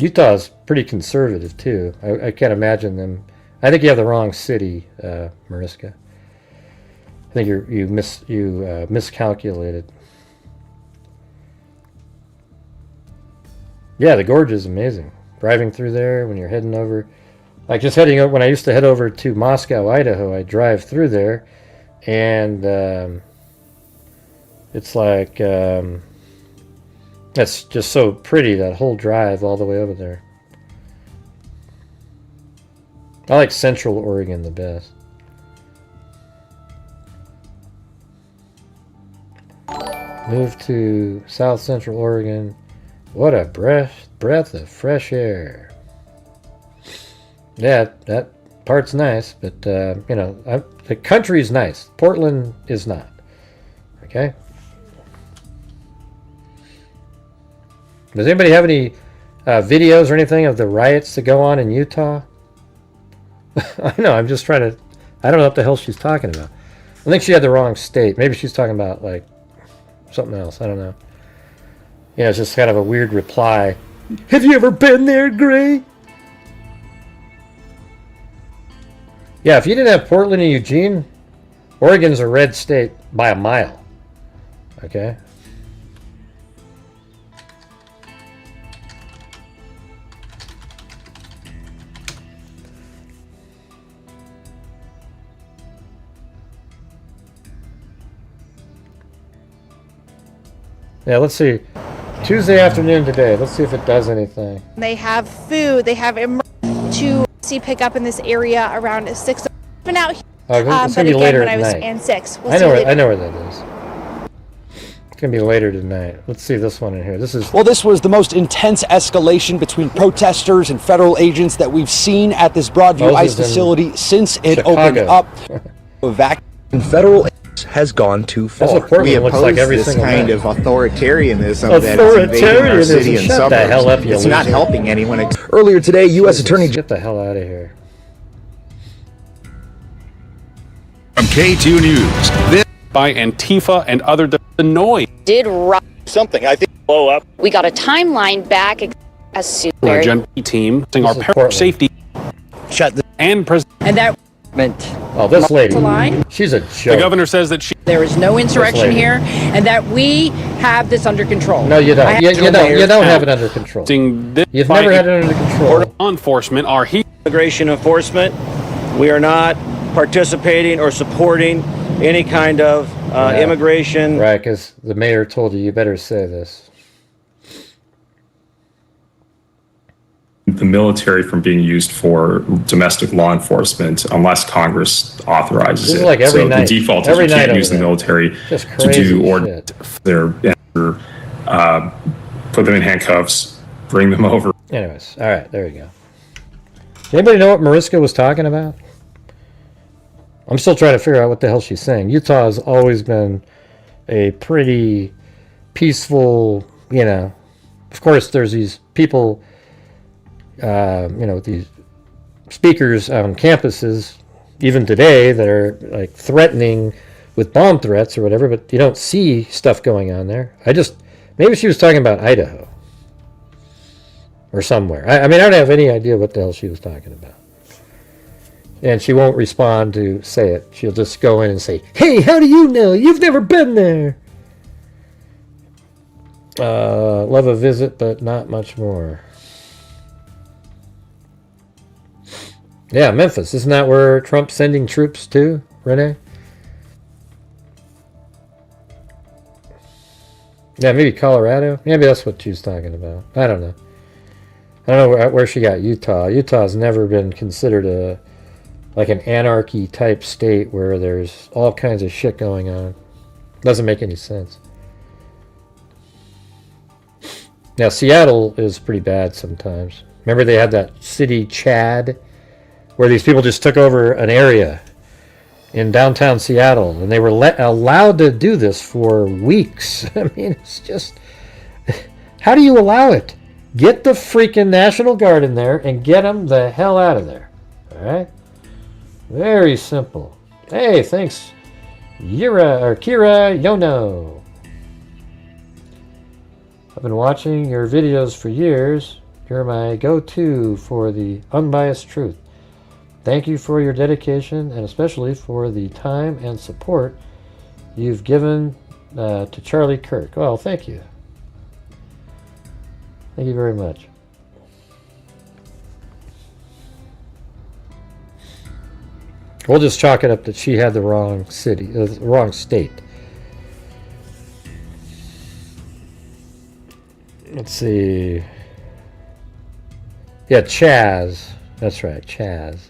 Utah's pretty conservative too. I can't imagine them. I think you have the wrong city, Mariska. I think you miscalculated. Yeah, the gorge is amazing. Driving through there when you're heading over, like just heading over. When I used to head over to Moscow, Idaho, I'd drive through there, and it's like it's just so pretty, that whole drive all the way over there. I like Central Oregon the best. Moved to South Central Oregon. What a breath of fresh air. Yeah, that part's nice, but the country's nice. Portland is not. Okay. Does anybody have any videos or anything of the riots that go on in Utah? I know. I'm just trying to. I don't know what the hell she's talking about. I think she had the wrong state. Maybe she's talking about like something else. I don't know. Yeah, it's just kind of a weird reply. Have you ever been there, Gray? Yeah, if you didn't have Portland and Eugene, Oregon's a red state by a mile. Okay? Yeah, let's see. Tuesday afternoon today. Let's see if it does anything. They have food. They have to see pick up in this area around 6. Been out here. It's gonna be later when I was tonight. and 6. I know where that is. It's gonna be later tonight. Let's see this one in here. This is. Well, this was the most intense escalation between protesters and federal agents that we've seen at this Broadview ICE facility since it opened up. And federal has gone too far. We oppose this kind of authoritarianism that is invading our city and Shut the hell up, suburbs. you It's not loser. helping anyone. Earlier today, U.S. Attorney Get the hell out of here. From K2 News, this by Antifa and other noise. Did something I think blow up. we got a timeline back as soon Our Gen team, our parent safety, Shut the and president. And that meant. Oh, this lady. to lie. She's a The joke. governor says that she. There is no insurrection lady. here, and that we have this under control. No, you don't. I have You to don't have it under control. You've never had it under control. Law enforcement are immigration enforcement. We are not participating or supporting any kind of immigration. Right, because the mayor told you better say this. the military from being used for domestic law enforcement unless Congress authorizes This is it. like every so night. the default Every is you night can't use over the there. military Just to crazy do shit. put them in handcuffs, bring them over. Anyways, all right, there you go. Anybody know what Mariska was talking about? I'm still trying to figure out what the hell she's saying. Utah has always been a pretty peaceful, you know. Of course, there's these people, you know, these speakers on campuses, even today, that are like threatening with bomb threats or whatever, but you don't see stuff going on there. Maybe she was talking about Idaho or somewhere. I mean, I don't have any idea what the hell she was talking about. And she won't respond to say it. She'll just go in and say, hey, how do you know? You've never been there. Love a visit, but not much more. Yeah, Memphis. Isn't that where Trump's sending troops to, Renee? Yeah, maybe Colorado. Maybe that's what she was talking about. I don't know. I don't know where she got Utah. Utah's never been considered like an anarchy type state where there's all kinds of shit going on. Doesn't make any sense. Now, Seattle is pretty bad sometimes. Remember they had that city Chad where these people just took over an area in downtown Seattle, and they were allowed to do this for weeks. I mean, it's just... How do you allow it? Get the freaking National Guard in there and get them the hell out of there. All right? Very simple. Hey, thanks, Kira Yono. I've been watching your videos for years. You're my go-to for the unbiased truth. Thank you for your dedication and especially for the time and support you've given to Charlie Kirk. Well, thank you. Thank you very much. We'll just chalk it up that she had the wrong city, the wrong state. Let's see. Yeah, Chaz. That's right, Chaz.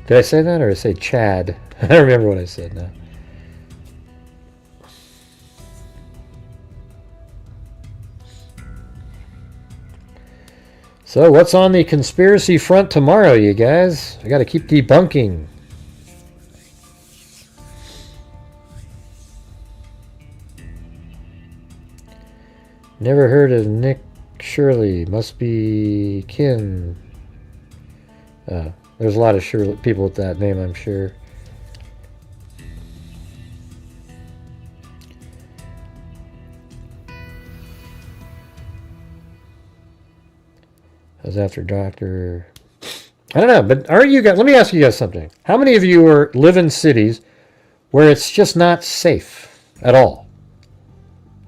Did I say that or did I say Chad? I don't remember what I said now. So what's on the conspiracy front tomorrow, you guys? I got to keep debunking. Never heard of Nick Shirley. Must be kin. There's a lot of Shirley people with that name, I'm sure. I was after Dr. I don't know, but are you guys, let me ask you guys something. How many of you live in cities where it's just not safe at all?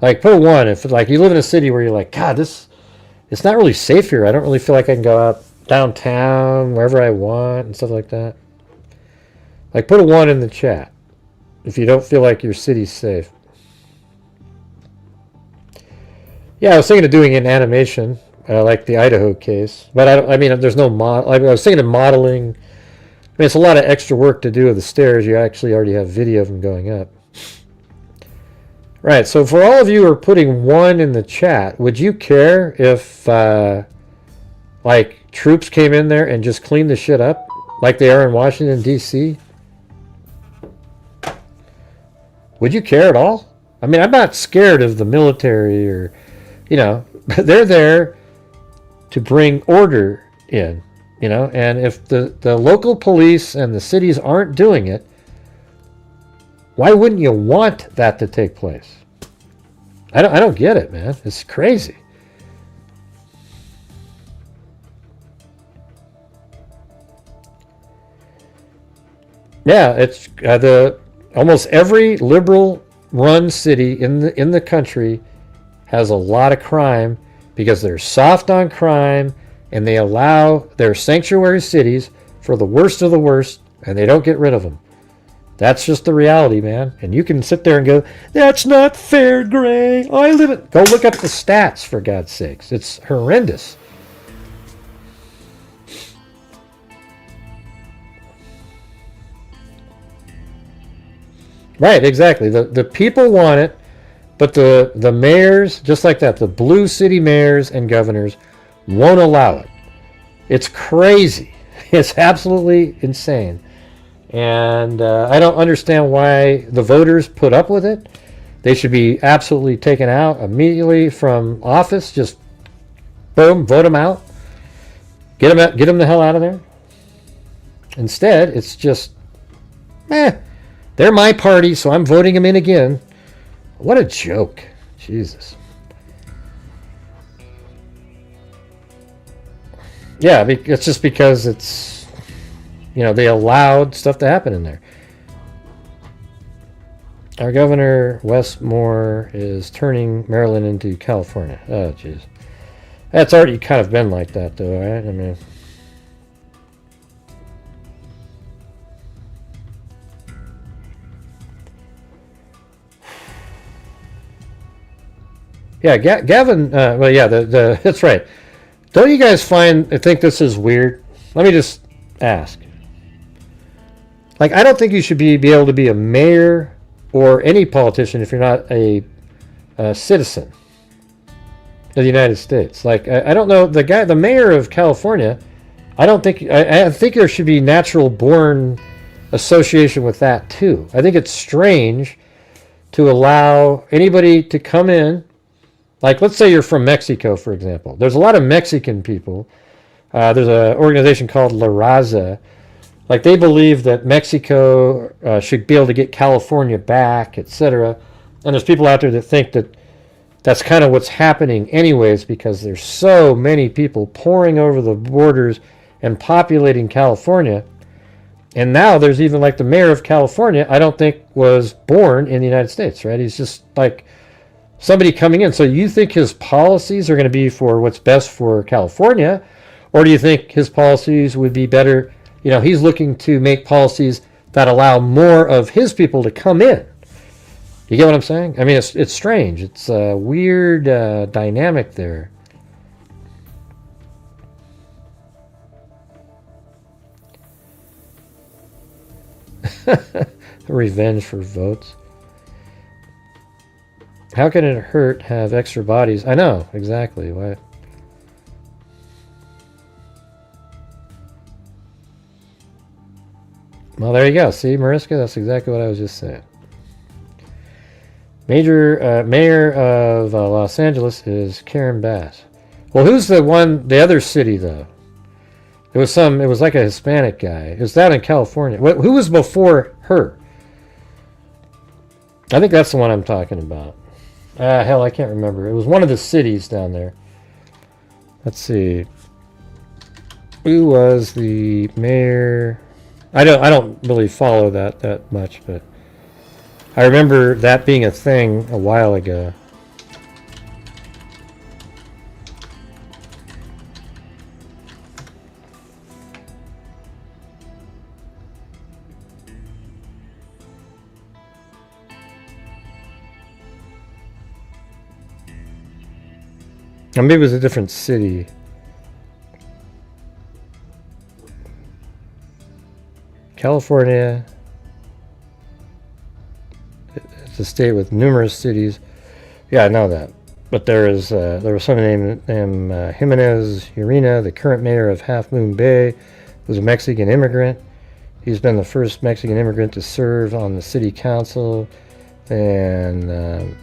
Like, put a 1 if like you live in a city where you're like, God, it's not really safe here. I don't really feel like I can go out downtown, wherever I want, and stuff like that. Like, put a 1 in the chat if you don't feel like your city's safe. Yeah, I was thinking of doing an animation, like the Idaho case, but I mean, there's no model. I was thinking of modeling. I mean, it's a lot of extra work to do with the stairs. You actually already have video of them going up. Right, so for all of you who are putting 1 in the chat, would you care if, like, troops came in there and just cleaned the shit up like they are in Washington, D.C.? Would you care at all? I mean, I'm not scared of the military or, you know, they're there to bring order in, you know, and if the local police and the cities aren't doing it, why wouldn't you want that to take place? I don't get it, man. It's crazy. Yeah, it's almost every liberal-run city in the country has a lot of crime because they're soft on crime and they allow their sanctuary cities for the worst of the worst and they don't get rid of them. That's just the reality, man. And you can sit there and go, that's not fair, Gray. I live it. Go look up the stats, for God's sakes. It's horrendous. Right, exactly. The people want it, but the mayors, just like that, the blue city mayors and governors won't allow it. It's crazy. It's absolutely insane. And I don't understand why the voters put up with it. They should be absolutely taken out immediately from office. Just boom, vote them out. Get them the hell out of there. Instead, it's just, they're my party, so I'm voting them in again. What a joke. Jesus. Yeah, it's just because it's, they allowed stuff to happen in there. Our governor, Westmore, is turning Maryland into California. Oh, jeez. That's already kind of been like that, though, right? I mean... Yeah, Gavin, well, yeah, that's right. Don't you guys think this is weird? Let me just ask. Like, I don't think you should be able to be a mayor or any politician if you're not a citizen of the United States. Like, I don't know, the mayor of California, I think there should be natural born association with that too. I think it's strange to allow anybody to come in. Like, let's say you're from Mexico, for example. There's a lot of Mexican people. There's an organization called La Raza. Like, they believe that Mexico should be able to get California back, etc. And there's people out there that think that that's kind of what's happening anyways, because there's so many people pouring over the borders and populating California. And now there's even, like, the mayor of California, I don't think was born in the United States, right? He's just, like... somebody coming in. So you think his policies are going to be for what's best for California, or do you think his policies would be better? He's looking to make policies that allow more of his people to come in. You get what I'm saying? I mean, it's strange. It's a weird dynamic there. Revenge for votes. How can it hurt have extra bodies? I know, exactly. Why? Well, there you go. See, Mariska, that's exactly what I was just saying. Mayor of Los Angeles is Karen Bass. Well, who's the other city, though? It was like a Hispanic guy. It was that in California. Who was before her? I think that's the one I'm talking about. Hell, I can't remember. It was one of the cities down there. Let's see. Who was the mayor? I don't really follow that much, but I remember that being a thing a while ago. Or maybe it was a different city. California. It's a state with numerous cities. Yeah, I know that. But there was somebody named Jimenez Urena, the current mayor of Half Moon Bay, was a Mexican immigrant. He's been the first Mexican immigrant to serve on the city council. And...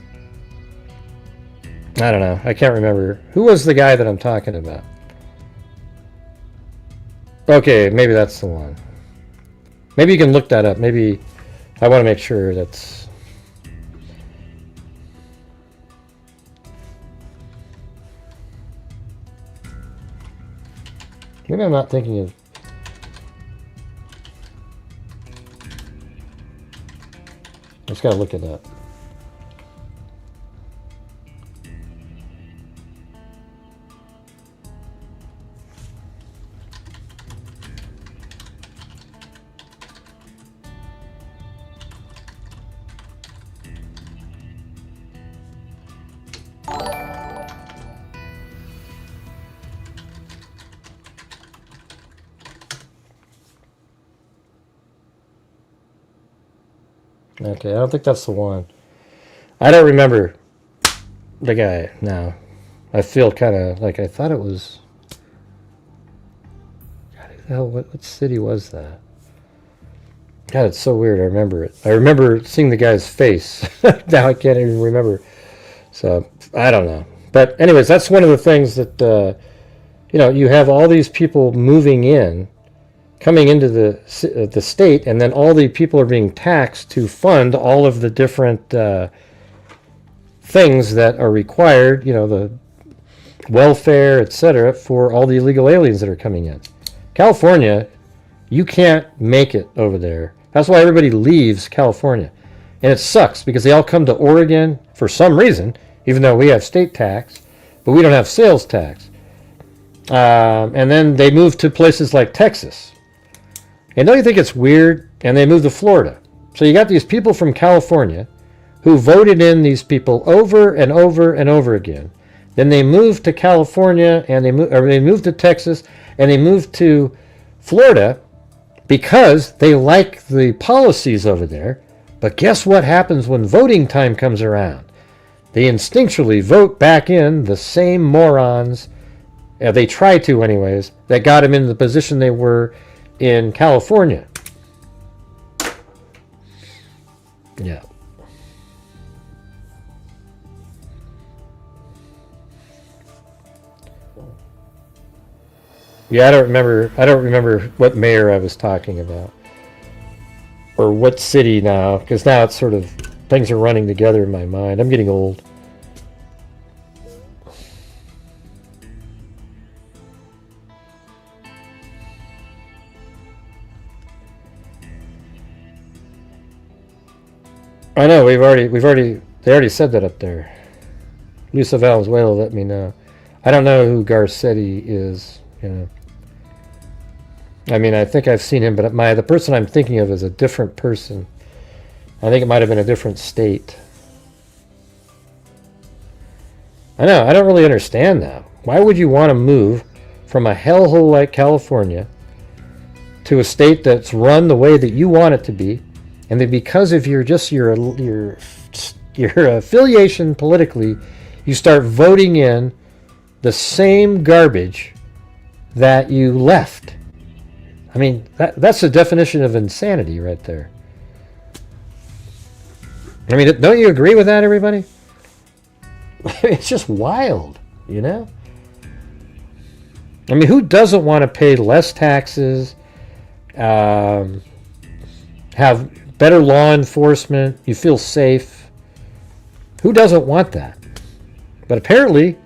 I don't know. I can't remember. Who was the guy that I'm talking about? Okay, maybe that's the one. Maybe you can look that up. Maybe I want to make sure that's... Maybe I'm not thinking of... I just gotta look it up. Okay, I don't think that's the one. I don't remember the guy now. I feel kind of like I thought it was... God, who the hell, what city was that? God, it's so weird. I remember it. I remember seeing the guy's face. Now I can't even remember. So, I don't know. But anyways, that's one of the things that, you know, you have all these people moving in, coming into the state, and then all the people are being taxed to fund all of the different things that are required, you know, the welfare, etc., for all the illegal aliens that are coming in. California, you can't make it over there. That's why everybody leaves California. And it sucks because they all come to Oregon for some reason, even though we have state tax, but we don't have sales tax. And then they move to places like Texas. And don't you think it's weird? And they move to Florida. So you got these people from California who voted in these people over and over and over again. Then they moved to California, and they moved to Texas, and they moved to Florida because they like the policies over there. But guess what happens when voting time comes around? They instinctually vote back in the same morons, they try to anyways, that got them in the position they were in California. Yeah. Yeah, I don't remember what mayor I was talking about. Or what city now, because now it's sort of, things are running together in my mind. I'm getting old. I know, they already said that up there. Luisa Valenzuela let me know. I don't know who Garcetti is, you know. I mean, I think I've seen him, but the person I'm thinking of is a different person. I think it might have been a different state. I know, I don't really understand that. Why would you want to move from a hellhole like California to a state that's run the way that you want it to be, and then because of your affiliation politically, you start voting in the same garbage that you left? I mean, that's the definition of insanity right there. I mean, don't you agree with that, everybody? It's just wild, you know? I mean, who doesn't want to pay less taxes, have better law enforcement, you feel safe? Who doesn't want that? But apparently,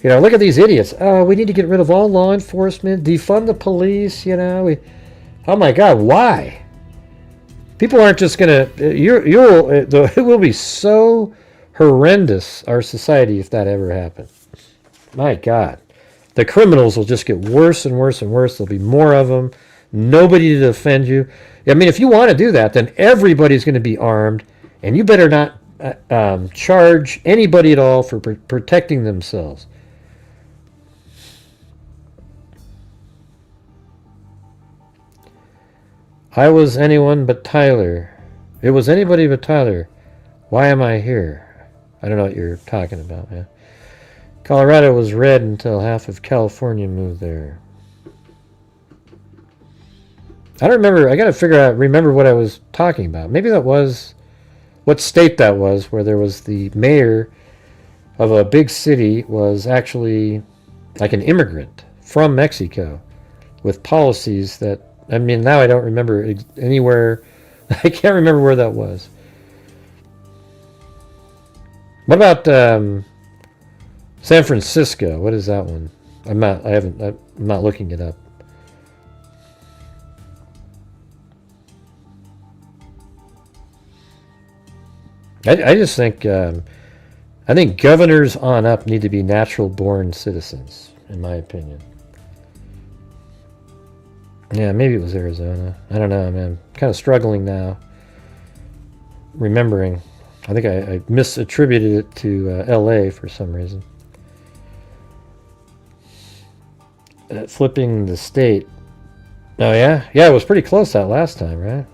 you know, look at these idiots. Oh, we need to get rid of all law enforcement, defund the police, you know. Oh my God, why? People aren't just going to... It will be so horrendous, our society, if that ever happens. My God. The criminals will just get worse and worse and worse. There'll be more of them. Nobody to defend you. I mean, if you want to do that, then everybody's going to be armed, and you better not charge anybody at all for protecting themselves. I was anyone but Tyler. It was anybody but Tyler. Why am I here? I don't know what you're talking about, man. Colorado was red until half of California moved there. I don't remember. I got to remember what I was talking about. Maybe that was what state that was, where there was the mayor of a big city was actually like an immigrant from Mexico with policies that, I mean, now I don't remember anywhere. I can't remember where that was. What about San Francisco? What is that one? I'm not looking it up. I just think I think governors on up need to be natural born citizens, in my opinion. Yeah, maybe it was Arizona. I don't know, man. I'm kind of struggling now. Remembering. I think I misattributed it to LA for some reason. Flipping the state. Oh, yeah? Yeah, it was pretty close that last time, right?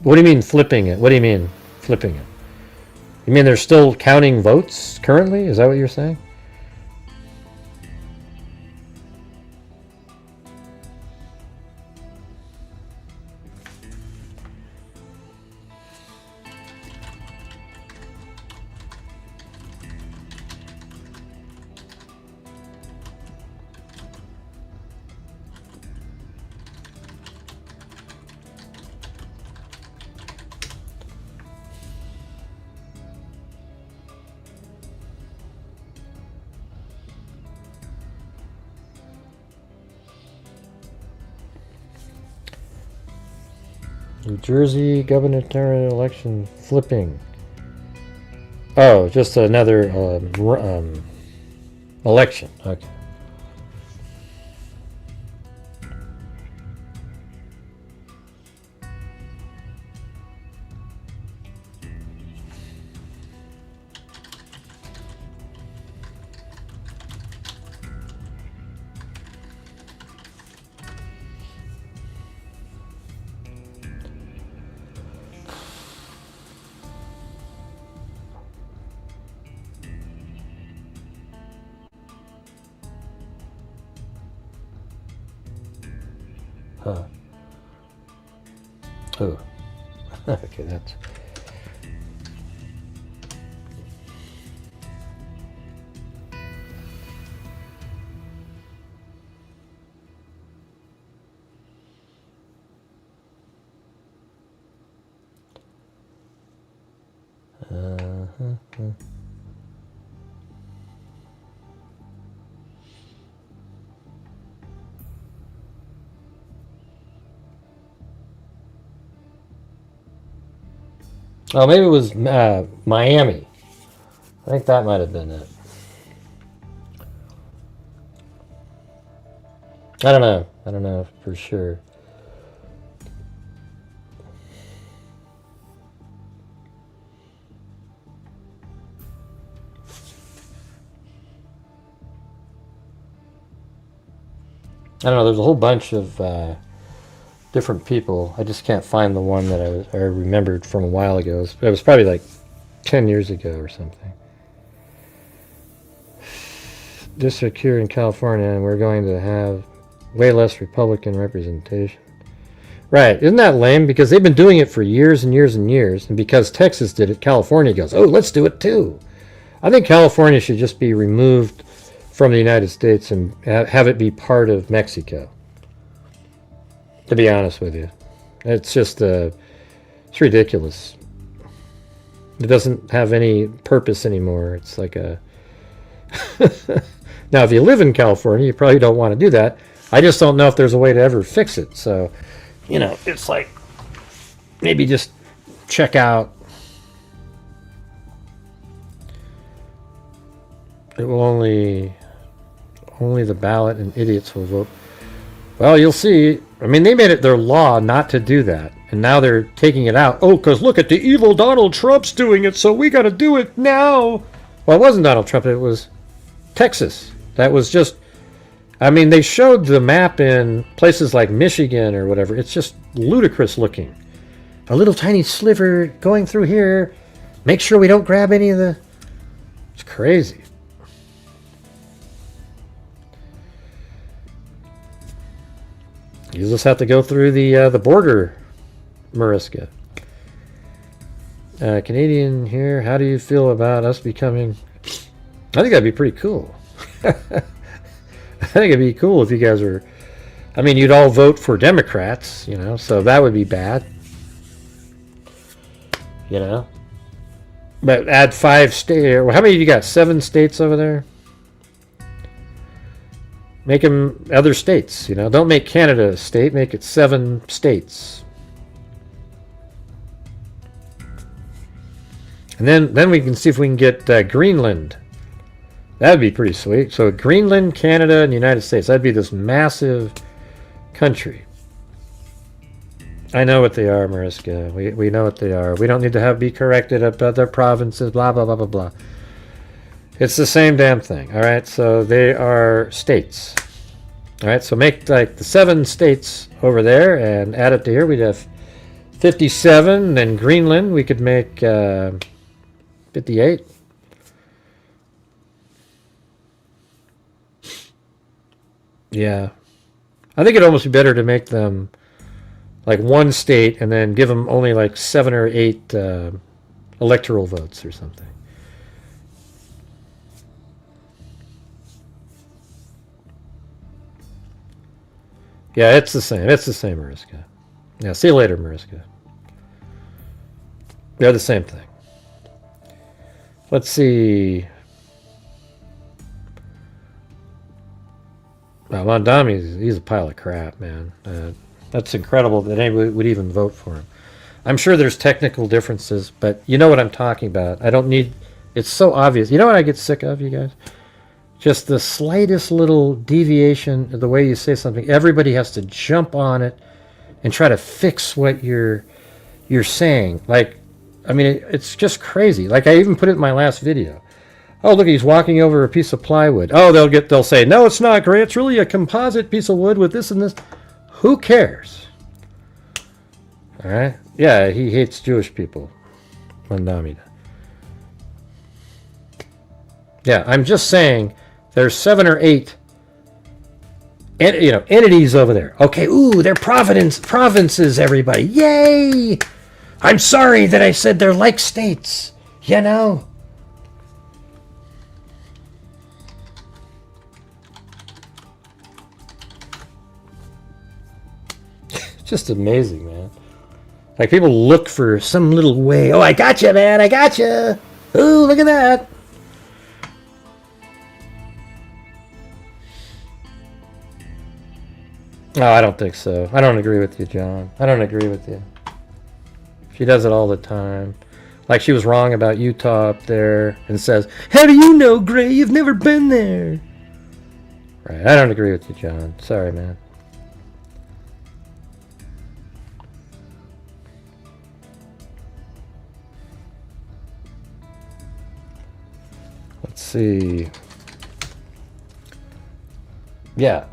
What do you mean flipping it? What do you mean flipping it? You mean they're still counting votes currently? Is that what you're saying? New Jersey gubernatorial election flipping. Oh, just another election. Okay. Huh. Oh. Okay, that's... Oh, maybe it was Miami. I think that might have been it. I don't know. I don't know for sure. I don't know. There's a whole bunch of different people. I just can't find the one that I remembered from a while ago. It was probably like 10 years ago or something. District here in California, and we're going to have way less Republican representation. Right. Isn't that lame? Because they've been doing it for years and years and years. And because Texas did it, California goes, oh, let's do it too. I think California should just be removed from the United States and have it be part of Mexico. To be honest with you. It's just, it's ridiculous. It doesn't have any purpose anymore. It's like a... Now, if you live in California, you probably don't want to do that. I just don't know if there's a way to ever fix it. So, you know, it's like, maybe just check out. It will only the ballot and idiots will vote. Well, you'll see. I mean, they made it their law not to do that. And now they're taking it out. Oh, because look at the evil Donald Trump's doing it, so we got to do it now. Well, it wasn't Donald Trump. It was Texas. That was just... I mean, they showed the map in places like Michigan or whatever. It's just ludicrous looking. A little tiny sliver going through here. Make sure we don't grab any of the... It's crazy. You just have to go through the border, Mariska. Canadian here, how do you feel about us becoming... I think that'd be pretty cool. I think it'd be cool if you guys were... I mean, you'd all vote for Democrats, you know, so that would be bad. You know? But add 5 states... How many of you got? 7 states over there? Make them other states, you know. Don't make Canada a state. Make it 7 states. And then we can see if we can get Greenland. That'd be pretty sweet. So Greenland, Canada, and the United States. That'd be this massive country. I know what they are, Mariska. We know what they are. We don't need to be corrected about their provinces, blah, blah, blah, blah, blah. It's the same damn thing. All right, so they are states. All right, so make like the 7 states over there and add it to here. We'd have 57, then Greenland, we could make 58. Yeah. I think it'd almost be better to make them like one state and then give them only like 7 or 8 electoral votes or something. Yeah, it's the same. It's the same, Mariska. Yeah, see you later, Mariska. They're the same thing. Let's see. Well, Mondami, he's a pile of crap, man. That's incredible that anybody would even vote for him. I'm sure there's technical differences, but you know what I'm talking about. I don't need... It's so obvious. You know what I get sick of, you guys? Just the slightest little deviation of the way you say something. Everybody has to jump on it and try to fix what you're saying. Like, I mean, it's just crazy. Like, I even put it in my last video. Oh, look, he's walking over a piece of plywood. Oh, they'll say, no, it's not, Gray. It's really a composite piece of wood with this and this. Who cares? All right? Yeah, he hates Jewish people. Mandamida. Yeah, I'm just saying there's 7 or 8 entities over there. Okay, ooh, they're provinces, everybody. Yay! I'm sorry that I said they're like states. You know? Just amazing, man. Like, people look for some little way. Oh, I gotcha, man. I gotcha. Ooh, look at that. No, I don't think so. I don't agree with you, John. I don't agree with you. She does it all the time. Like she was wrong about Utah up there and says, how do you know, Gray? You've never been there. Right. I don't agree with you, John. Sorry, man. Let's see. Yeah.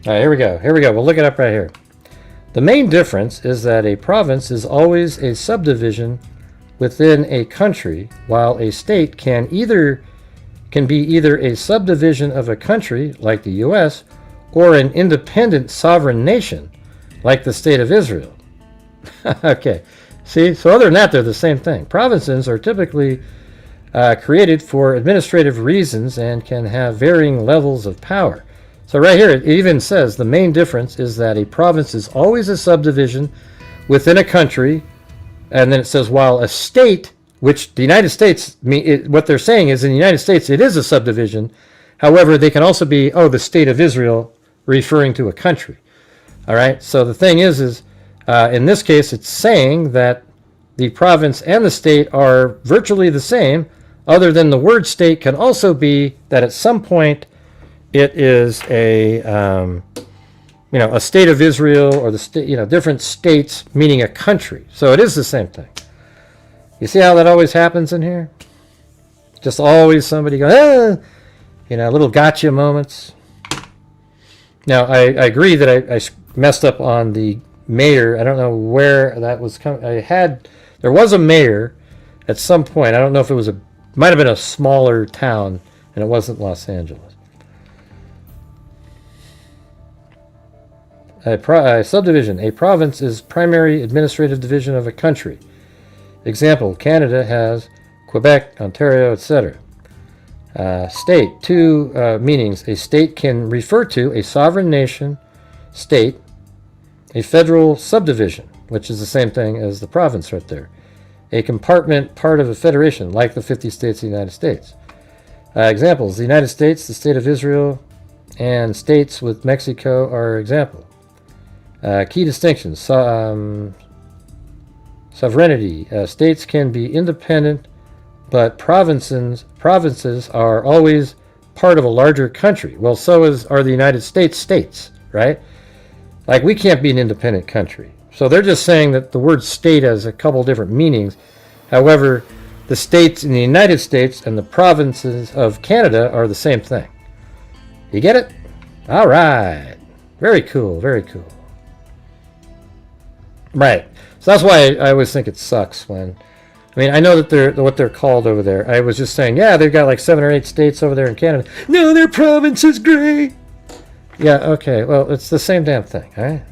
All right, here we go. We'll look it up right here. The main difference is that a province is always a subdivision within a country, while a state can be either a subdivision of a country, like the U.S., or an independent sovereign nation, like the State of Israel. Okay, see? So other than that, they're the same thing. Provinces are typically created for administrative reasons and can have varying levels of power. So right here, it even says the main difference is that a province is always a subdivision within a country, and then it says while a state, which the United States, what they're saying is in the United States it is a subdivision. However, they can also be, the State of Israel, referring to a country. All right, so the thing is in this case, it's saying that the province and the state are virtually the same, other than the word state can also be that at some point it is a state of Israel, or the state, different states meaning a country. So it is the same thing. You see how that always happens in here? Just always somebody going, little gotcha moments. Now, I agree that I messed up on the mayor. I don't know where that was coming. There was a mayor at some point. I don't know if it might have been a smaller town, and it wasn't Los Angeles. A subdivision. A province is primary administrative division of a country. Example, Canada has Quebec, Ontario, etc. State, 2 meanings. A state can refer to a sovereign nation, state, a federal subdivision, which is the same thing as the province right there. A compartment, part of a federation, like the 50 states of the United States. Examples, the United States, the State of Israel, and states with Mexico are example. Key distinctions. Sovereignty. States can be independent but provinces are always part of a larger country. Well, so are the United States, right? Like, we can't be an independent country. So they're just saying that the word state has a couple different meanings. However, the states in the United States and the provinces of Canada are the same thing. You get it? All right. Very cool, very cool. Right. So that's why I always think it sucks when... I mean, I know that they're what they're called over there. I was just saying, yeah, they've got like 7 or 8 states over there in Canada. No, their province is great. Yeah, okay. Well, it's the same damn thing, all right?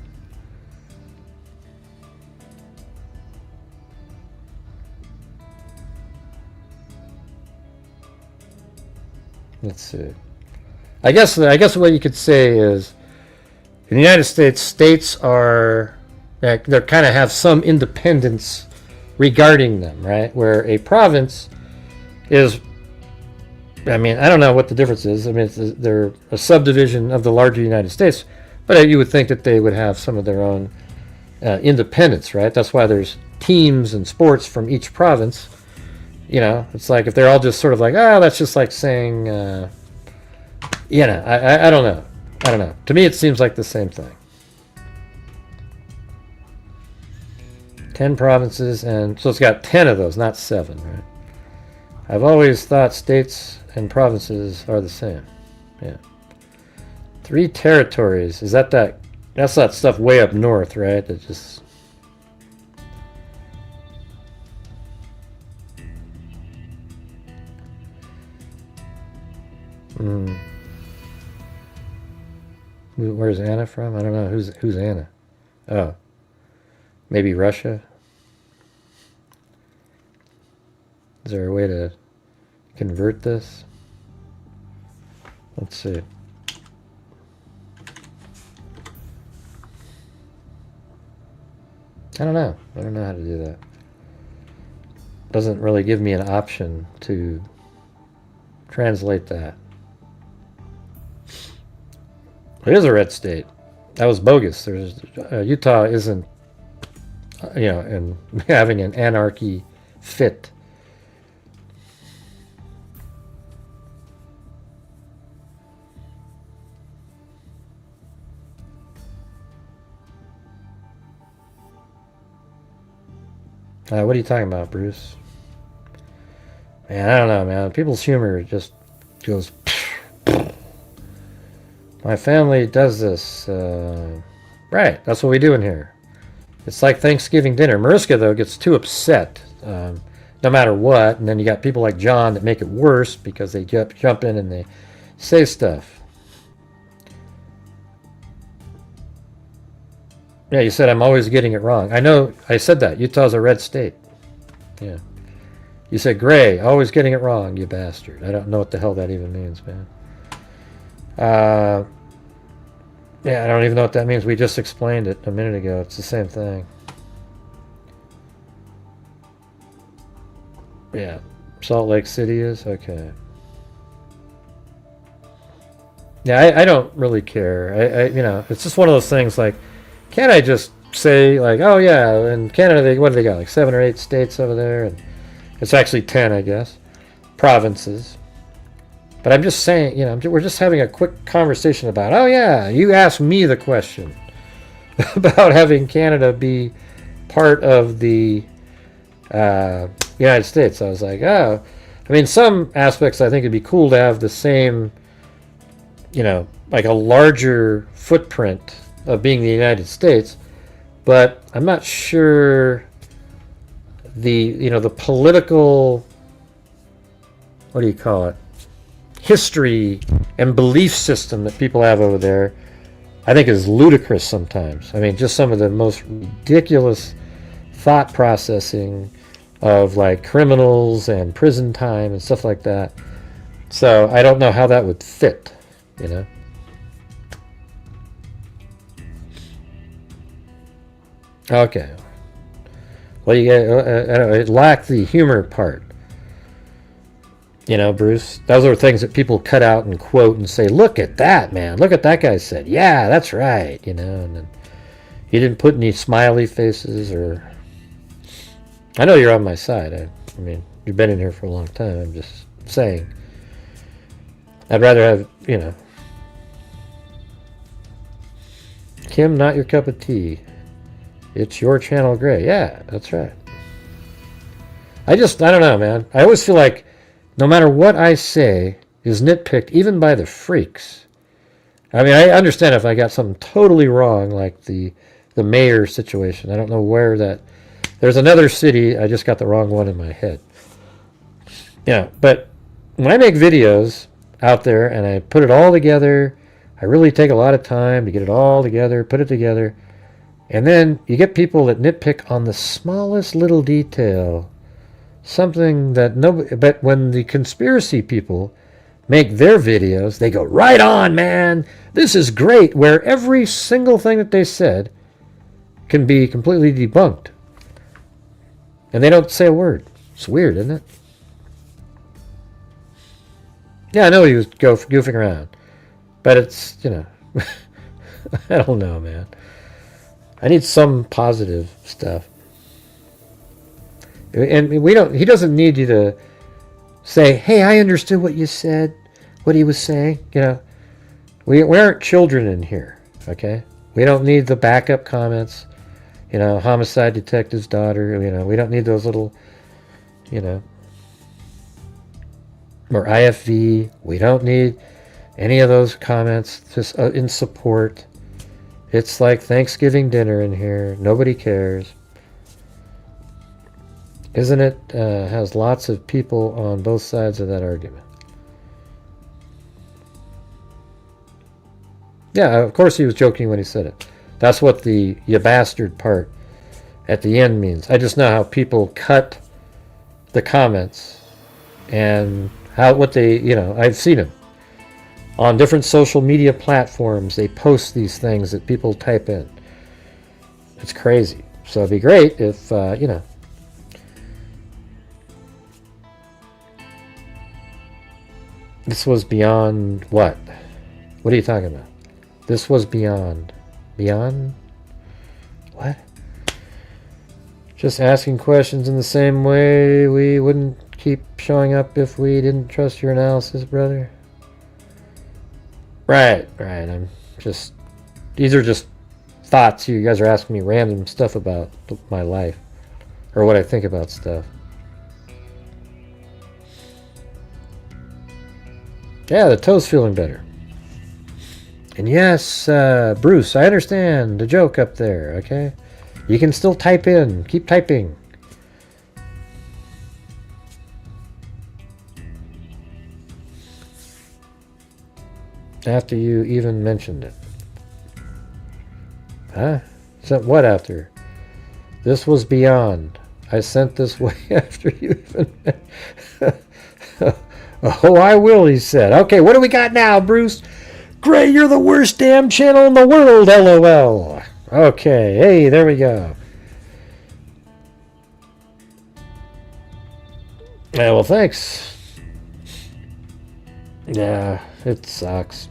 Let's see. I guess what you could say is, in the United States, states are they kind of have some independence regarding them, right? Where a province is, I mean, I don't know what the difference is. I mean, they're a subdivision of the larger United States, but you would think that they would have some of their own independence, right? That's why there's teams and sports from each province. You know, it's like if they're all just sort of like, oh, that's just like saying, you know, I don't know. I don't know. To me, it seems like the same thing. 10 provinces, and so it's got 10 of those, not 7, right? I've always thought states and provinces are the same. Yeah. 3 territories. Is that's that stuff way up north, right? It just... Where's Anna from? I don't know. Who's Anna? Oh. Maybe Russia? Is there a way to convert this? Let's see. I don't know. I don't know how to do that. Doesn't really give me an option to translate that. It is a red state. That was bogus. There's Utah isn't, you know, and having an anarchy fit. What are you talking about, Bruce? Man, I don't know, man. People's humor just goes... My family does this. Right, that's what we do in here. It's like Thanksgiving dinner. Mariska, though, gets too upset no matter what. And then you got people like John that make it worse because they jump in and they say stuff. Yeah, you said I'm always getting it wrong. I know, I said that. Utah's a red state. Yeah. You said gray, always getting it wrong, you bastard. I don't know what the hell that even means, man. Yeah, I don't even know what that means. We just explained it a minute ago. It's the same thing. Yeah. Salt Lake City is? Okay. Yeah, I don't really care. You know, it's just one of those things like, can't I just say like, oh yeah, in Canada, what do they got? Like 7 or 8 states over there? And it's actually 10, I guess. Provinces. But I'm just saying, you know, we're just having a quick conversation about, oh yeah, you asked me the question about having Canada be part of the United States. I was like, oh, I mean, some aspects I think it'd be cool to have the same, you know, like a larger footprint of being the United States, but I'm not sure the, you know, the political, what do you call it? History and belief system that people have over there, I think is ludicrous sometimes. I mean, just some of the most ridiculous thought processing of like criminals and prison time and stuff like that. So I don't know how that would fit, you know. Okay. Well, you get, it lacked the humor part. You know, Bruce, those are things that people cut out and quote and say, look at that, man. Look at that guy said. Yeah, that's right. You know, and then he didn't put any smiley faces or... I know you're on my side. I mean, you've been in here for a long time. I'm just saying. I'd rather have, you know. Kim, not your cup of tea. It's your channel, Gray. Yeah, that's right. I don't know, man. I always feel like no matter what I say is nitpicked, even by the freaks. I mean, I understand if I got something totally wrong, like the mayor situation. I don't know where that... There's another city, I just got the wrong one in my head. Yeah, but when I make videos out there and I put it all together, I really take a lot of time to get it all together, put it together, and then you get people that nitpick on the smallest little detail, something that nobody... But when the conspiracy people make their videos, they go, right on, man, this is great, where every single thing that they said can be completely debunked. And they don't say a word. It's weird, isn't it? Yeah, I know he was goofing around. But it's, you know, I don't know, man. I need some positive stuff. And he doesn't need you to say, hey, I understood what you said, what he was saying. You know, we aren't children in here, okay? We don't need the backup comments. You know, homicide detective's daughter, you know, we don't need those little, you know, or IFV. We don't need any of those comments just in support. It's like Thanksgiving dinner in here. Nobody cares. Isn't it? Has lots of people on both sides of that argument. Yeah, of course he was joking when he said it. That's what the "you bastard" part at the end means. I just know how people cut the comments and what they, you know, I've seen them on different social media platforms. They post these things that people type in. It's crazy. So it'd be great if, you know, this was beyond what? What are you talking about? This was beyond. Beyond? What? Just asking questions in the same way we wouldn't keep showing up if we didn't trust your analysis, brother. Right. I'm just... These are just thoughts. You guys are asking me random stuff about my life. Or what I think about stuff. Yeah, the toe's feeling better. And yes, Bruce, I understand the joke up there, okay? You can still type in. Keep typing. After you even mentioned it. Huh? Sent what after? This was beyond. I sent this way after you even... Oh, I will, he said. Okay, what do we got now, Bruce? Gray, you're the worst damn channel in the world, LOL. Okay, hey, there we go. Yeah, well, thanks. Yeah, it sucks.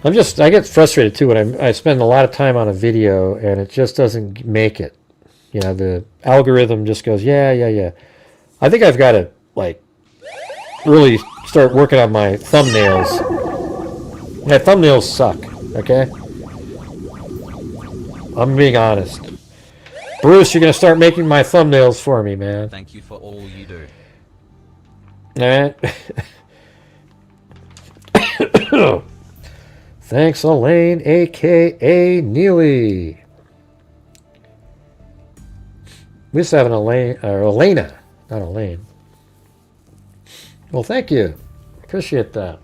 I get frustrated too when I spend a lot of time on a video and it just doesn't make it. You know, the algorithm just goes, yeah. I think I've got to, like, really start working on my thumbnails. My thumbnails suck, okay? I'm being honest. Bruce, you're going to start making my thumbnails for me, man. Thank you for all you do. Alright. Thanks, Elaine, a.k.a. Neely. We used to have an Elaine, or Elena, not Elaine. Well, thank you. Appreciate that.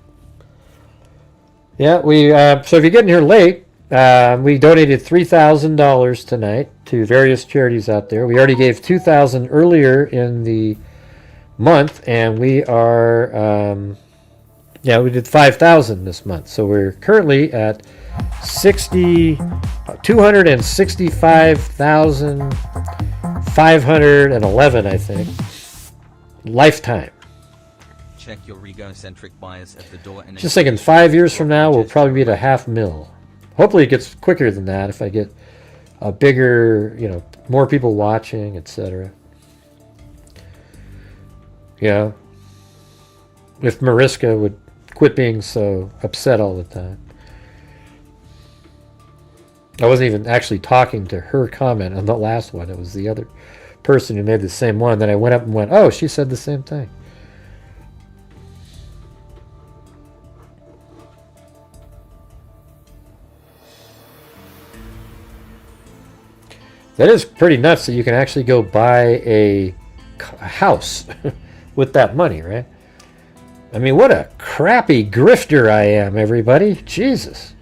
Yeah, we so if you're getting here late, we donated $3,000 tonight to various charities out there. We already gave $2,000 earlier in the month, and we are we did $5,000 this month. So we're currently at $265,511, I think, lifetime. Check your egocentric bias at the door. And just thinking 5 years from now, we'll probably be at $500,000. Hopefully it gets quicker than that if I get a bigger, you know, more people watching, etc. You know, if Mariska would quit being so upset all the time. I wasn't even actually talking to her comment on the last one. It was the other person who made the same one. Then I went up and went, oh, she said the same thing. That is pretty nuts that you can actually go buy a house with that money, right? I mean, what a crappy grifter I am, everybody. Jesus.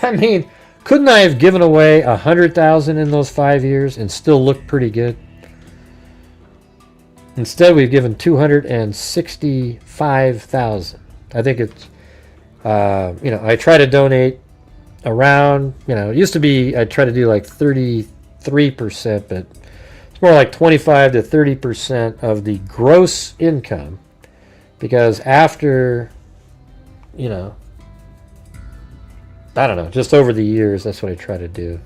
I mean, couldn't I have given away $100,000 in those 5 years and still look pretty good? Instead, we've given $265,000. I think it's, you know, I try to donate around, you know, it used to be I try to do like 33%, but it's more like 25 to 30% of the gross income. Because after, you know, I don't know, just over the years, that's what I try to do.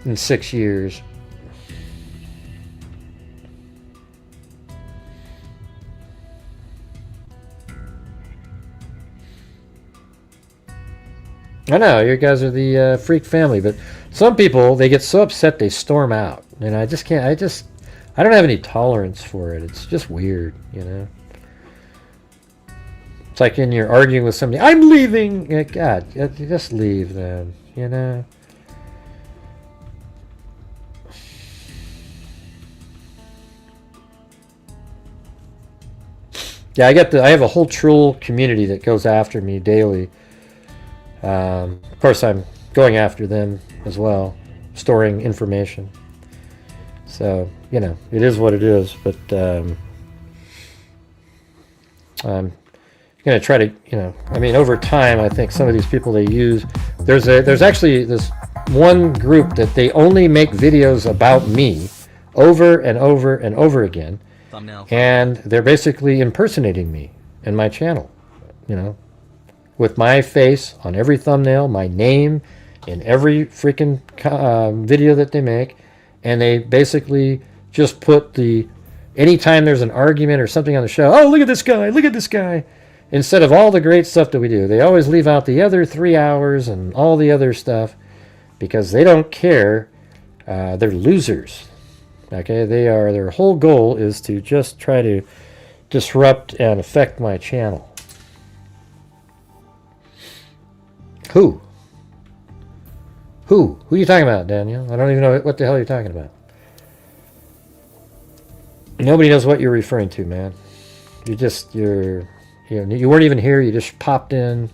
In 6 years. I know, you guys are the freak family, but some people, they get so upset they storm out. And I just can't, I don't have any tolerance for it. It's just weird, you know. It's like when you're arguing with somebody, I'm leaving. God, just leave then, you know. Yeah, I have a whole troll community that goes after me daily. Of course, I'm going after them as well, storing information. So, you know, it is what it is. But I'm going to try to, you know, I mean, over time, I think some of these people they use, there's actually this one group that they only make videos about me over and over and over again. Thumbnail. And they're basically impersonating me and my channel, you know, with my face on every thumbnail, my name in every freaking video that they make. And they basically just put anytime there's an argument or something on the show, oh, look at this guy, instead of all the great stuff that we do. They always leave out the other 3 hours and all the other stuff because they don't care. They're losers. Okay, their whole goal is to just try to disrupt and affect my channel. Who are you talking about, Daniel? I don't even know what the hell you're talking about. Nobody knows what you're referring to, man. You weren't even here. You just popped in.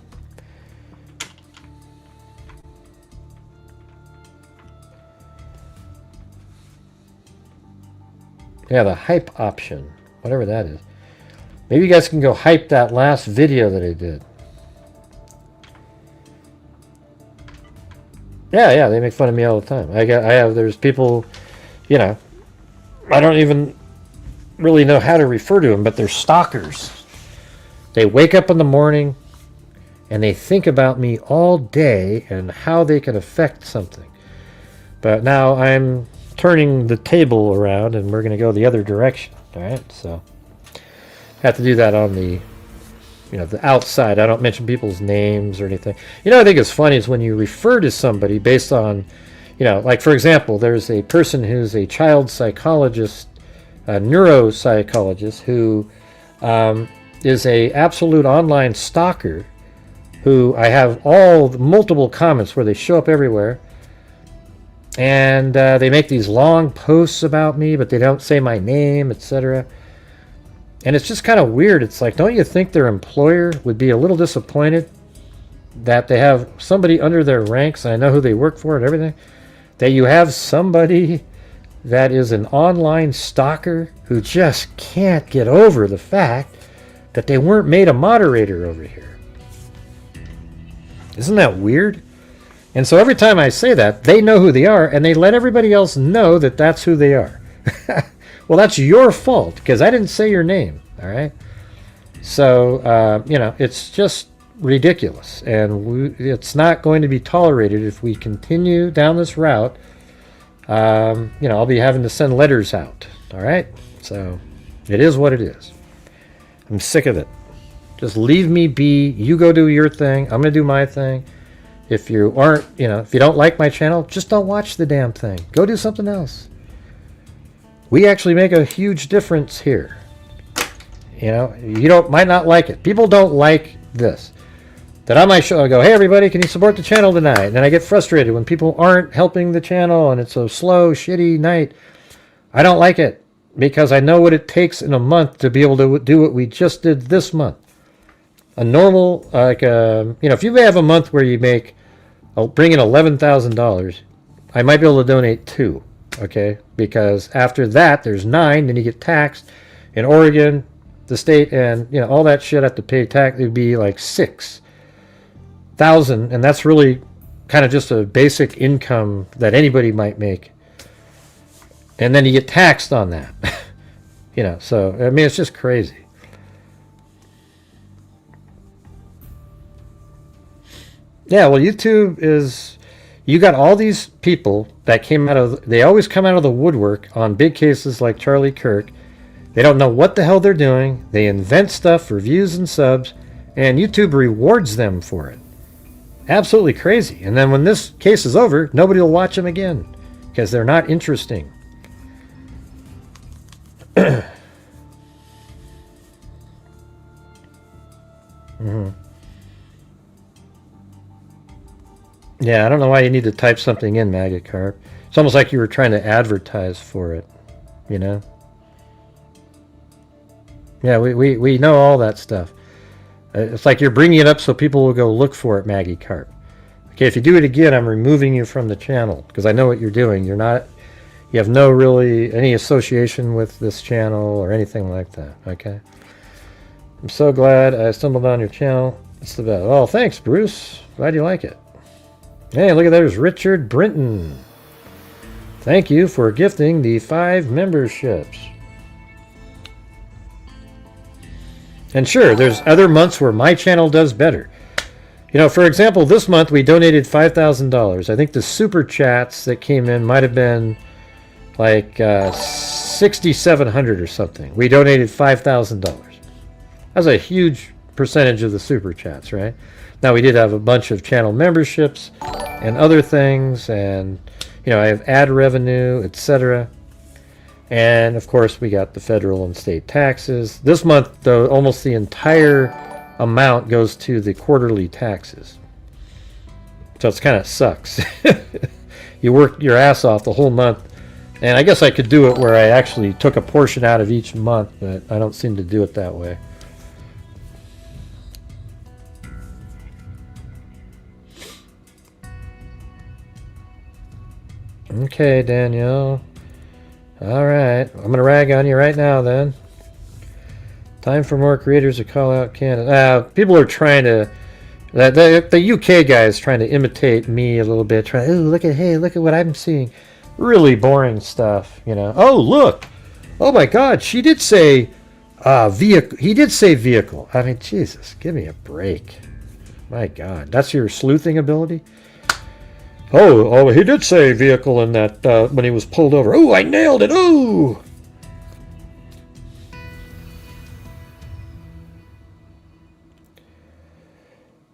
Yeah, the hype option, whatever that is. Maybe you guys can go hype that last video that I did. Yeah, they make fun of me all the time. There's people, you know, I don't even really know how to refer to them, but they're stalkers. They wake up in the morning and they think about me all day and how they can affect something. But now I'm turning the table around and we're going to go the other direction. All right, so I have to do that on the, you know, the outside. I don't mention people's names or anything. You know, I think it's funny is when you refer to somebody based on, you know, like for example, there's a person who's a child psychologist, a neuropsychologist who is a absolute online stalker who I have multiple comments where they show up everywhere. And they make these long posts about me, but they don't say my name, etc. And it's just kind of weird. It's like, don't you think their employer would be a little disappointed that they have somebody under their ranks, and I know who they work for and everything, that you have somebody that is an online stalker who just can't get over the fact that they weren't made a moderator over here. Isn't that weird? And so every time I say that, they know who they are, and they let everybody else know that that's who they are. Well, that's your fault, because I didn't say your name, all right? So, you know, it's just ridiculous, and it's not going to be tolerated if we continue down this route. You know, I'll be having to send letters out, all right? So, it is what it is. I'm sick of it. Just leave me be. You go do your thing. I'm going to do my thing. If you aren't, if you don't like my channel, just don't watch the damn thing. Go do something else. We actually make a huge difference here. You might not like it. People don't like this. That on my show, I go, hey everybody, can you support the channel tonight? And then I get frustrated when people aren't helping the channel and it's a slow, shitty night. I don't like it because I know what it takes in a month to be able to do what we just did this month. A normal, if you have a month where you bring in $11,000, I might be able to donate 2, okay? Because after that, there's 9, then you get taxed. In Oregon, the state, and all that shit, I have to pay tax. It would be like 6,000, and that's really kind of just a basic income that anybody might make. And then you get taxed on that. So I mean, it's just crazy. Yeah, well, YouTube is, you got all these people that they always come out of the woodwork on big cases like Charlie Kirk. They don't know what the hell they're doing. They invent stuff for views and subs, and YouTube rewards them for it. Absolutely crazy. And then when this case is over, nobody will watch them again because they're not interesting. Yeah, I don't know why you need to type something in, Maggot Carp. It's almost like you were trying to advertise for it, Yeah, we know all that stuff. It's like you're bringing it up so people will go look for it, Maggie Carp. Okay, if you do it again, I'm removing you from the channel because I know what you're doing. You have no really any association with this channel or anything like that, okay? I'm so glad I stumbled on your channel. It's the best. Oh, thanks, Bruce. Glad you like it. Hey, look at that. There's Richard Brinton. Thank you for gifting the 5 memberships. And sure, there's other months where my channel does better. For example, this month we donated $5,000. I think the super chats that came in might have been like 6,700 or something. We donated $5,000. That's a huge percentage of the super chats, right? Now, we did have a bunch of channel memberships and other things, and I have ad revenue, etc. And of course, we got the federal and state taxes. This month, though, almost the entire amount goes to the quarterly taxes. So it kind of sucks. You work your ass off the whole month, and I guess I could do it where I actually took a portion out of each month, but I don't seem to do it that way. Okay, Danielle. All right. I'm going to rag on you right now, then. Time for more creators to call out Canada. People are trying to... The UK guy is trying to imitate me a little bit. Look at what I'm seeing. Really boring stuff, Oh, look. Oh, my God. She did say vehicle. He did say vehicle. I mean, Jesus. Give me a break. My God. That's your sleuthing ability? Oh, he did say vehicle in that when he was pulled over. Oh, I nailed it. Oh!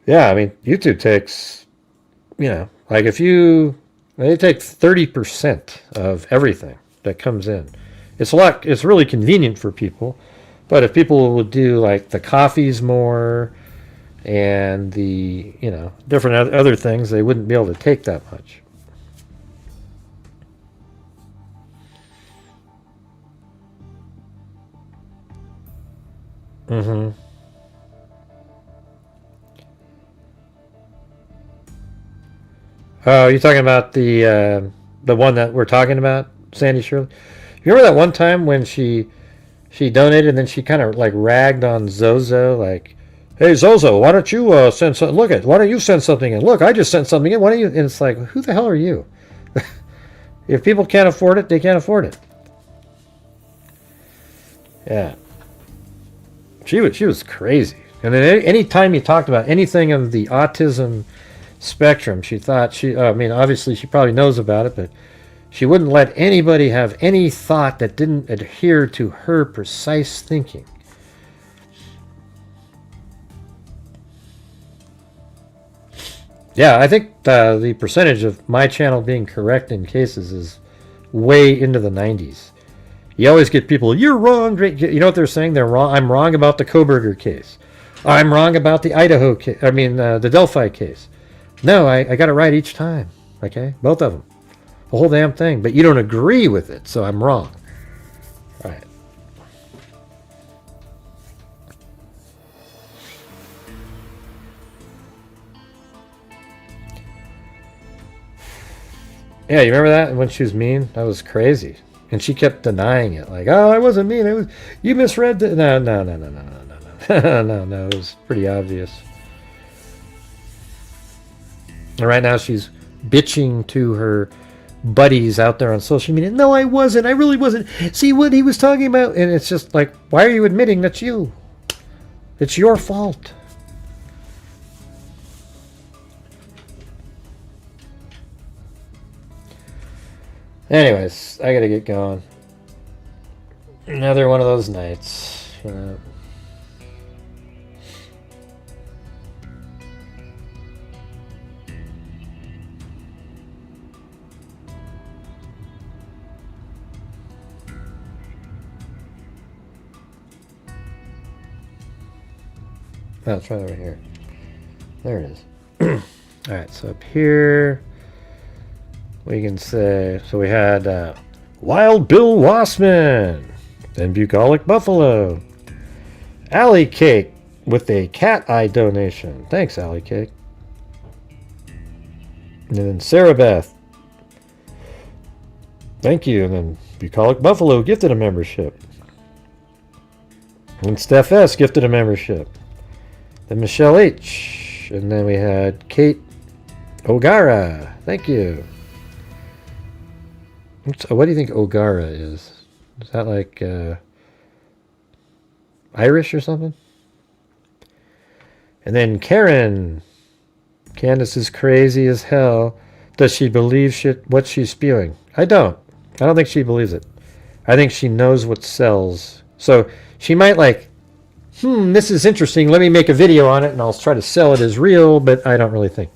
Yeah, I mean, YouTube takes, like they take 30% of everything that comes in. It's really convenient for people, but if people would do like the coffees more and the, different other things, they wouldn't be able to take that much. Mm-hmm. Oh, you're talking about the one that we're talking about, Sandy Shirley? You remember that one time when she donated and then she kind of like ragged on Zozo, like, hey Zozo, why don't you send something? Why don't you send something in? Look, I just sent something in. Why don't you? And it's like, who the hell are you? If people can't afford it, they can't afford it. Yeah, she was crazy. And then any time you talked about anything of the autism spectrum, she thought I mean, obviously she probably knows about it, but she wouldn't let anybody have any thought that didn't adhere to her precise thinking. Yeah, I think the percentage of my channel being correct in cases is way into the 90s. You always get people, you're wrong. You know what they're saying? They're wrong. I'm wrong about the Koberger case. I'm wrong about the Idaho case. I mean, the Delphi case. No, I got it right each time. Okay? Both of them. The whole damn thing. But you don't agree with it, so I'm wrong. All right. Yeah, you remember that when she was mean? That was crazy. And she kept denying it. Like, oh, I wasn't mean. You misread the... No. No, it was pretty obvious. And right now she's bitching to her buddies out there on social media. No, I wasn't. I really wasn't. See what he was talking about? And it's just like, why are you admitting that's you? It's your fault. Anyways, I gotta get going. Another one of those nights. You know. Oh, let's try it over here. There it is. Alright, so up here we can say, so we had Wild Bill Wassman, then Bucolic Buffalo, Alley Cake with a cat eye donation. Thanks, Alley Cake. And then Sarah Beth. Thank you. And then Bucolic Buffalo gifted a membership. And Steph S gifted a membership. Then Michelle H. And then we had Kate Ogara. Thank you. What do you think Ogara is? Is that like Irish or something? And then Karen. Candace is crazy as hell. Does she believe what she's spewing? I don't think she believes it. I think she knows what sells. So she might like, this is interesting. Let me make a video on it and I'll try to sell it as real, but I don't really think.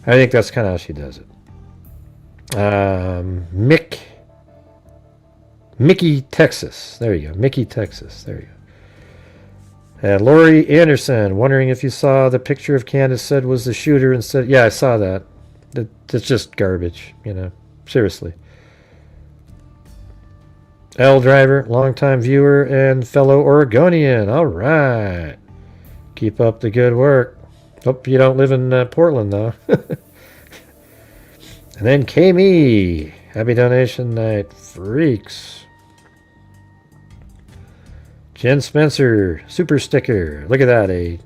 I think that's kind of how she does it. Mickey, Texas. There you go. Mickey, Texas. There you go. Lori Anderson, wondering if you saw the picture of Candace said was the shooter and said, yeah, I saw that. It's just garbage, you know. Seriously. L Driver, longtime viewer and fellow Oregonian. All right. Keep up the good work. Hope you don't live in Portland, though. And then Kami. Happy donation night, freaks. Jen Spencer, super sticker. Look at that.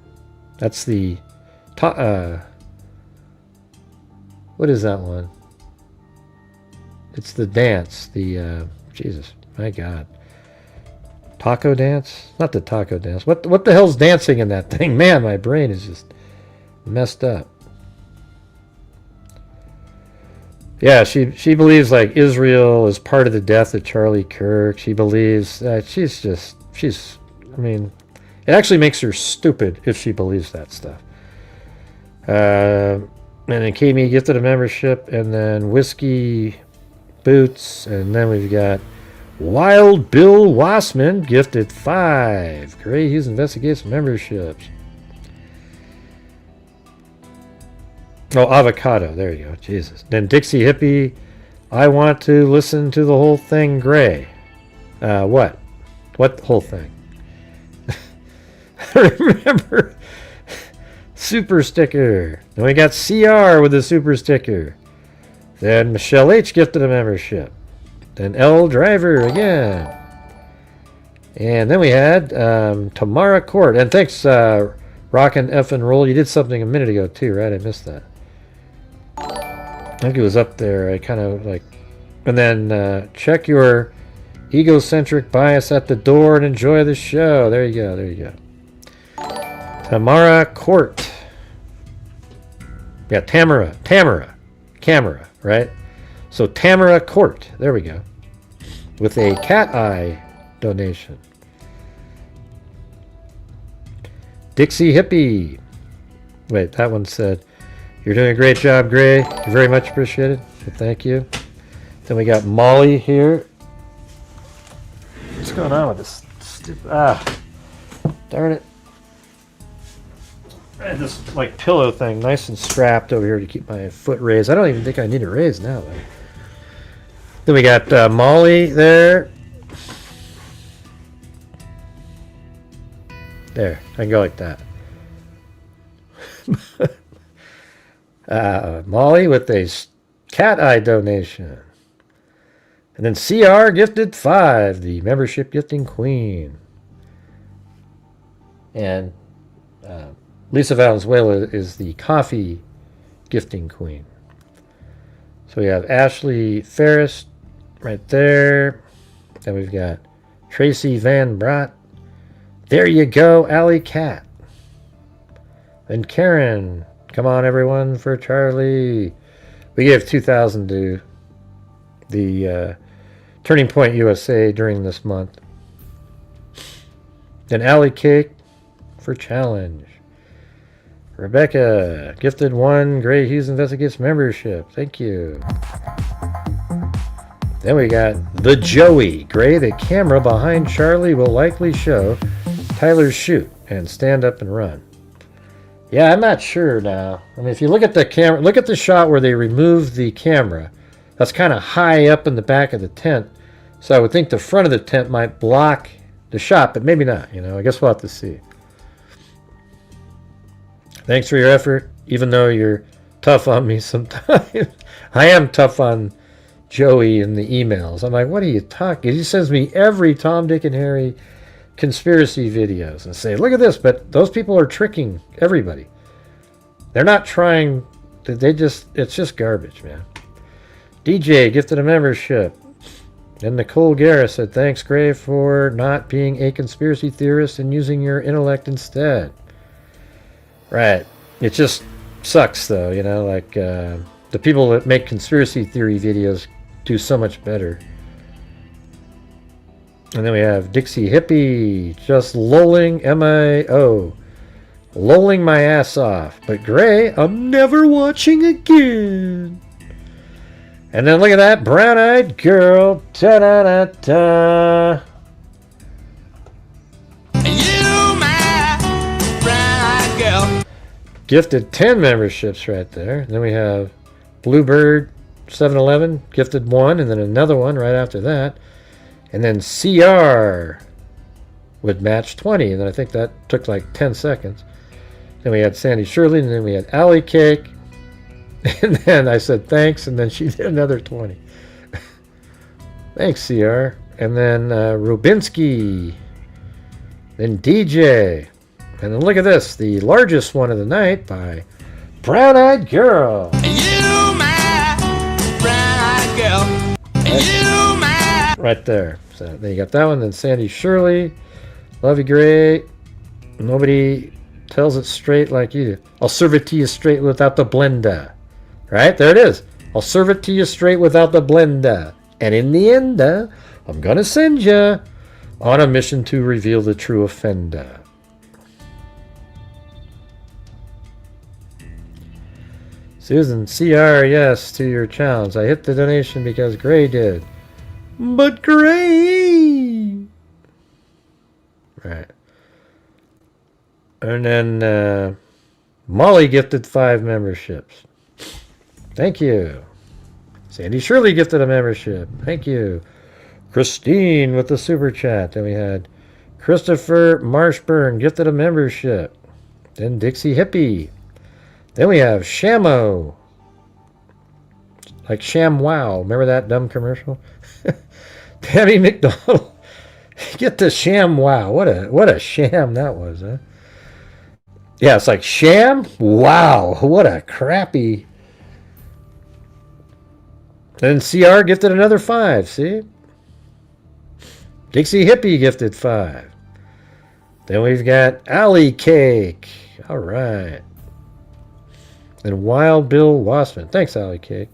That's the... what is that one? It's the dance. The... Jesus, my God. Taco dance? Not the taco dance. What the hell's dancing in that thing? Man, my brain is just messed up. Yeah, she believes like Israel is part of the death of Charlie Kirk. She believes that I mean, it actually makes her stupid if she believes that stuff. And then Kami gifted a membership, and then Whiskey Boots, and then we've got Wild Bill Wassman gifted 5. Great, Hughes investigates memberships. Oh, avocado. There you go. Jesus. Then Dixie Hippie. I want to listen to the whole thing, Gray. What? What whole thing? Remember. Super sticker. Then we got CR with a super sticker. Then Michelle H gifted a membership. Then L Driver again. And then we had Tamara Court. And thanks, Rockin' F and Roll. You did something a minute ago too, right? I missed that. I think it was up there. I kind of like... And then check your egocentric bias at the door and enjoy the show. There you go. There you go. Tamara Court. Yeah, Tamara. Camera, right? So Tamara Court. There we go. With a cat eye donation. Dixie Hippie. Wait, that one said... You're doing a great job, Gray. Very much appreciated. So thank you. Then we got Molly here. What's going on with this stupid... darn it. I had this like pillow thing nice and strapped over here to keep my foot raised. I don't even think I need it raised now, though. Then we got Molly there. There, I can go like that. Molly with a cat eye donation. And then CR gifted 5, the membership gifting queen. And Lisa Valenzuela is the coffee gifting queen. So we have Ashley Ferris right there. Then we've got Tracy Van Brott. There you go, Alley Cat. And Karen. Come on, everyone, for Charlie. We gave $2,000 to the Turning Point USA during this month. Then Alley Cake for Challenge. Rebecca gifted 1 Grant Hughes Investigates membership. Thank you. Then we got the Joey. Gray, the camera behind Charlie will likely show Tyler's shoot and stand up and run. Yeah, I'm not sure now. I mean, if you look at the camera, look at the shot where they removed the camera. That's kind of high up in the back of the tent. So I would think the front of the tent might block the shot, but maybe not. You know, I guess we'll have to see. Thanks for your effort, even though you're tough on me sometimes. I am tough on Joey in the emails. I'm like, what are you talking? He sends me every Tom, Dick, and Harry conspiracy videos and say, look at this, but those people are tricking everybody. They're not trying, it's just garbage, man. DJ gifted a membership. And Nicole Guerra said, thanks, Gray, for not being a conspiracy theorist and using your intellect instead. Right. It just sucks, though, you know, like the people that make conspiracy theory videos do so much better. And then we have Dixie Hippie, just lolling, M-I-O, lolling my ass off. But Gray, I'm never watching again. And then look at that brown-eyed girl, ta-da-da-da. Gifted 10 memberships right there. And then we have Bluebird 711 gifted 1, and then another one right after that. And then CR would match 20, and then I think that took like 10 seconds. Then we had Sandy Shirley, and then we had Alley Cake. And then I said thanks, and then she did another 20. Thanks, CR. And then Rubinsky. Then DJ. And then look at this, the largest one of the night by Brown Eyed Girl. You my brown-eyed girl. You my... Right there. So then you got that one. Then Sandy Shirley. Love you, Gray. Nobody tells it straight like you do. I'll serve it to you straight without the blender. Right? There it is. I'll serve it to you straight without the blender. And in the end, I'm going to send you on a mission to reveal the true offender. Susan, CR, yes, to your challenge. I hit the donation because Gray did. But Gray! Right. And then Molly gifted 5 memberships. Thank you. Sandy Shirley gifted a membership. Thank you. Christine with the super chat. Then we had Christopher Marshburn gifted a membership. Then Dixie Hippie. Then we have Shamo. Like Sham Wow. Remember that dumb commercial? Tammy McDonald. Get the Sham Wow. What a sham that was, huh? Yeah, it's like Sham Wow. What a crappy. Then CR gifted another 5, see? Dixie Hippie gifted 5. Then we've got Alley Cake. All right. And Wild Bill Wassman. Thanks, Alley Cake.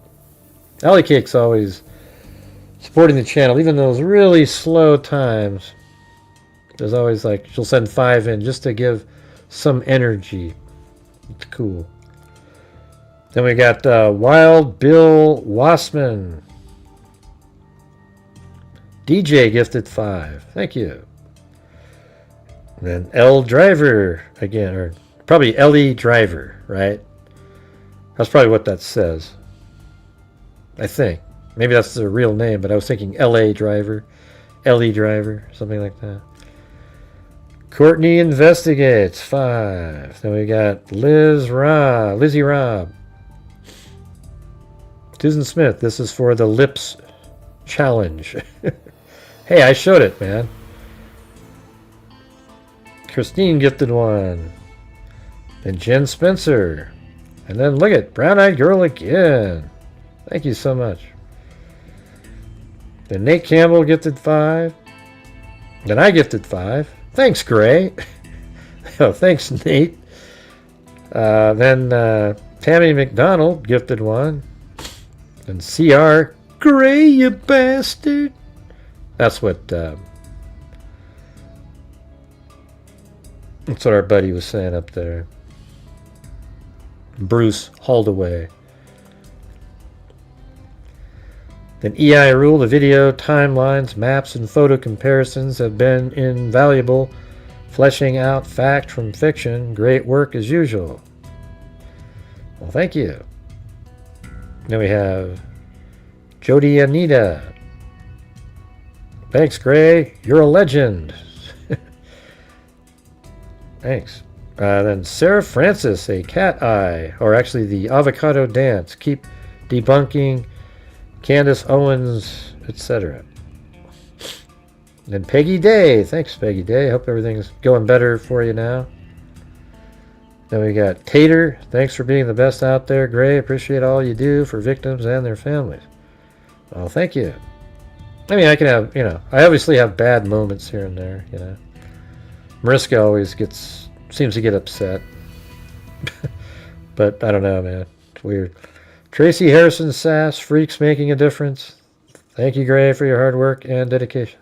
Alley Cake's always supporting the channel, even those really slow times. There's always like, she'll send 5 in just to give some energy. It's cool. Then we got Wild Bill Wassman. DJ gifted 5. Thank you. And then L Driver again, or probably LE Driver, right? That's probably what that says. I think. Maybe that's the real name, but I was thinking LA Driver, LE Driver, something like that. Courtney Investigates 5. Then we got Lizzie Rob. Susan Smith, this is for the Lips Challenge. Hey, I showed it, man. Christine gifted 1. Then Jen Spencer. And then look at Brown Eyed Girl again. Thank you so much. Then Nate Campbell gifted 5. Then I gifted 5. Thanks, Gray. Oh, thanks, Nate. Then Tammy McDonald gifted 1. And CR Gray, you bastard. That's what our buddy was saying up there. Bruce Holdaway. Then EI Rule, the video, timelines, maps, and photo comparisons have been invaluable, fleshing out fact from fiction. Great work as usual. Well, thank you. Then we have Jody Anita. Thanks, Gray. You're a legend. Thanks. Then Sarah Francis, a cat eye, or actually the avocado dance. Keep debunking Candace, Owens, etc. Then Peggy Day. Thanks, Peggy Day. Hope everything's going better for you now. Then we got Tater. Thanks for being the best out there, Gray. Appreciate all you do for victims and their families. Well, thank you. I mean, I can have, I obviously have bad moments here and there, Mariska always seems to get upset. But I don't know, man. It's weird. Tracy Harrison Sass, Freaks Making a Difference. Thank you, Gray, for your hard work and dedication.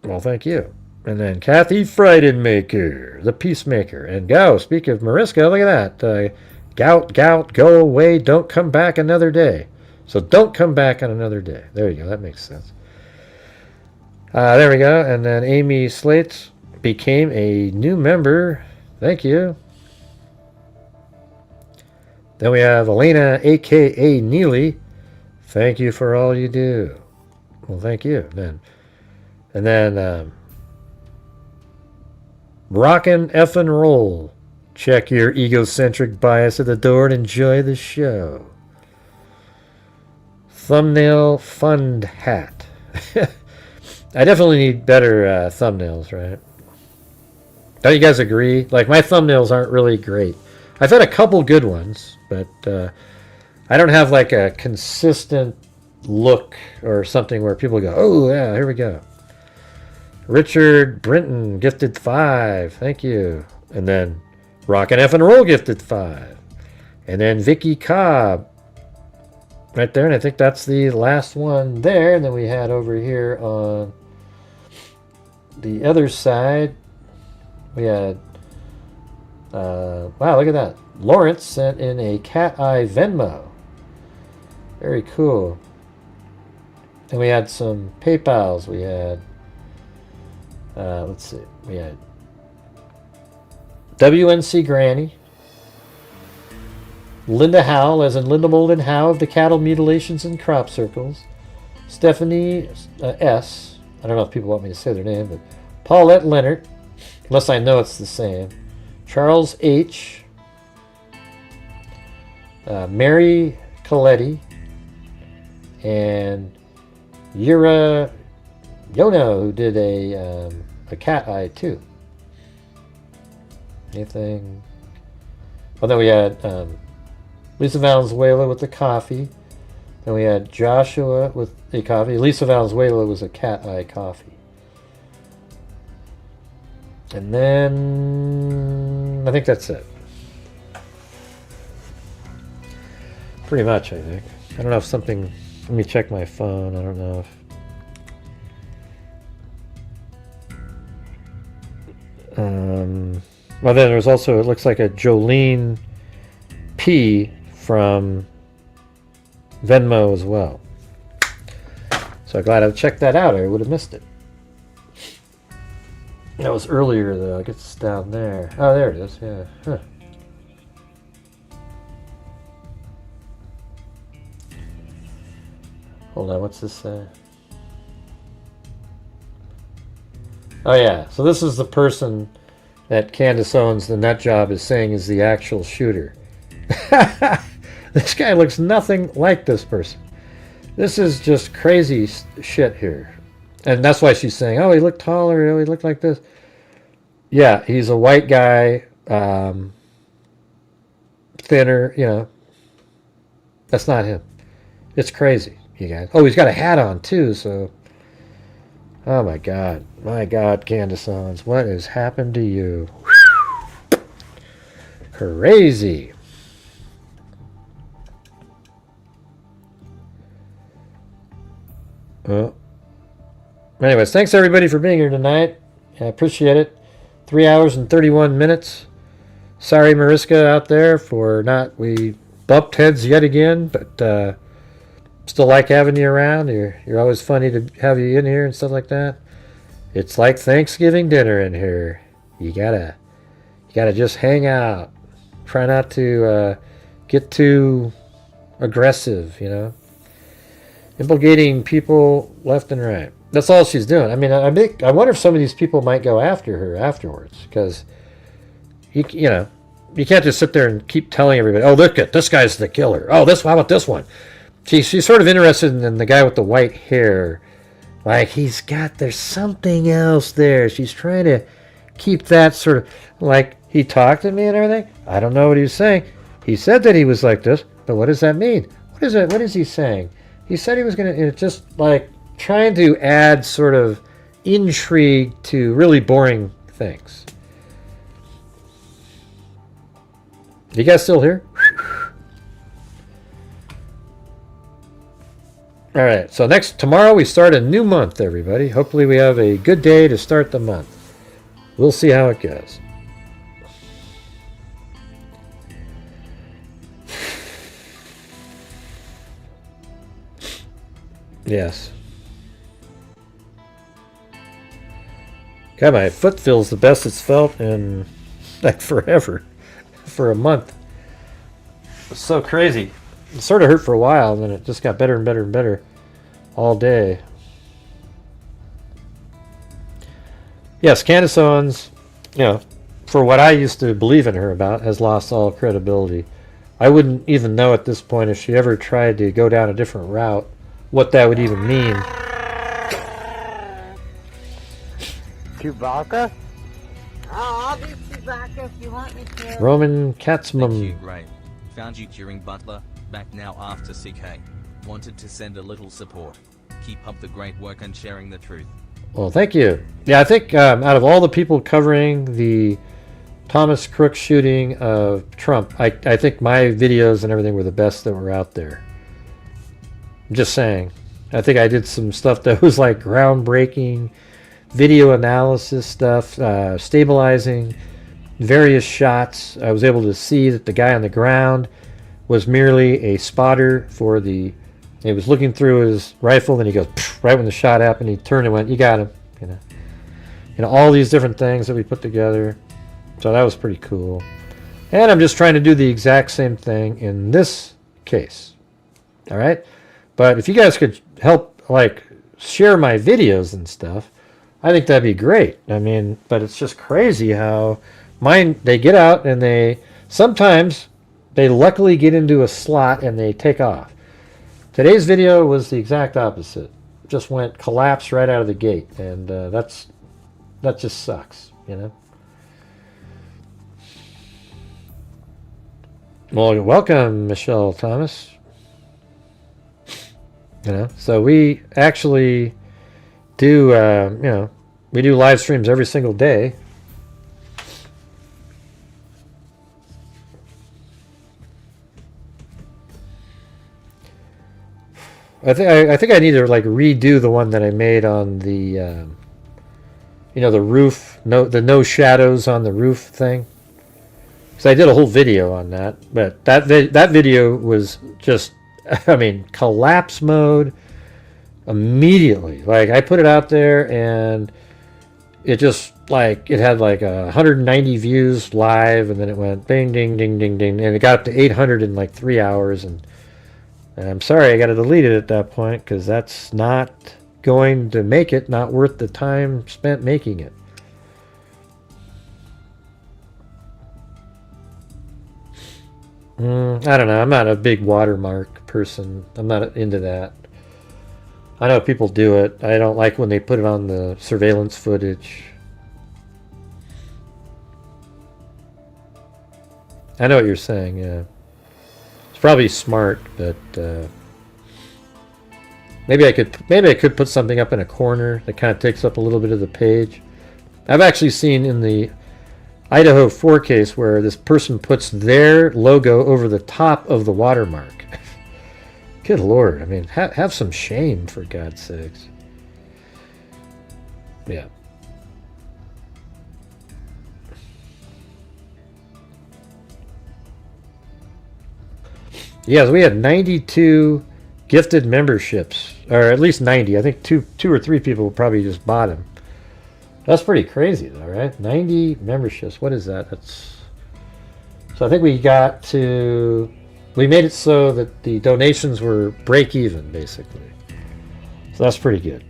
Well, thank you. And then Kathy Freidenmaker, the Peacemaker. And Gao, speak of Mariska, look at that. Gout, go away, don't come back another day. So don't come back on another day. There you go, that makes sense. There we go. And then Amy Slates became a new member. Thank you. Then we have Elena, a.k.a. Neely. Thank you for all you do. Well, thank you. And then Rockin' Effin' Roll. Check your egocentric bias at the door and enjoy the show. Thumbnail Fund Hat. I definitely need better thumbnails, right? Don't you guys agree? Like, my thumbnails aren't really great. I've had a couple good ones, but I don't have like a consistent look or something where people go, oh yeah, here we go. Richard Brinton gifted 5. Thank you. And then Rockin' Effin' Roll gifted 5. And then Vicky Cobb right there. And I think that's the last one there. And then we had over here on the other side, we had, wow, look at that. Lawrence sent in a cat eye Venmo. Very cool. And we had some PayPals. We had, let's see, we had WNC Granny, Linda Howell, as in Linda Molden Howe of the Cattle Mutilations and Crop Circles, Stephanie S. I don't know if people want me to say their name, but Paulette Leonard, unless I know it's the same, Charles H., Mary Coletti, and Yura Yono, who did a cat eye too. Anything? Oh, then we had Lisa Valenzuela with the coffee. Then we had Joshua with a coffee. Lisa Valenzuela was a cat eye coffee. And then I think that's it. Pretty much, I think. I don't know if something... Let me check my phone. I don't know if... well, then there's also, it looks like a Jolene P from Venmo as well. So glad I checked that out. I would have missed it. That was earlier though. I guess it's down there. Oh, there it is. Yeah. Huh. Hold on. What's this say? Oh yeah. So this is the person that Candace Owens, the nut job, is saying is the actual shooter. This guy looks nothing like this person. This is just crazy shit here. And that's why she's saying, oh, he looked taller, oh, he looked like this. Yeah, he's a white guy, thinner, you know. That's not him. It's crazy, you guys. Oh, he's got a hat on, too, so... Oh, my God. My God, Candace Owens, what has happened to you? Crazy. Well, anyways, thanks everybody for being here tonight. I appreciate it. 3 hours and 31 minutes. Sorry, Mariska, out there for not... We bumped heads yet again, but still like having you around. You're always funny to have you in here and stuff like that. It's like Thanksgiving dinner in here. You gotta just hang out. Try not to get too aggressive, you know. Implicating people left and right. That's all she's doing. I mean, I wonder if some of these people might go after her afterwards, because you know, you can't just sit there and keep telling everybody, oh, look at this guy's the killer. Oh, how about this one? She's sort of interested in the guy with the white hair. Like, there's something else there. She's trying to keep that sort of, like, he talked to me and everything. I don't know what he was saying. He said that he was like this, but what does that mean? What is he saying? He said he was going to, just like trying to add sort of intrigue to really boring things. You guys still here? All right, so tomorrow we start a new month, everybody. Hopefully we have a good day to start the month. We'll see how it goes. Yes. God, my foot feels the best it's felt in like forever. For a month. It's so crazy. It sort of hurt for a while, and then it just got better and better and better all day. Yes, Candace Owens, you know, for what I used to believe in her about, has lost all credibility. I wouldn't even know at this point if she ever tried to go down a different route what that would even mean. Chewbacca? Oh, I'll do Chewbacca if you want me to. Roman Katzmum. Thank you, Ray. Found you during Butler, back now after CK. Wanted to send a little support. Keep up the great work and sharing the truth. Well, thank you. Yeah, I think out of all the people covering the Thomas Crook shooting of Trump, I think my videos and everything were the best that were out there. I'm just saying. I think I did some stuff that was like groundbreaking video analysis stuff, stabilizing various shots. I was able to see that the guy on the ground was merely a spotter for the... He was looking through his rifle, and he goes, right when the shot happened, he turned and went, you got him. You know, all these different things that we put together. So that was pretty cool. And I'm just trying to do the exact same thing in this case. All right? But if you guys could help, like, share my videos and stuff, I think that'd be great. I mean, but it's just crazy how they get out and sometimes they luckily get into a slot and they take off. Today's video was the exact opposite. Just collapsed right out of the gate, and that just sucks, you know. Well, welcome, Michelle Thomas. You know, so we actually do, you know, we do live streams every single day. I think I need to like redo the one that I made on the, you know, the roof, the no shadows on the roof thing. because I did a whole video on that. But that video was just, I mean, collapse mode immediately. Like, I put it out there and it just, like, it had like 190 views live, and then it went ding, ding, ding, ding, ding, and it got up to 800 in like 3 hours. And I'm sorry, I got to delete it at that point, because that's not going to make it, not worth the time spent making it. I don't know. I'm not a big watermark person. I'm not into that. I know people do it. I don't like when they put it on the surveillance footage. I know what you're saying, yeah. It's probably smart, but maybe I could put something up in a corner that kind of takes up a little bit of the page. I've actually seen in the Idaho 4 case where this person puts their logo over the top of the watermark. Good Lord, I mean, have some shame, for God's sakes. Yeah. Yes, we had 92 gifted memberships, or at least 90. I think two or three people probably just bought them. That's pretty crazy, though, right? 90 memberships. What is that? That's so. I think we made it so that the donations were break even, basically. So that's pretty good.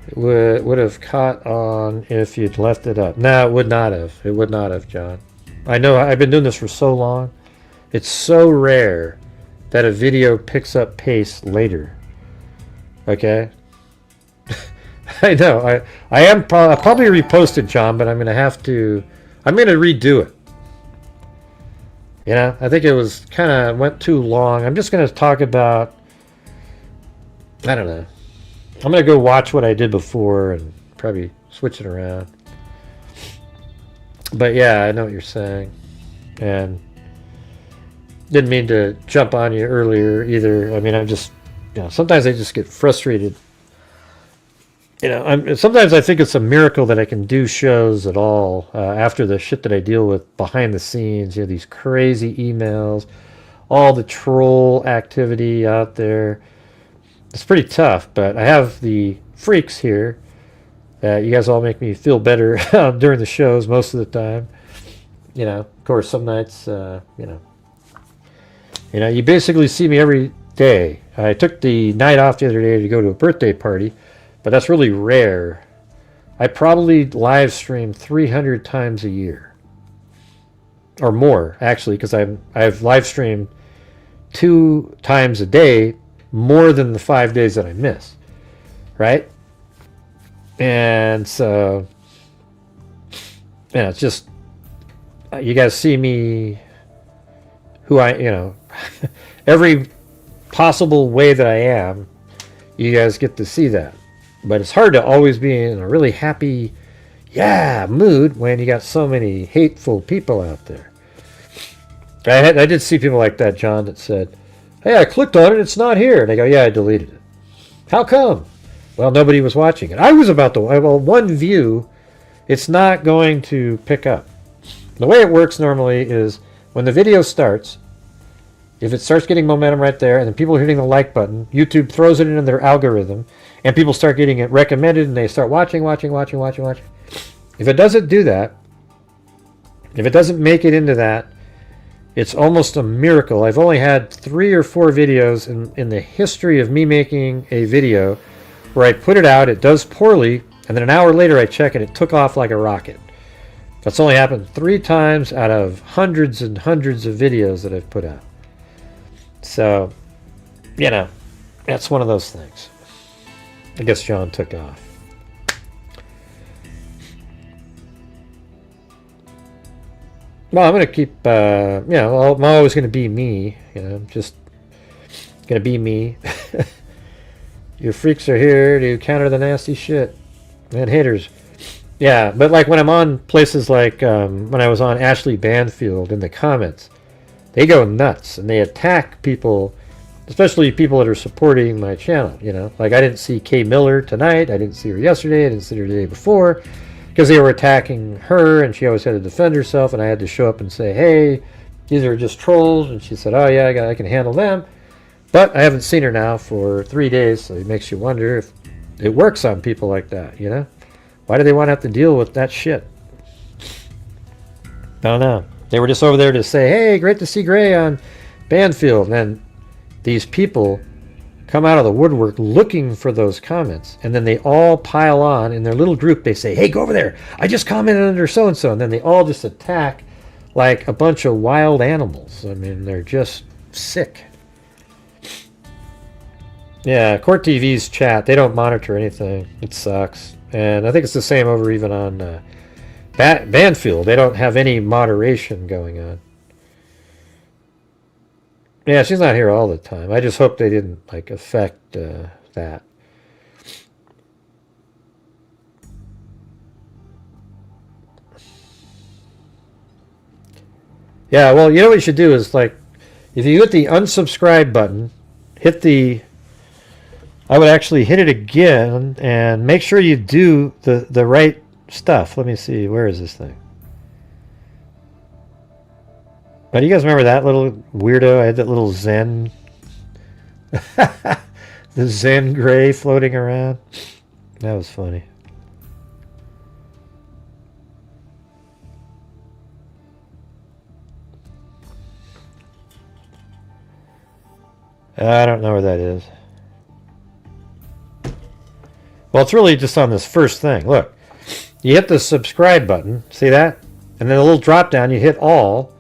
It would have caught on if you'd left it up. No, it would not have. It would not have, John. I know. I've been doing this for so long. It's so rare that a video picks up pace later. Okay. I know. I am probably reposted, John, but I'm going to redo it. You know, I think it was kind of went too long. I'm just going to talk about, I don't know. I'm going to go watch what I did before and probably switch it around. But yeah, I know what you're saying. And didn't mean to jump on you earlier either. I mean, I'm just, sometimes I just get frustrated. Sometimes I think it's a miracle that I can do shows at all after the shit that I deal with behind the scenes. These crazy emails, all the troll activity out there. It's pretty tough, but I have the freaks here. You guys all make me feel better during the shows most of the time. Of course, some nights, you basically see me every day. I took the night off the other day to go to a birthday party, but that's really rare. I probably live stream 300 times a year. Or more, actually, because I've live streamed 2 times a day, more than the 5 days that I miss. Right? And so, it's just, you guys see me, who every possible way that I am, you guys get to see that. But it's hard to always be in a really happy, mood when you got so many hateful people out there. I did see people like that, John, that said, hey, I clicked on it, it's not here. And I go, yeah, I deleted it. How come? Well, nobody was watching it. I was about to, one view, it's not going to pick up. The way it works normally is when the video starts, if it starts getting momentum right there and then people are hitting the like button, YouTube throws it into their algorithm and people start getting it recommended and they start watching. If it doesn't do that, if it doesn't make it into that, it's almost a miracle. I've only had 3 or 4 videos in the history of me making a video where I put it out, it does poorly, and then an hour later I check and it took off like a rocket. That's only happened 3 times out of hundreds and hundreds of videos that I've put out. So, that's one of those things. I guess John took off. Well, I'm going to keep, I'm always going to be me, just going to be me. Your freaks are here to counter the nasty shit. Man, haters. Yeah, but like when I'm on places like when I was on Ashley Banfield in the comments, they go nuts and they attack people, especially people that are supporting my channel, Like I didn't see Kay Miller tonight. I didn't see her yesterday. I didn't see her the day before. because they were attacking her, and she always had to defend herself, and I had to show up and say, hey, these are just trolls. And she said, oh yeah, I can handle them. But I haven't seen her now for 3 days, so it makes you wonder if it works on people like that, you know? Why do they want to have to deal with that shit? Don't know. They were just over there to say, hey, great to see Gray on Banfield. And then these people come out of the woodwork looking for those comments, and then they all pile on in their little group. They say, hey, go over there. I just commented under so-and-so. And then they all just attack like a bunch of wild animals. I mean, they're just sick. Yeah, Court TV's chat, they don't monitor anything. It sucks. And I think it's the same over even on Banfield. They don't have any moderation going on. Yeah, she's not here all the time. I just hope they didn't like affect that. Yeah, well, you know what you should do is, like, if you hit the unsubscribe button, hit the... I would actually hit it again and make sure you do the right stuff. Let me see. Where is this thing? Oh, do you guys remember that little weirdo? I had that little Zen... the Zen Gray floating around. That was funny. I don't know where that is. Well, it's really just on this first thing. Look, you hit the subscribe button. See that? And then a little drop down, you hit all,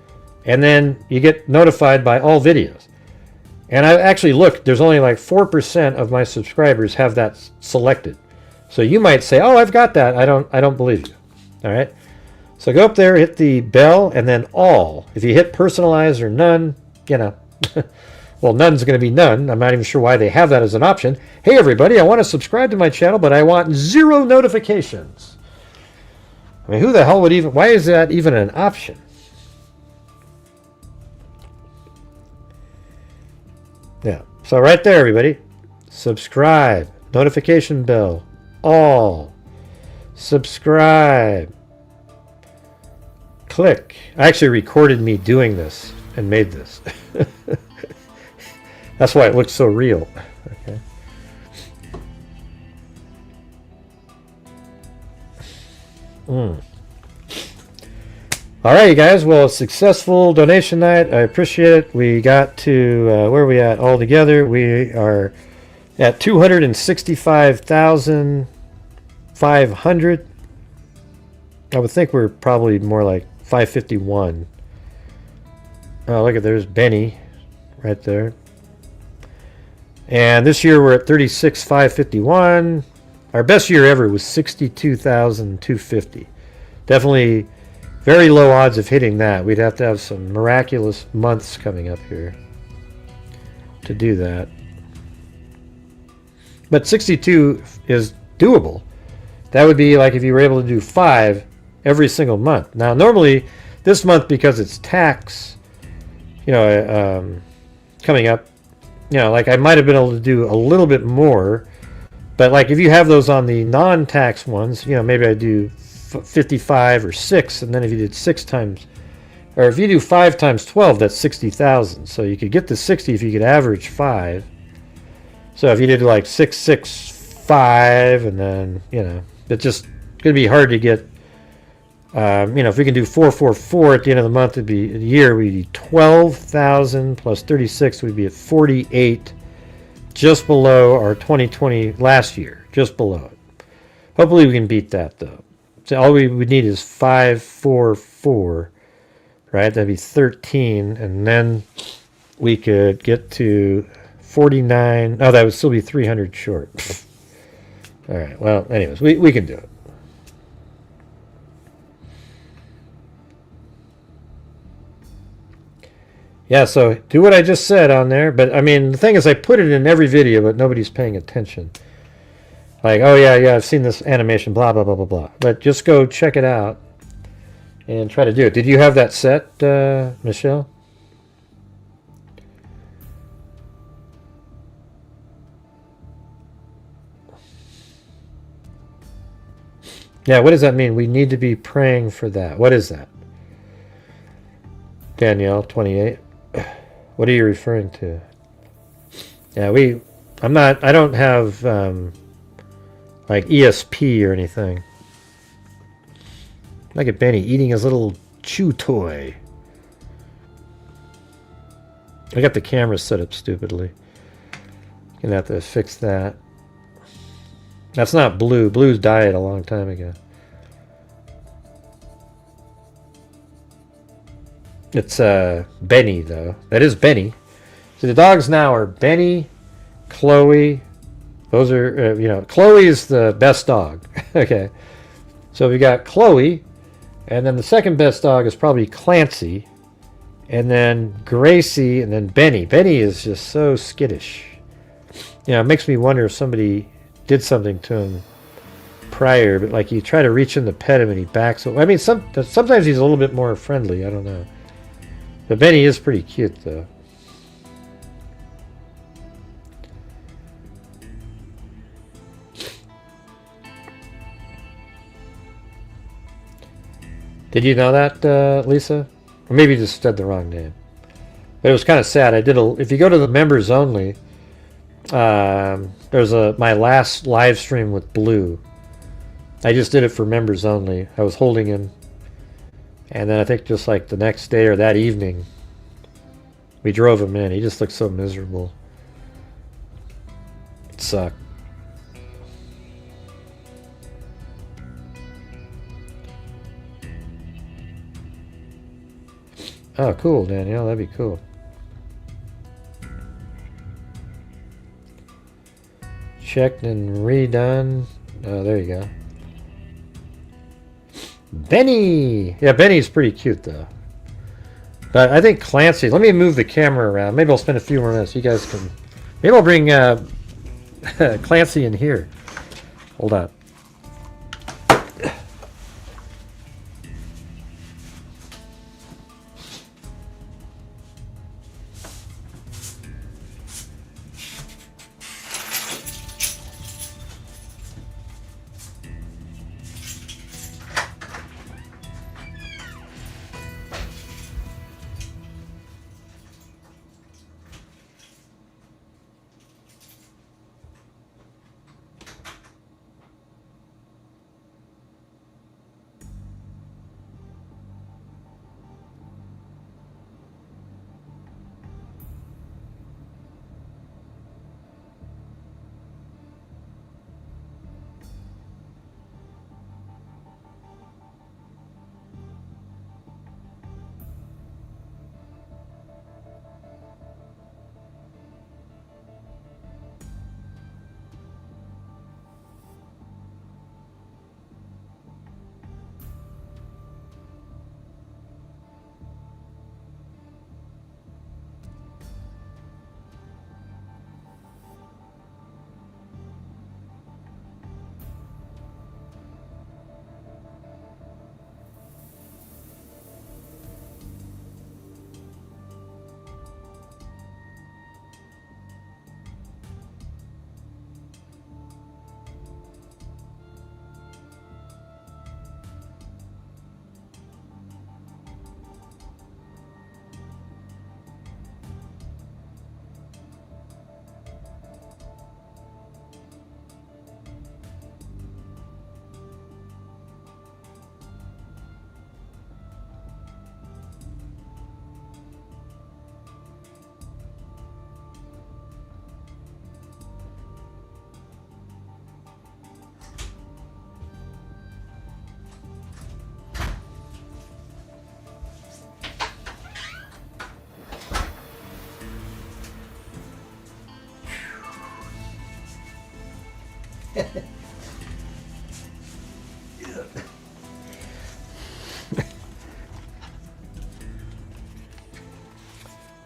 and then you get notified by all videos. And I actually looked, there's only like 4% of my subscribers have that selected. So you might say, oh, I've got that. I don't believe you. All right. So go up there, hit the bell, and then all. If you hit personalize or none, you know, well, none's going to be none. I'm not even sure why they have that as an option. Hey, everybody, I want to subscribe to my channel, but I want 0 notifications. I mean, who the hell would even... Why is that even an option? Yeah. So right there, everybody. Subscribe. Notification bell. All. Subscribe. Click. I actually recorded me doing this and made this. That's why it looks so real. Okay. All right, you guys. Well, successful donation night. I appreciate it. We got to where are we at all together? We are at 265,500. I would think we're probably more like 551. Oh, look at there's Benny right there. And this year we're at 36,551. Our best year ever was 62,250. Definitely very low odds of hitting that. We'd have to have some miraculous months coming up here to do that. But 62 is doable. That would be like if you were able to do 5 every single month. Now, normally this month, because it's tax, you know, coming up, you know, like I might have been able to do a little bit more, but like if you have those on the non-tax ones, you know, maybe I do 55 or 6, and then if you did 6 times, or if you do 5 times 12, that's 60,000. So you could get to 60 if you could average 5. So if you did like 6, 6, 5, and then, you know, it's just going to be hard to get. You know, if we can do 4, 4, 4 at the end of the month, it'd be a year. We'd be 12,000 plus 36. We'd be at 48, just below our 2020 last year, just below it. Hopefully, we can beat that though. So all we would need is 5, 4, 4, right? That'd be 13, and then we could get to 49. Oh, that would still be 300 short. All right. Well, anyways, we can do it. Yeah, so do what I just said on there. But, I mean, the thing is I put it in every video, but nobody's paying attention. Like, oh, yeah, I've seen this animation, blah, blah, blah, blah, blah. But just go check it out and try to do it. Did you have that set, Michelle? Yeah, what does that mean? We need to be praying for that. What is that? Danielle, 28. What are you referring to? Yeah, I don't have like ESP or anything. Look at Benny eating his little chew toy. I got the camera set up stupidly. Gonna have to fix that. That's not Blue. Blue's died a long time ago. It's Benny, though. That is Benny. So the dogs now are Benny, Chloe. Those are, you know, Chloe is the best dog. Okay. So we got Chloe, and then the second best dog is probably Clancy, and then Gracie, and then Benny. Benny is just so skittish. You know, it makes me wonder if somebody did something to him prior, but like you try to reach in to pet him and he backs away. I mean, sometimes he's a little bit more friendly. I don't know. But Benny is pretty cute, though. Did you know that, Lisa? Or maybe you just said the wrong name. But it was kind of sad. If you go to the members only, there's my last live stream with Blue. I just did it for members only. I was holding him, and then I think just like the next day or that evening, we drove him in. He just looked so miserable. It sucked. Oh, cool, Danielle. That'd be cool. Checked and redone. Oh, there you go. Benny! Yeah, Benny's pretty cute, though. But I think Clancy... Let me move the camera around. Maybe I'll spend a few more minutes. You guys can... Maybe I'll bring Clancy in here. Hold on.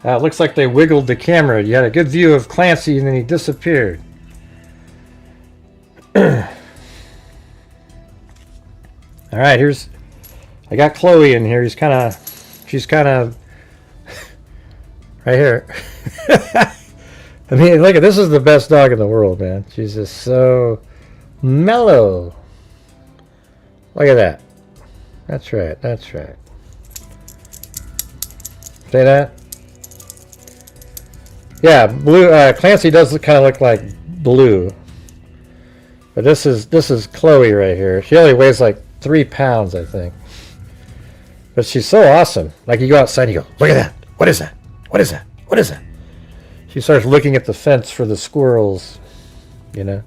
It looks like they wiggled the camera. You had a good view of Clancy and then he disappeared. Alright, I got Chloe in here. She's kind of right here. I mean, look at this is the best dog in the world, man. She's just so mellow. Look at that. That's right. That's right. See that? Yeah, blue. Clancy does kind of look like blue, but this is Chloe right here. She only weighs like 3 pounds, I think. But she's so awesome. Like, you go outside and you go, look at that. What is that? What is that? What is that? She starts looking at the fence for the squirrels, you know.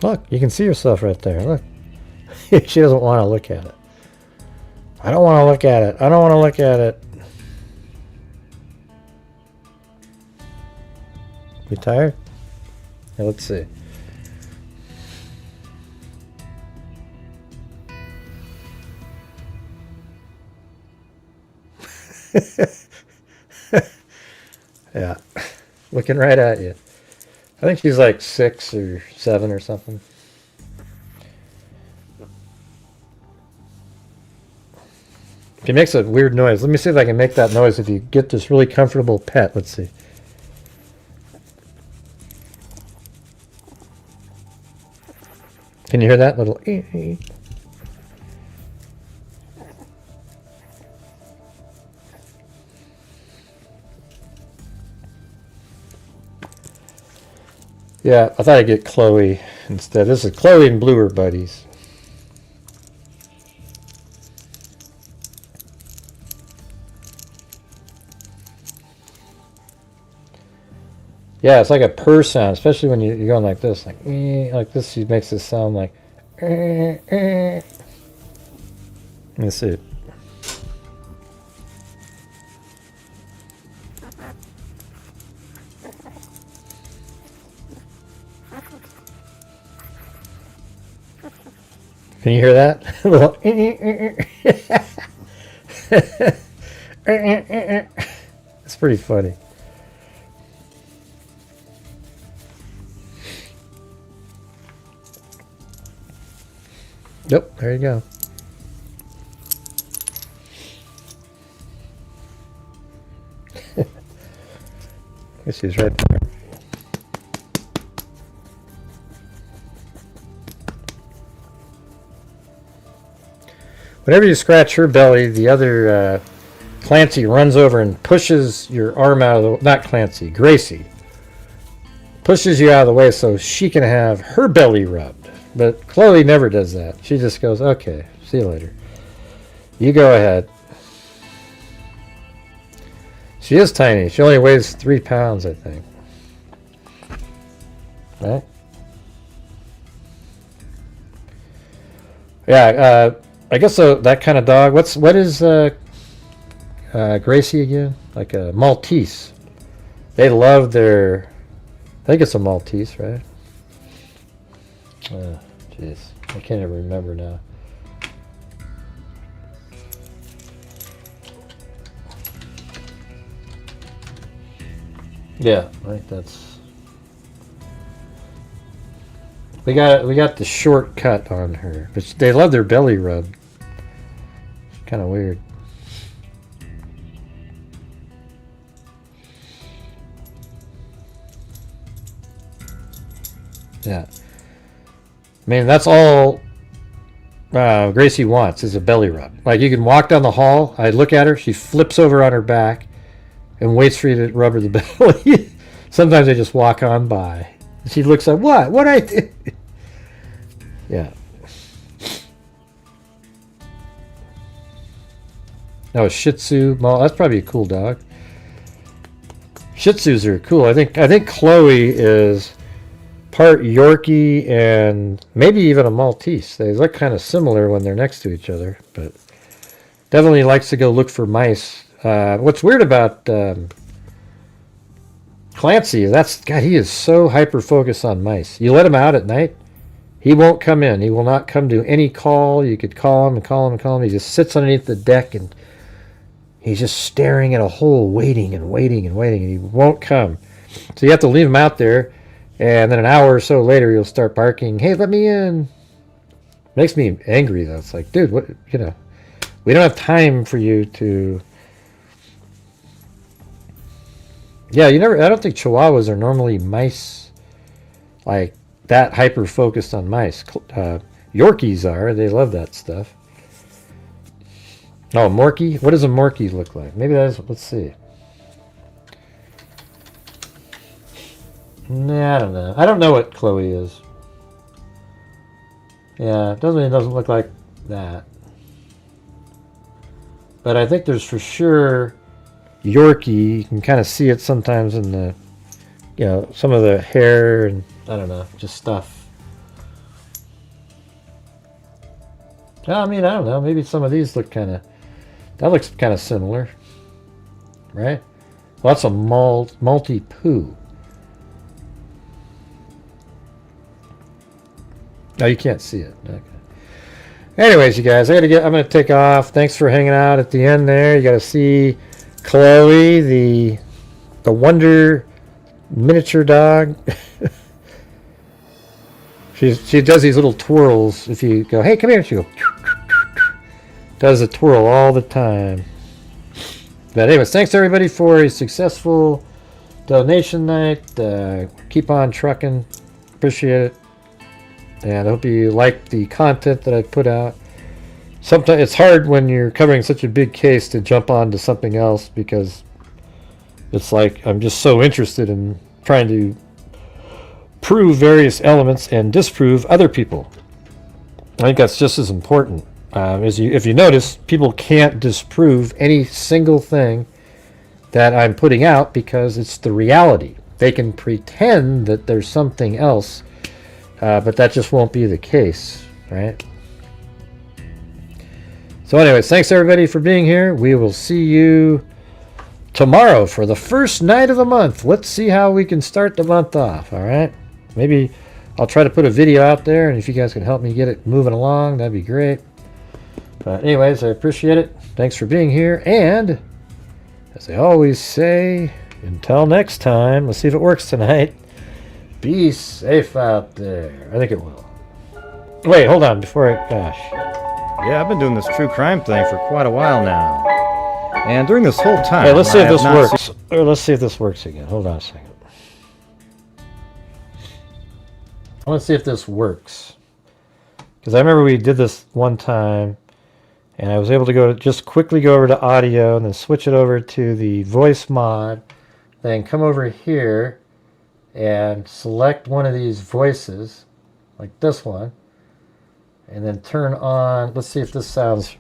Look, you can see yourself right there. Look. She doesn't want to look at it. I don't want to look at it. I don't want to look at it. You tired? Yeah, let's see. Yeah. Looking right at you. I think she's like 6 or 7 or something. She makes a weird noise. Let me see if I can make that noise if you get this really comfortable pet. Let's see. Can you hear that little ee? Yeah, I thought I'd get Chloe instead. This is Chloe and Blue are buddies. Yeah, it's like a purr sound, especially when you're going like this, like this. She makes this sound like. Let me see. Can you hear that? It's pretty funny. Yep, there you go. I guess he's right there. Whenever you scratch her belly, the other Clancy runs over and pushes your arm out of the... Not Clancy, Gracie. Pushes you out of the way so she can have her belly rubbed. But Chloe never does that. She just goes, okay, see you later. You go ahead. She is tiny. She only weighs 3 pounds, I think. Right? Yeah, I guess that kind of dog. What is Gracie again? Like a Maltese. They love their... I think it's a Maltese, right? Oh, jeez. I can't even remember now. Yeah, I think that's... We got the short cut on her, but they love their belly rub. It's kind of weird. Yeah. I mean, that's all Gracie wants is a belly rub. Like, you can walk down the hall, I look at her, she flips over on her back and waits for you to rub her the belly. Sometimes I just walk on by. She looks like, what? What I did? Yeah. No, Shih Tzu. Well, that's probably a cool dog. Shih Tzus are cool. I think Chloe is part Yorkie and maybe even a Maltese. They look kind of similar when they're next to each other, but definitely likes to go look for mice. What's weird about Clancy is God, he is so hyper focused on mice. You let him out at night, he won't come in. He will not come to any call. You could call him and call him and call him. He just sits underneath the deck and he's just staring at a hole, waiting and waiting and waiting, and he won't come. So you have to leave him out there, and then an hour or so later he'll start barking, hey, let me in. Makes me angry though. It's like, dude, what, you know, We don't have time for you to... Yeah, I don't think Chihuahuas are normally mice, like that hyper-focused on mice. Yorkies are. They love that stuff. Oh, Morkie? What does a Morkie look like? Maybe that is... Let's see. Nah, I don't know. I don't know what Chloe is. Yeah, it doesn't look like that. But I think there's for sure Yorkie. You can kind of see it sometimes in the, some of the hair and I don't know, just stuff. I mean, I don't know. Maybe some of these look kind of, that looks kind of similar, right? Well, that's a multi-poo. Oh, you can't see it. Okay. Anyways, you guys, I'm gonna take off. Thanks for hanging out at the end there. You got to see Chloe, the wonder miniature dog. she does these little twirls. If you go, hey, come here, she goes, does a twirl all the time. But anyways, thanks everybody for a successful donation night. Keep on trucking. Appreciate it. And I hope you like the content that I put out. Sometimes it's hard when you're covering such a big case to jump on to something else because it's like I'm just so interested in trying to prove various elements and disprove other people. I think that's just as important. If you notice, people can't disprove any single thing that I'm putting out because it's the reality. They can pretend that there's something else, but that just won't be the case, right? So anyways, thanks everybody for being here. We will see you tomorrow for the first night of the month. Let's see how we can start the month off, all right? Maybe I'll try to put a video out there, and if you guys can help me get it moving along, that'd be great. But anyways, I appreciate it. Thanks for being here, and as I always say, until next time, let's see if it works tonight. Be safe out there. I think it will. Wait, hold on before I... Gosh. Yeah, I've been doing this true crime thing for quite a while now. And during this whole time... Hey, let's see if this works. Or let's see if this works again. Hold on a second. I want to see if this works. Because I remember we did this one time, and I was able to just quickly go over to audio, and then switch it over to the voice mod, then come over here, and select one of these voices, like this one, and then turn on, let's see if this sounds...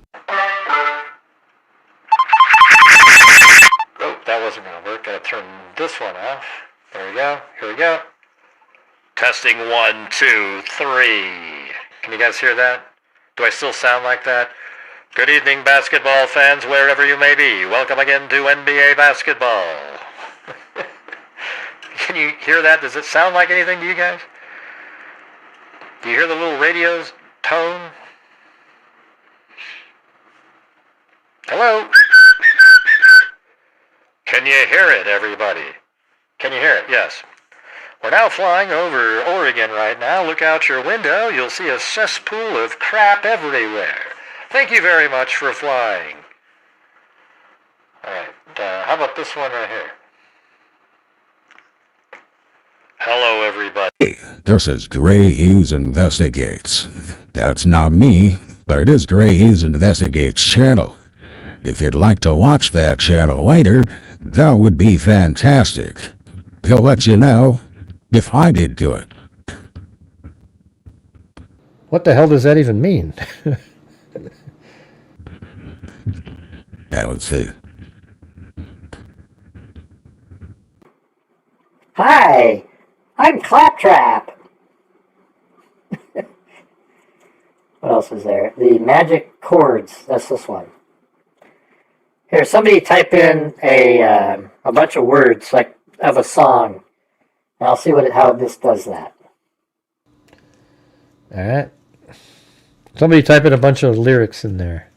Oh, that wasn't going to work. Gotta turn this one off. There we go. Here we go. Testing 1, 2, 3. Can you guys hear that? Do I still sound like that? Good evening, basketball fans, wherever you may be. Welcome again to NBA basketball. Can you hear that? Does it sound like anything to you guys? Do you hear the little radio's tone? Hello? Can you hear it, everybody? Can you hear it? Yes. We're now flying over Oregon right now. Look out your window. You'll see a cesspool of crap everywhere. Thank you very much for flying. All right. How about this one right here? Hello, everybody. This is Gray Hughes Investigates. That's not me, but it is Gray Hughes Investigates channel. If you'd like to watch that channel later, that would be fantastic. He'll let you know if I did do it. What the hell does that even mean? I would say. Hi, I'm Claptrap. What else is there? The magic chords. That's this one. Here, somebody type in a bunch of words like of a song. And I'll see how this does that. All right. Somebody type in a bunch of lyrics in there.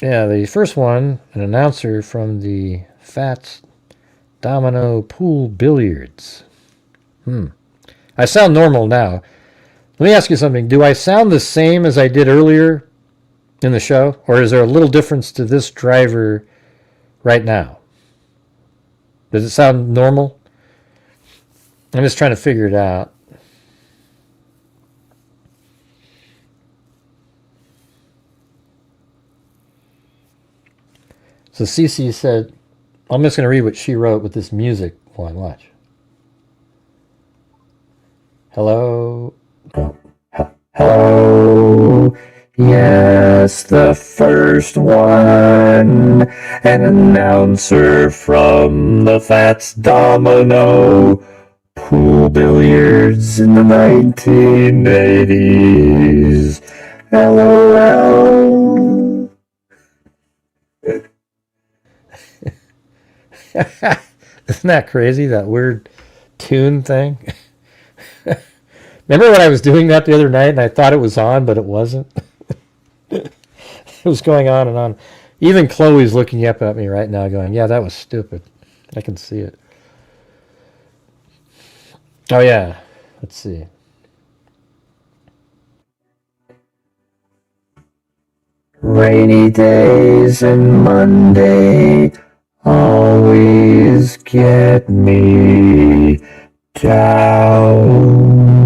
Yeah, the first one, an announcer from the Fats Domino Pool Billiards. I sound normal now. Let me ask you something. Do I sound the same as I did earlier in the show? Or is there a little difference to this driver right now? Does it sound normal? I'm just trying to figure it out. So Cece said, I'm just going to read what she wrote with this music one. Watch. Hello. Hello. Yes, the first one. An announcer from the Fats Domino. Pool billiards in the 1980s. LOL. Isn't that crazy, that weird tune thing? Remember when I was doing that the other night and I thought it was on, but it wasn't? It was going on and on. Even Chloe's looking up at me right now going, yeah, that was stupid. I can see it. Oh, yeah. Let's see. Rainy days and Monday always get me down.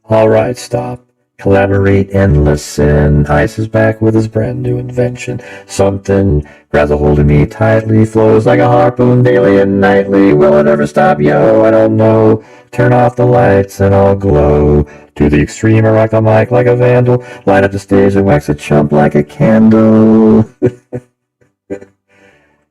All right, stop. Collaborate and listen. Ice is back with his brand new invention. Something grabs a hold of me tightly, flows like a harpoon daily and nightly. Will it ever stop? Yo, I don't know. Turn off the lights and I'll glow. To the extreme, I rock the mic like a vandal. Light up the stage and wax a chump like a candle.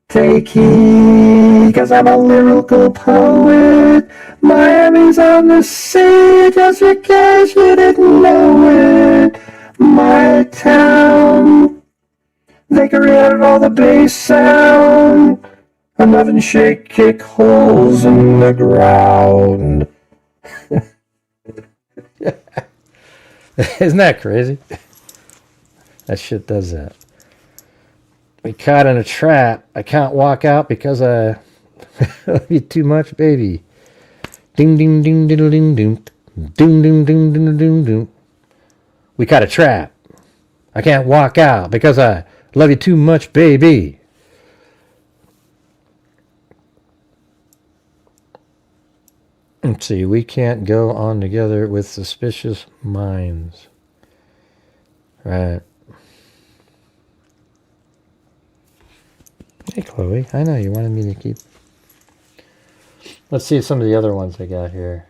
Take heed, 'cause I'm a lyrical poet. Miami's on the sea, just in case you didn't know it. My town, they created all the bass sound. I'm having shake, kick holes in the ground. Isn't that crazy? That shit does that. We caught in a trap. I can't walk out because I love you too much, baby. Ding ding ding diddle ding doom. Doom doom doom doom doom doom. We caught a trap. I can't walk out because I love you too much, baby. Let's see. We can't go on together with suspicious minds. Right. Hey, Chloe. I know you wanted me to keep... Let's see some of the other ones I got here.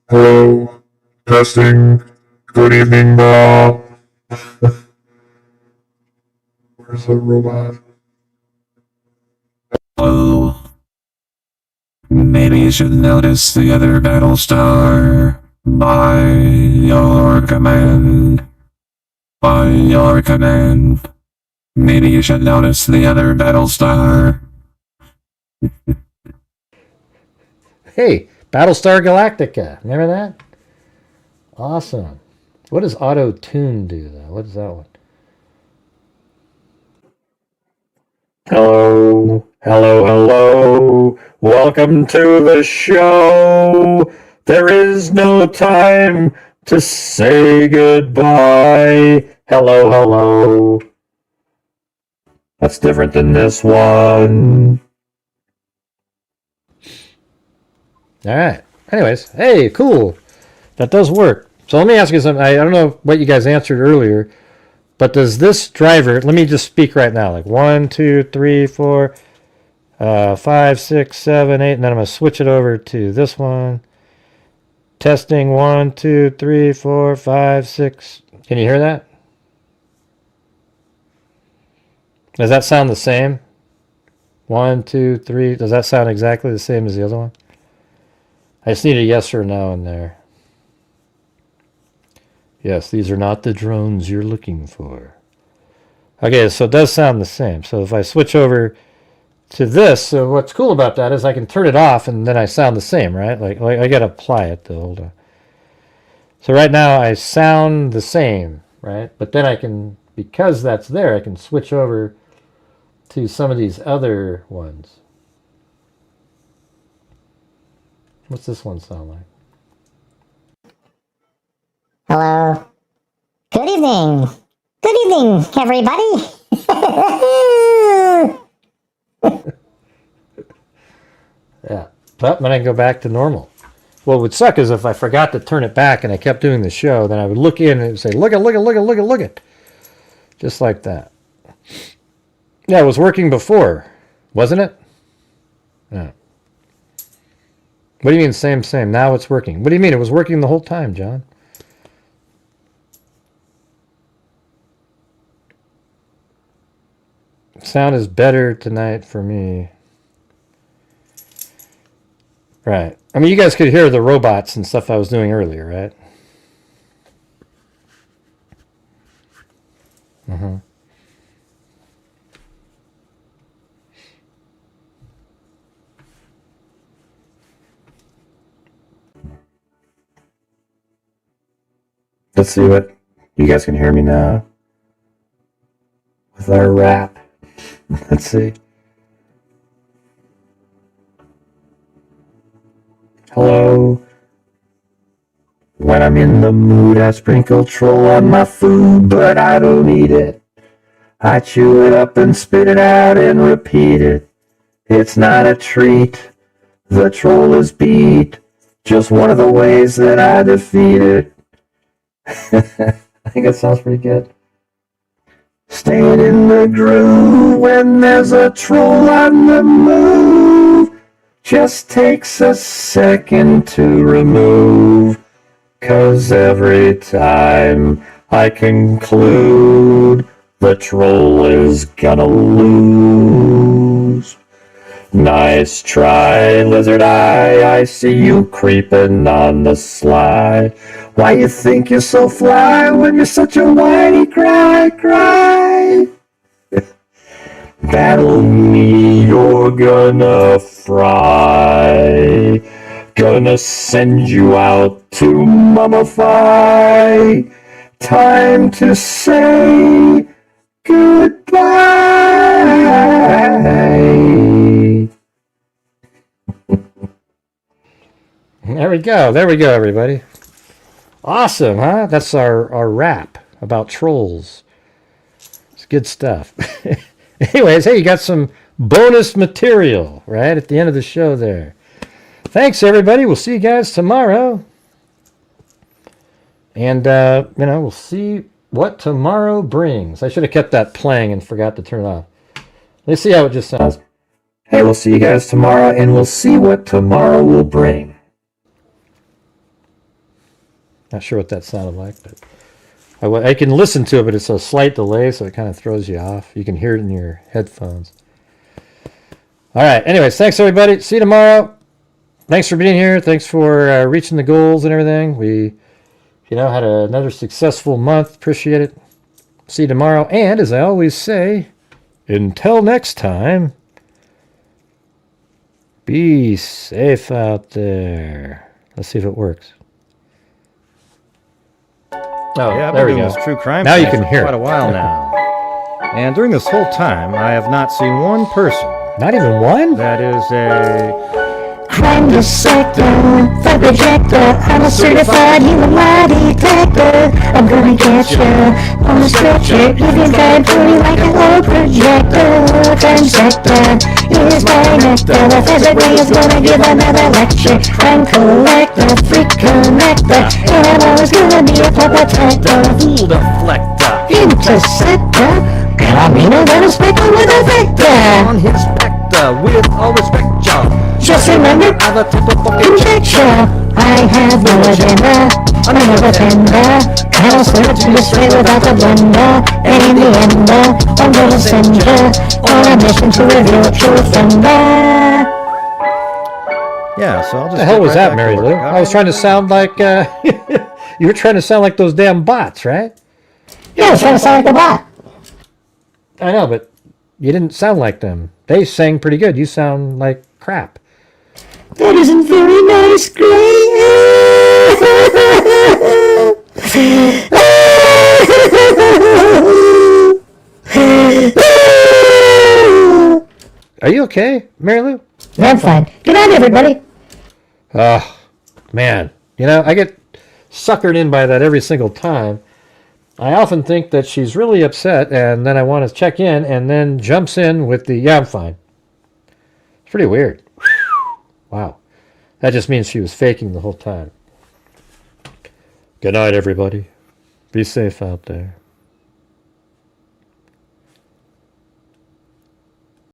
Hello. Testing. Good evening, Bob. Where's the robot? Hello. Maybe you should notice the other battle star. By your command. By your command. Maybe you should notice the other battle star. Hey, Battlestar Galactica. Remember that? Awesome. What does auto-tune do, though? What is that one? Hello. Hello, hello. Welcome to the show. There is no time to say goodbye. Hello, hello. That's different than this one. All right. Anyways, hey, cool. That does work. So let me ask you something. I don't know what you guys answered earlier, but does this driver, let me just speak right now, like 1, 2, 3, 4, 5, 6, 7, 8, and then I'm going to switch it over to this one. Testing 1, 2, 3, 4, 5, 6. Can you hear that? Does that sound the same? 1, 2, 3. Does that sound exactly the same as the other one? I just need a yes or no in there. Yes, these are not the drones you're looking for. Okay, so it does sound the same. So if I switch over to this, so what's cool about that is I can turn it off and then I sound the same, right? Like I gotta apply it though. Hold on. So right now I sound the same, right? But then I can, because that's there, I can switch over to some of these other ones. What's this one sound like? Hello. Good evening. Good evening, everybody. Yeah. But when I go back to normal. What would suck is if I forgot to turn it back and I kept doing the show, then I would look in and it would say, look it. Just like that. Yeah, it was working before, wasn't it? Yeah. What do you mean same? Now it's working. What do you mean? It was working the whole time, John. Sound is better tonight for me. Right. I mean, you guys could hear the robots and stuff I was doing earlier, right? Mm-hmm. Let's see what you guys can hear me now with our rap. Let's see. Hello. When I'm in the mood, I sprinkle troll on my food, but I don't eat it. I chew it up and spit it out and repeat it. It's not a treat. The troll is beat. Just one of the ways that I defeat it. I think that sounds pretty good. Staying in the groove when there's a troll on the move. Just takes a second to remove. 'Cause every time I conclude the troll is gonna lose. Nice try, lizard eye, I see you creeping on the sly. Why you think you're so fly when you're such a whiny cry? Battle me, you're gonna fry. Gonna send you out to mummify. Time to say goodbye. There we go, everybody. Awesome, huh? That's our rap about trolls. It's good stuff. Anyways, hey, you got some bonus material right at the end of the show there. Thanks, everybody. We'll see you guys tomorrow. And, we'll see what tomorrow brings. I should have kept that playing and forgot to turn it off. Let's see how it just sounds. Hey, we'll see you guys tomorrow, and we'll see what tomorrow will bring. Not sure what that sounded like, but I can listen to it, but it's a slight delay, so it kind of throws you off. You can hear it in your headphones. All right. Anyways, thanks, everybody. See you tomorrow. Thanks for being here. Thanks for reaching the goals and everything. We, had another successful month. Appreciate it. See you tomorrow. And as I always say, until next time, be safe out there. Let's see if it works. Oh, yeah, I've there been we doing go. this true crime Now you thing can for hear quite it. a while now. And during this whole time, I have not seen one person. Not even one? That is a Crime dissector, thug rejector. I'm a certified human lie detector. I'm gonna get ya on a stretcher, even guide pretty like an old projector. Crime sector is my nectar. The physic way is gonna give another lecture. Crime collector, freak connector, and I'm always gonna be a pop protector. Fool deflector. Interceptor, and I mean I'm gonna speckle with a vector. On his vector, with all respect, John. Just remember, conjecture. I have no agenda. I'm no pretender. I'll swear to be straight without the blender. And in the end, I'm gonna send you on a mission to reveal truth and dare. Yeah, so I'll just. What the hell was that, Mary Lou? I was trying to sound like you were trying to sound like those damn bots, right? Yeah, I was trying to sound like a bot. I know, but you didn't sound like them. They sang pretty good. You sound like crap. That isn't very nice, Are you okay, Mary Lou? I'm fine. Good night, everybody. Oh, man. You know, I get suckered in by that every single time. I often think that she's really upset, and then I want to check in, and then jumps in with the, yeah, I'm fine. It's pretty weird. Wow. That just means she was faking the whole time. Good night, everybody. Be safe out there.